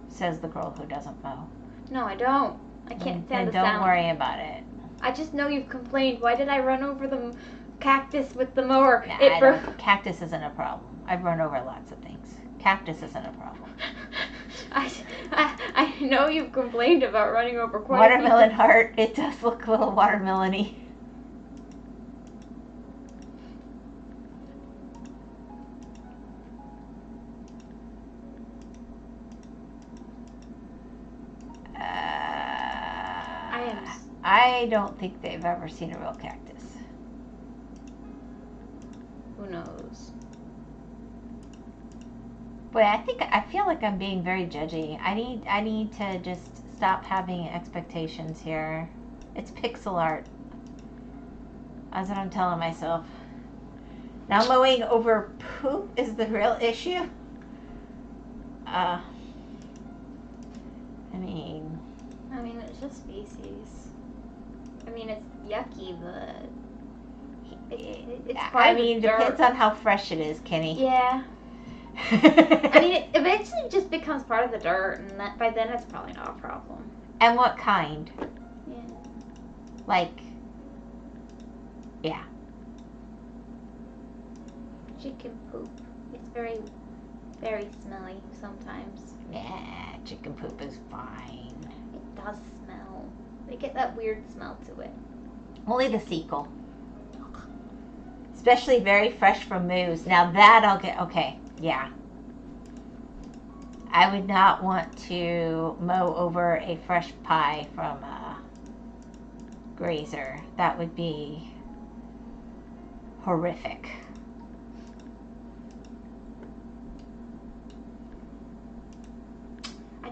Says the girl who doesn't mow. No, I don't. I can't stand the sound. Don't worry about it. I just know you've complained. Why did I run over the cactus with the mower? Nah, cactus isn't a problem. I've run over lots of things. Cactus isn't a problem. I know you've complained about running over quite Watermelon heart. It does look a little watermelon-y. I don't think they've ever seen a real cactus. Who knows? Boy, I feel like I'm being very judgy. I need to just stop having expectations here. It's pixel art. That's what I'm telling myself. Now mowing over poop is the real issue. I mean, it's just feces. I mean, it's yucky, but it's part of the dirt. Depends on how fresh it is, Kenny. Yeah. I mean, it eventually just becomes part of the dirt, and by then it's probably not a problem. And what kind? Yeah. Like, yeah. Chicken poop. It's very, very smelly sometimes. Yeah, chicken poop is fine. It does smell. They get that weird smell to it. Only the cecal. Especially very fresh from moose. Now that I'll get, okay, yeah. I would not want to mow over a fresh pie from a grazer. That would be horrific.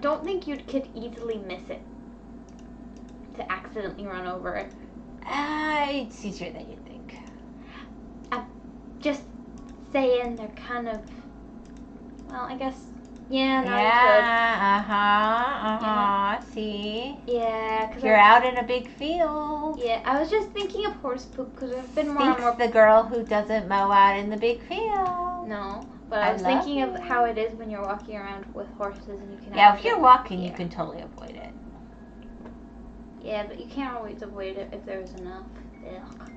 don't think you could easily miss it to accidentally run over it. It's easier than you think. Just saying they're kind of, well, I guess, yeah, no, See? you could. Yeah, because You're out in a big field. Yeah, I was just thinking of horse poop because I've been more and more. The girl who doesn't mow out in the big field. No, but I was thinking of how it is when you're walking around with horses and you can. Yeah, if you're walking, you can totally avoid it. Yeah, but you can't always avoid it if there's enough. Ugh.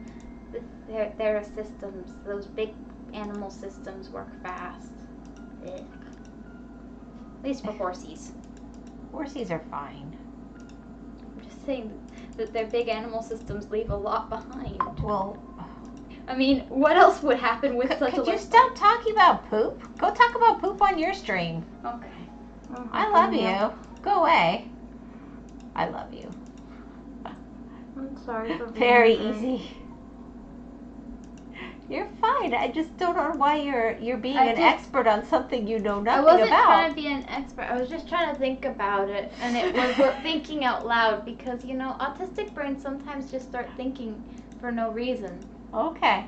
Their systems, those big animal systems, work fast. Ugh. At least for horsies. Horsies are fine. I'm just saying that their big animal systems leave a lot behind. Well, I mean, what else would happen with such a... Could you stop talking about poop? Go talk about poop on your stream. Okay. I love you. Go away. I love you. I'm sorry for being Very easy. You're fine. I just don't know why you're being an expert on something you know nothing about. I wasn't trying to be an expert. I was just trying to think about it, and it was thinking out loud because, you know, autistic brains sometimes just start thinking for no reason. Okay.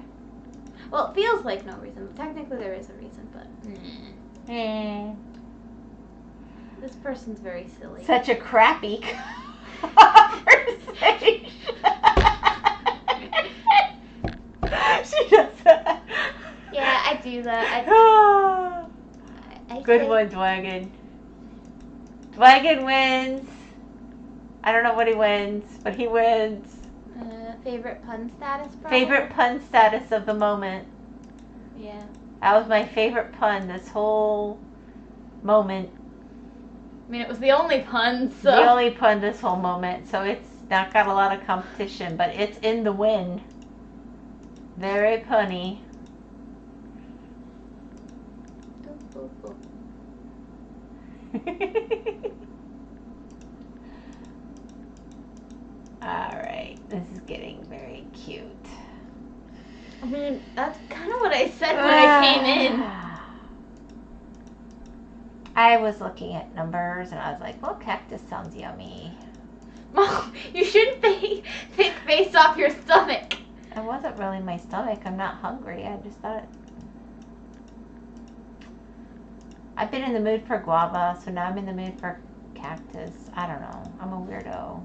Well, it feels like no reason, but technically there is a reason, but this person's very silly. Such a crappy conversation. She does that. Yeah, I do that. Good one, Dwagon. Dwagon wins. I don't know what he wins, but he wins. Favorite pun status, probably? Favorite pun status of the moment. Yeah. That was my favorite pun this whole moment. I mean, it was the only pun, so... The only pun this whole moment, so it's not got a lot of competition, but it's in the win. Very punny. Alright, this is getting very cute. I mean, that's kind of what I said when I came in. I was looking at numbers and I was like, well, cactus sounds yummy. Mom, you shouldn't think based off your stomach. It wasn't really my stomach. I'm not hungry. I just thought I've been in the mood for guava, so now I'm in the mood for cactus. I don't know. I'm a weirdo.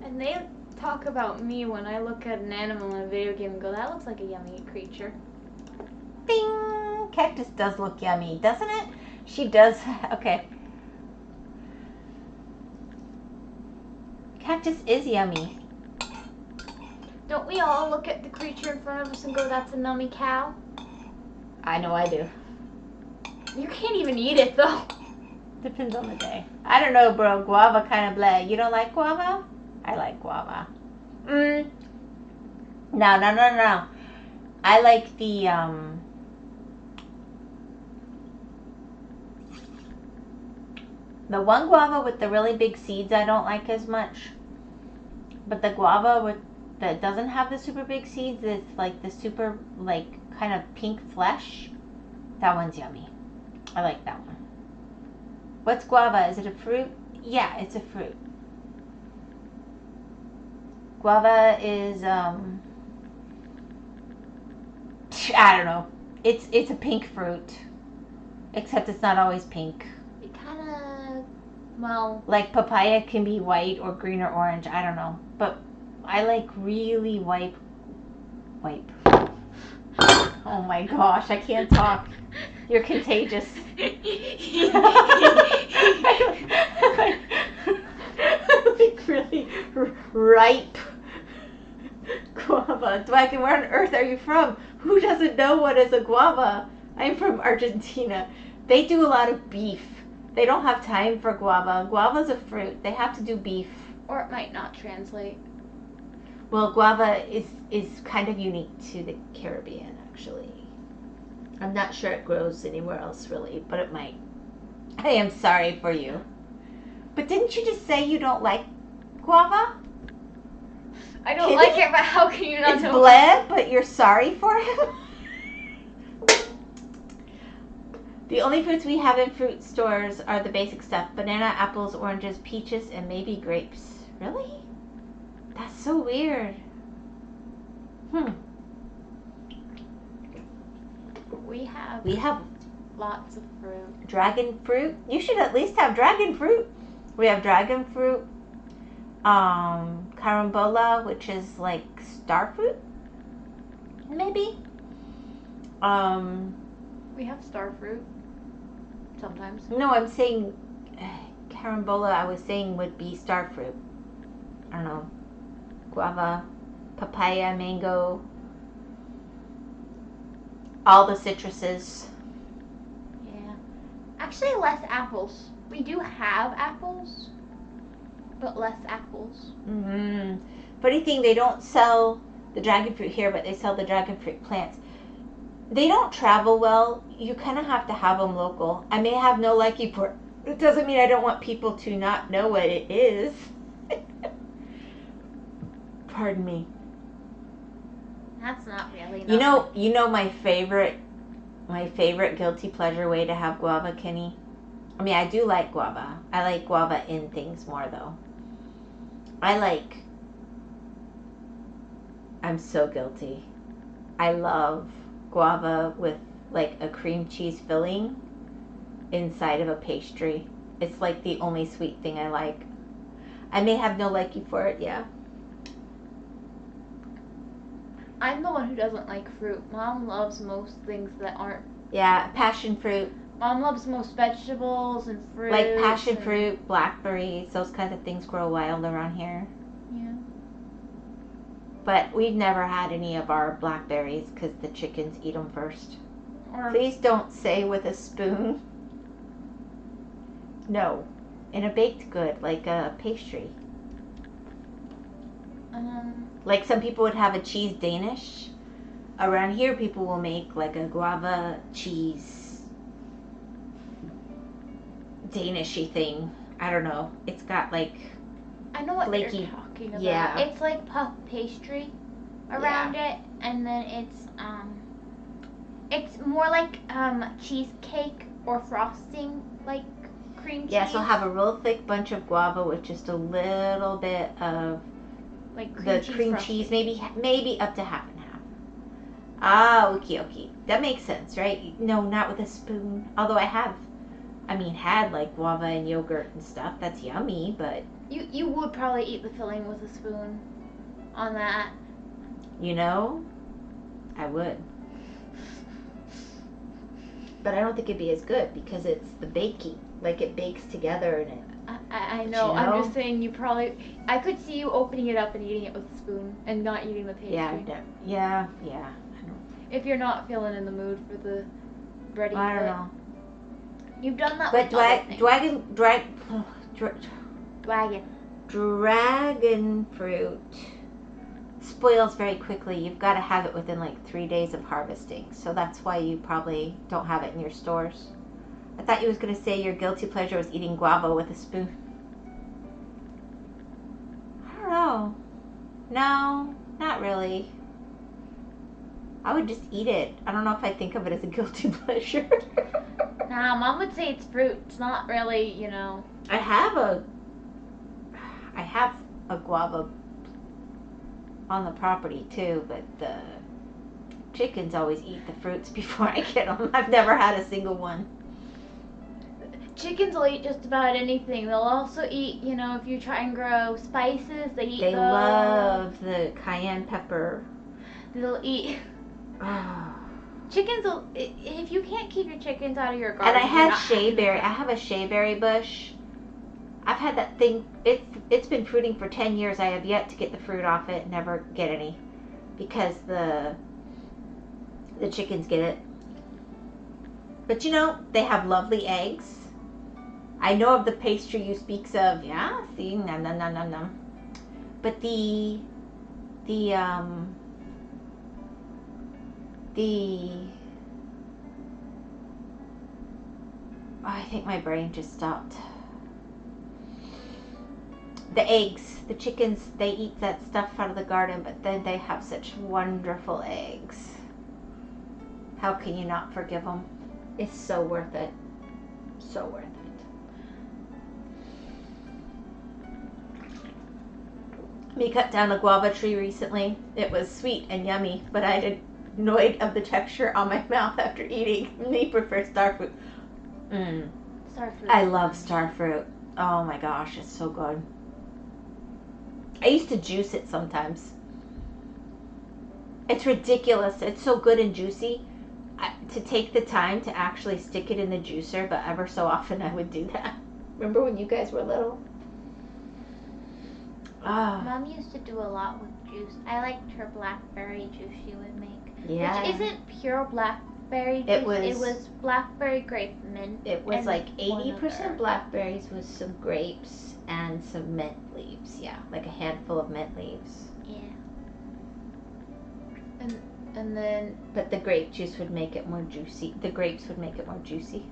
And they talk about me when I look at an animal in a video game and go, that looks like a yummy creature. Bing! Cactus does look yummy, doesn't it? She does. Okay. Cactus is yummy. Don't we all look at the creature in front of us and go, that's a nummy cow? I know I do. You can't even eat it, though. Depends on the day. I don't know, bro. Guava kind of bleh. You don't like guava? I like guava. No. I like the, the one guava with the really big seeds I don't like as much. But the guava that doesn't have the super big seeds, it's like the super, like, kind of pink flesh. That one's yummy. I like that one. What's guava? Is it a fruit? Yeah, it's a fruit. Guava is, I don't know. It's a pink fruit. Except it's not always pink. It kind of, well... Like papaya can be white or green or orange. I don't know. But I like really wipe. Oh my gosh, I can't talk. You're contagious. Like really ripe guava. Dwagon, where on earth are you from? Who doesn't know what is a guava? I'm from Argentina. They do a lot of beef. They don't have time for guava. Guava's a fruit. They have to do beef. Or it might not translate. Well, guava is kind of unique to the Caribbean, actually. I'm not sure it grows anywhere else, really, but it might. I am sorry for you. But didn't you just say you don't like guava? I don't like it, but how can you not it's know? Bleb, but you're sorry for him? The only fruits we have in fruit stores are the basic stuff: banana, apples, oranges, peaches, and maybe grapes. Really? That's so weird. We have lots of fruit. Dragon fruit? You should at least have dragon fruit. We have dragon fruit, carambola, which is like star fruit, maybe. We have star fruit sometimes. No, I'm saying carambola. I was saying would be star fruit. I don't know, guava, papaya, mango, all the citruses. Yeah. Actually, less apples. We do have apples, but less apples. Funny thing, they don't sell the dragon fruit here, but they sell the dragon fruit plants. They don't travel well. You kind of have to have them local. I may have no liking for it. It doesn't mean I don't want people to not know what it is. Pardon me. That's not really. You know my favorite guilty pleasure way to have guava, Kenny? I mean, I do like guava. I like guava in things more, though. I'm so guilty. I love guava with like a cream cheese filling inside of a pastry. It's like the only sweet thing I like. I may have no liking for it, yeah. I'm the one who doesn't like fruit. Mom loves most things that aren't. Yeah, passion fruit. Mom loves most vegetables and fruit. Like passion fruit, blackberries, those kinds of things grow wild around here. Yeah. But we've never had any of our blackberries because the chickens eat them first. Or Please don't say with a spoon. No. In a baked good, like a pastry. Like some people would have a cheese Danish. Around here, people will make like a guava cheese Danishy thing. I don't know. It's got like I know what flaky, you're talking about. yeah. It's like puff pastry around it, and then it's more like cheesecake or frosting, like cream cheese. Yeah, so have a real thick bunch of guava with just a little bit of like cream cheese, maybe up to half and half. Ah, okay. That makes sense, right? No, not with a spoon. Although had like guava and yogurt and stuff. That's yummy, but you would probably eat the filling with a spoon on that. You know, I would. But I don't think it'd be as good because it's the baking. Like it bakes together and it. I know. You know. I'm just saying I could see you opening it up and eating it with a spoon and not eating the pastry. Yeah. I don't. If you're not feeling in the mood for the bready. I don't know. You've done that but with dragon fruit spoils very quickly. You've got to have it within like 3 days of harvesting. So that's why you probably don't have it in your stores. I thought you was going to say your guilty pleasure was eating guava with a spoon. I don't know. No, not really. I would just eat it. I don't know if I think of it as a guilty pleasure. Nah, Mom would say it's fruit. It's not really, you know. I have a guava on the property too, but the chickens always eat the fruits before I get them. I've never had a single one. Chickens will eat just about anything. They'll also eat, you know, if you try and grow spices, they eat those. They love the cayenne pepper. They'll eat. Oh. Chickens will, if you can't keep your chickens out of your garden. And I had shayberry. I have a shayberry bush. I've had that thing. It's been fruiting for 10 years. I have yet to get the fruit off it. Never get any, because the chickens get it. But you know, they have lovely eggs. I know of the pastry you speaks of. Yeah, see, nom. But I think my brain just stopped. The eggs, the chickens, they eat that stuff out of the garden, but then they have such wonderful eggs. How can you not forgive them? It's so worth it. So worth it. We cut down a guava tree recently. It was sweet and yummy, but I got annoyed of the texture on my mouth after eating. Me prefer starfruit. Starfruit. I love starfruit. Oh my gosh, it's so good. I used to juice it sometimes. It's ridiculous. It's so good and juicy. To take the time to actually stick it in the juicer, but ever so often I would do that. Remember when you guys were little? Mom used to do a lot with juice. I liked her blackberry juice she would make. Yeah. Which isn't pure blackberry juice. It was blackberry grape mint. It was like 80% blackberries with some grapes and some mint leaves. Yeah, like a handful of mint leaves. Yeah. And then... But the grape juice would make it more juicy. The grapes would make it more juicy.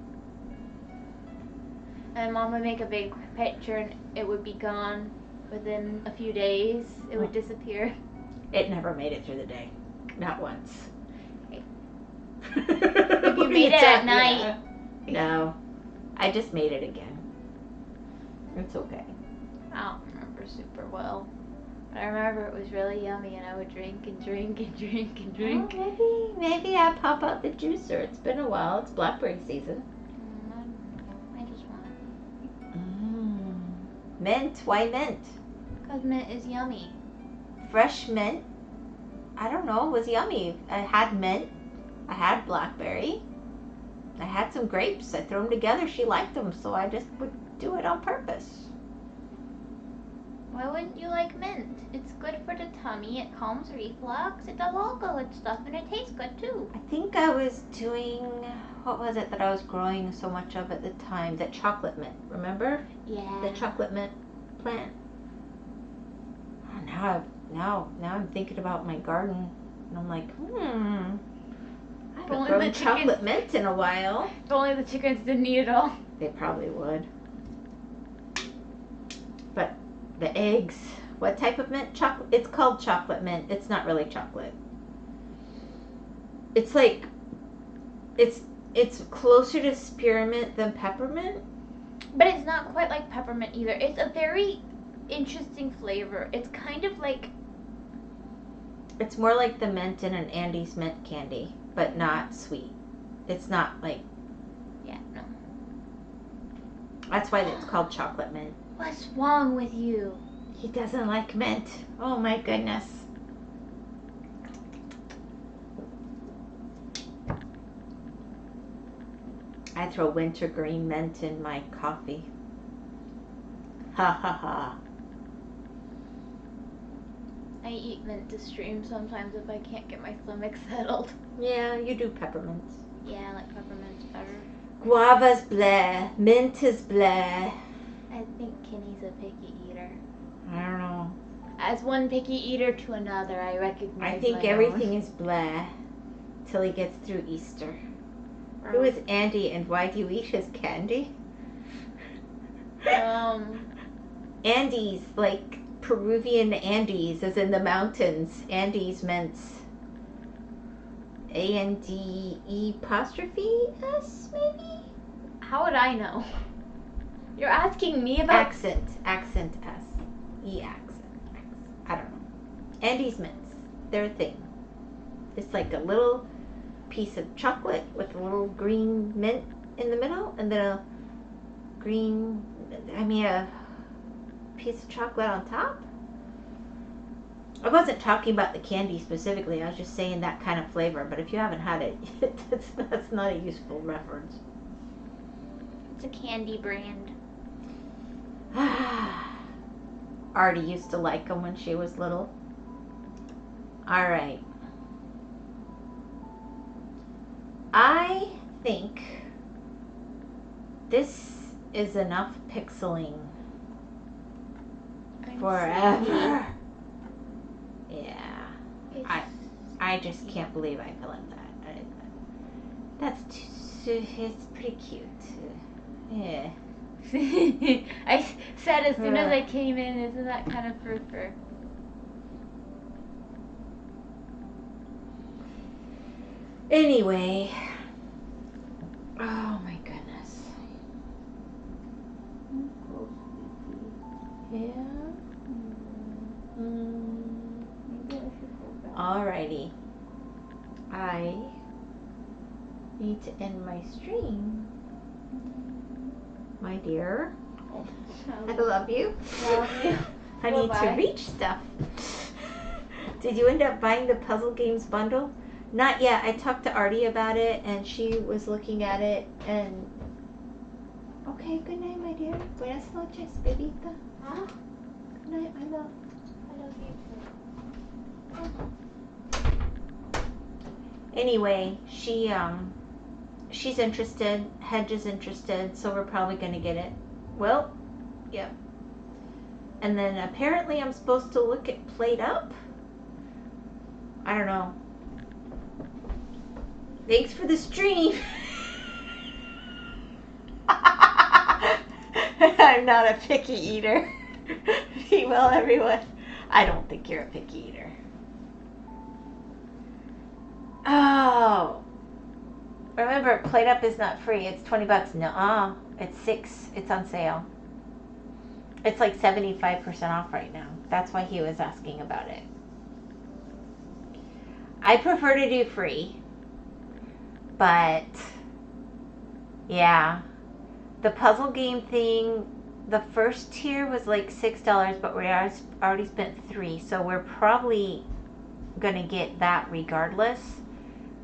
And Mom would make a big pitcher and it would be gone within a few days. It would disappear. It never made it through the day. Not once. Okay. If you made it at night. No. I just made it again. It's okay. I don't remember super well. I remember it was really yummy and I would drink and drink and drink and drink. Oh, maybe I pop out the juicer. It's been a while. It's blackberry season. I just want it. Mint? Why mint? Because mint is yummy. Fresh mint? I don't know. It was yummy. I had mint. I had blackberry. I had some grapes. I threw them together. She liked them, so I just would do it on purpose. Why wouldn't you like mint? It's good for the tummy, it calms reflux, it does all good stuff, and it tastes good too. I think I was doing, what was it that I was growing so much of at the time? That chocolate mint, remember? Yeah. The chocolate mint plant. Oh, now I'm thinking about my garden, and I'm like, I haven't grown chocolate mint in a while. If only the chickens didn't eat it all. They probably would. But the eggs, what type of mint? Chocolate. It's called chocolate mint. It's not really chocolate. It's like, it's closer to spearmint than peppermint. But it's not quite like peppermint either. It's a very interesting flavor. It's kind of like... It's more like the mint in an Andes mint candy, but not sweet. It's not like... Yeah, no. That's why it's called chocolate mint. What's wrong with you? He doesn't like mint. Oh my goodness. I throw wintergreen mint in my coffee. Ha ha ha. I eat mint to stream sometimes if I can't get my stomach settled. Yeah, you do peppermints. Yeah, I like peppermints better. Guava's bleh. Mint is bleh. I think Kenny's a picky eater. I don't know. As one picky eater to another, I recognize I think everything is bleh till he gets through Easter. Who is Andy and why do you eat his candy? Andes, like Peruvian Andes, as in the mountains. Andes mints. A-N-D-E-apostrophe-S, maybe? How would I know? You're asking me about... Accent S. E-accent. I don't know. Andes mints. They're a thing. It's like a little piece of chocolate with a little green mint in the middle, and then a piece of chocolate on top. I wasn't talking about the candy specifically. I was just saying that kind of flavor. But if you haven't had it, that's not a useful reference. It's a candy brand. Artie used to like them when she was little. All right. I think this is enough pixeling forever. Yeah. I just can't believe I feel like that. It's pretty cute. Yeah. I said as soon as I came in, isn't that kind of fur? Anyway, Oh my goodness. Yeah. Maybe I should go back. Alrighty. I need to end my stream. My dear. I love you. Love you. I need to Bye-bye. reach stuff. Did you end up buying the puzzle games bundle? Not yet. I talked to Artie about it and she was looking at it and okay, good night, my dear. Buenas noches, bebita. Huh? Good night, my love. I love you too. Anyway, she's interested, Hedge is interested, so we're probably gonna get it. Well, yep. And then apparently I'm supposed to look at Played Up. I don't know. Thanks for the stream. I'm not a picky eater. Be well, everyone. I don't think you're a picky eater. Oh. Remember, Played Up is not free. It's $20. Nuh-uh. It's $6. It's on sale. It's like 75% off right now. That's why he was asking about it. I prefer to do free. But, yeah. The puzzle game thing, the first tier was like $6, but we already spent $3. So we're probably going to get that regardless.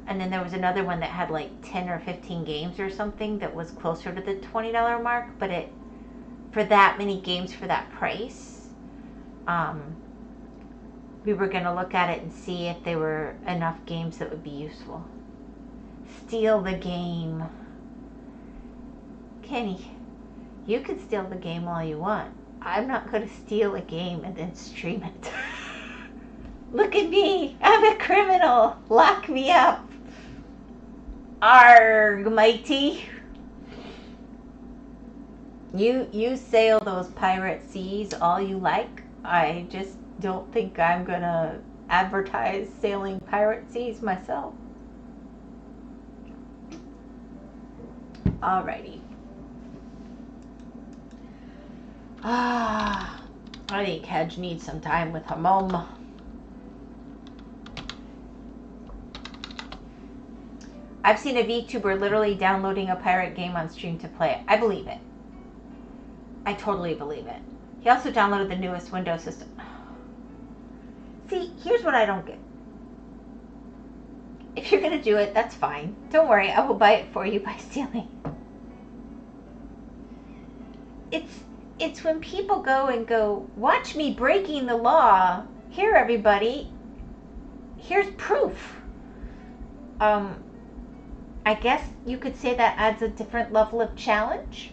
And then there was another one that had like 10 or 15 games or something that was closer to the $20 mark. But it, for that many games for that price, we were going to look at it and see if there were enough games that would be useful. Steal the game. Kenny, you can steal the game all you want. I'm not going to steal a game and then stream it. Look at me. I'm a criminal. Lock me up. Arg, matey. You sail those pirate seas all you like. I just don't think I'm going to advertise sailing pirate seas myself. Alrighty. I think Hedge needs some time with her mom. I've seen a VTuber literally downloading a pirate game on stream to play it. I believe it. I totally believe it. He also downloaded the newest Windows system. See, here's what I don't get. If you're going to do it, that's fine. Don't worry, I will buy it for you by stealing. It's when people go and go, watch me breaking the law. Here, everybody. Here's proof. I guess you could say that adds a different level of challenge.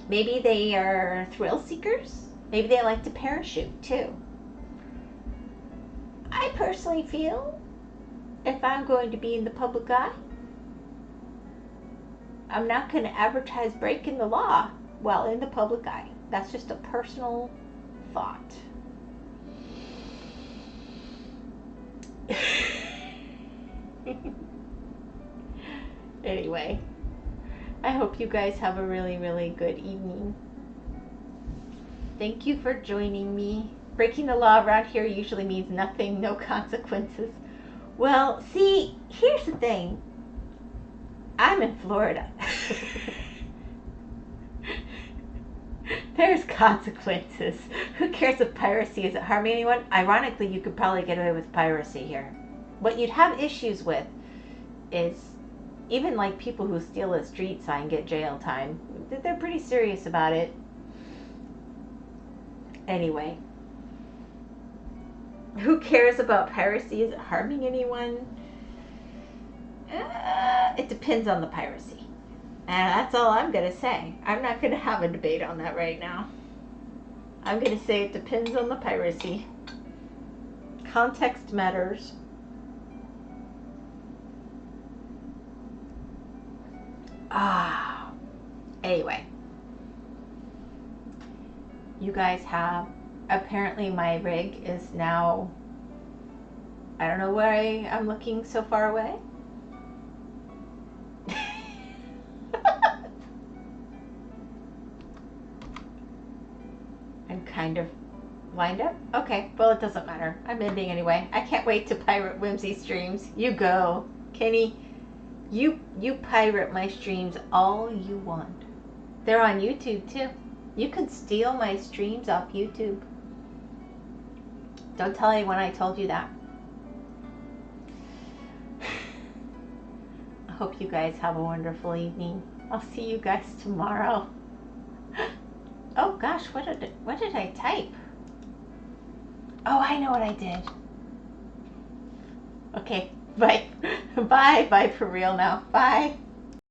Maybe they are thrill seekers. Maybe they like to parachute too. I personally feel if I'm going to be in the public eye, I'm not going to advertise breaking the law while in the public eye. That's just a personal thought. Anyway, I hope you guys have a really, really good evening. Thank you for joining me. Breaking the law around here usually means nothing, no consequences. Well, see, here's the thing. I'm in Florida. There's consequences. Who cares if piracy isn't harming anyone? Ironically, you could probably get away with piracy here. What you'd have issues with is even like people who steal a street sign get jail time. They're pretty serious about it. Anyway. Who cares about piracy? Is it harming anyone? It depends on the piracy. And that's all I'm going to say. I'm not going to have a debate on that right now. I'm going to say it depends on the piracy. Context matters. Anyway. You guys have... Apparently my rig is now... I don't know why I'm looking so far away. kind of wind up? Okay, well, it doesn't matter. I'm ending anyway. I can't wait to pirate Whimsy streams. You go. Kenny, you pirate my streams all you want. They're on YouTube too. You can steal my streams off YouTube. Don't tell anyone I told you that. I hope you guys have a wonderful evening. I'll see you guys tomorrow. Oh gosh, what did I type? Oh, I know what I did. Okay, bye. Bye for real now. Bye.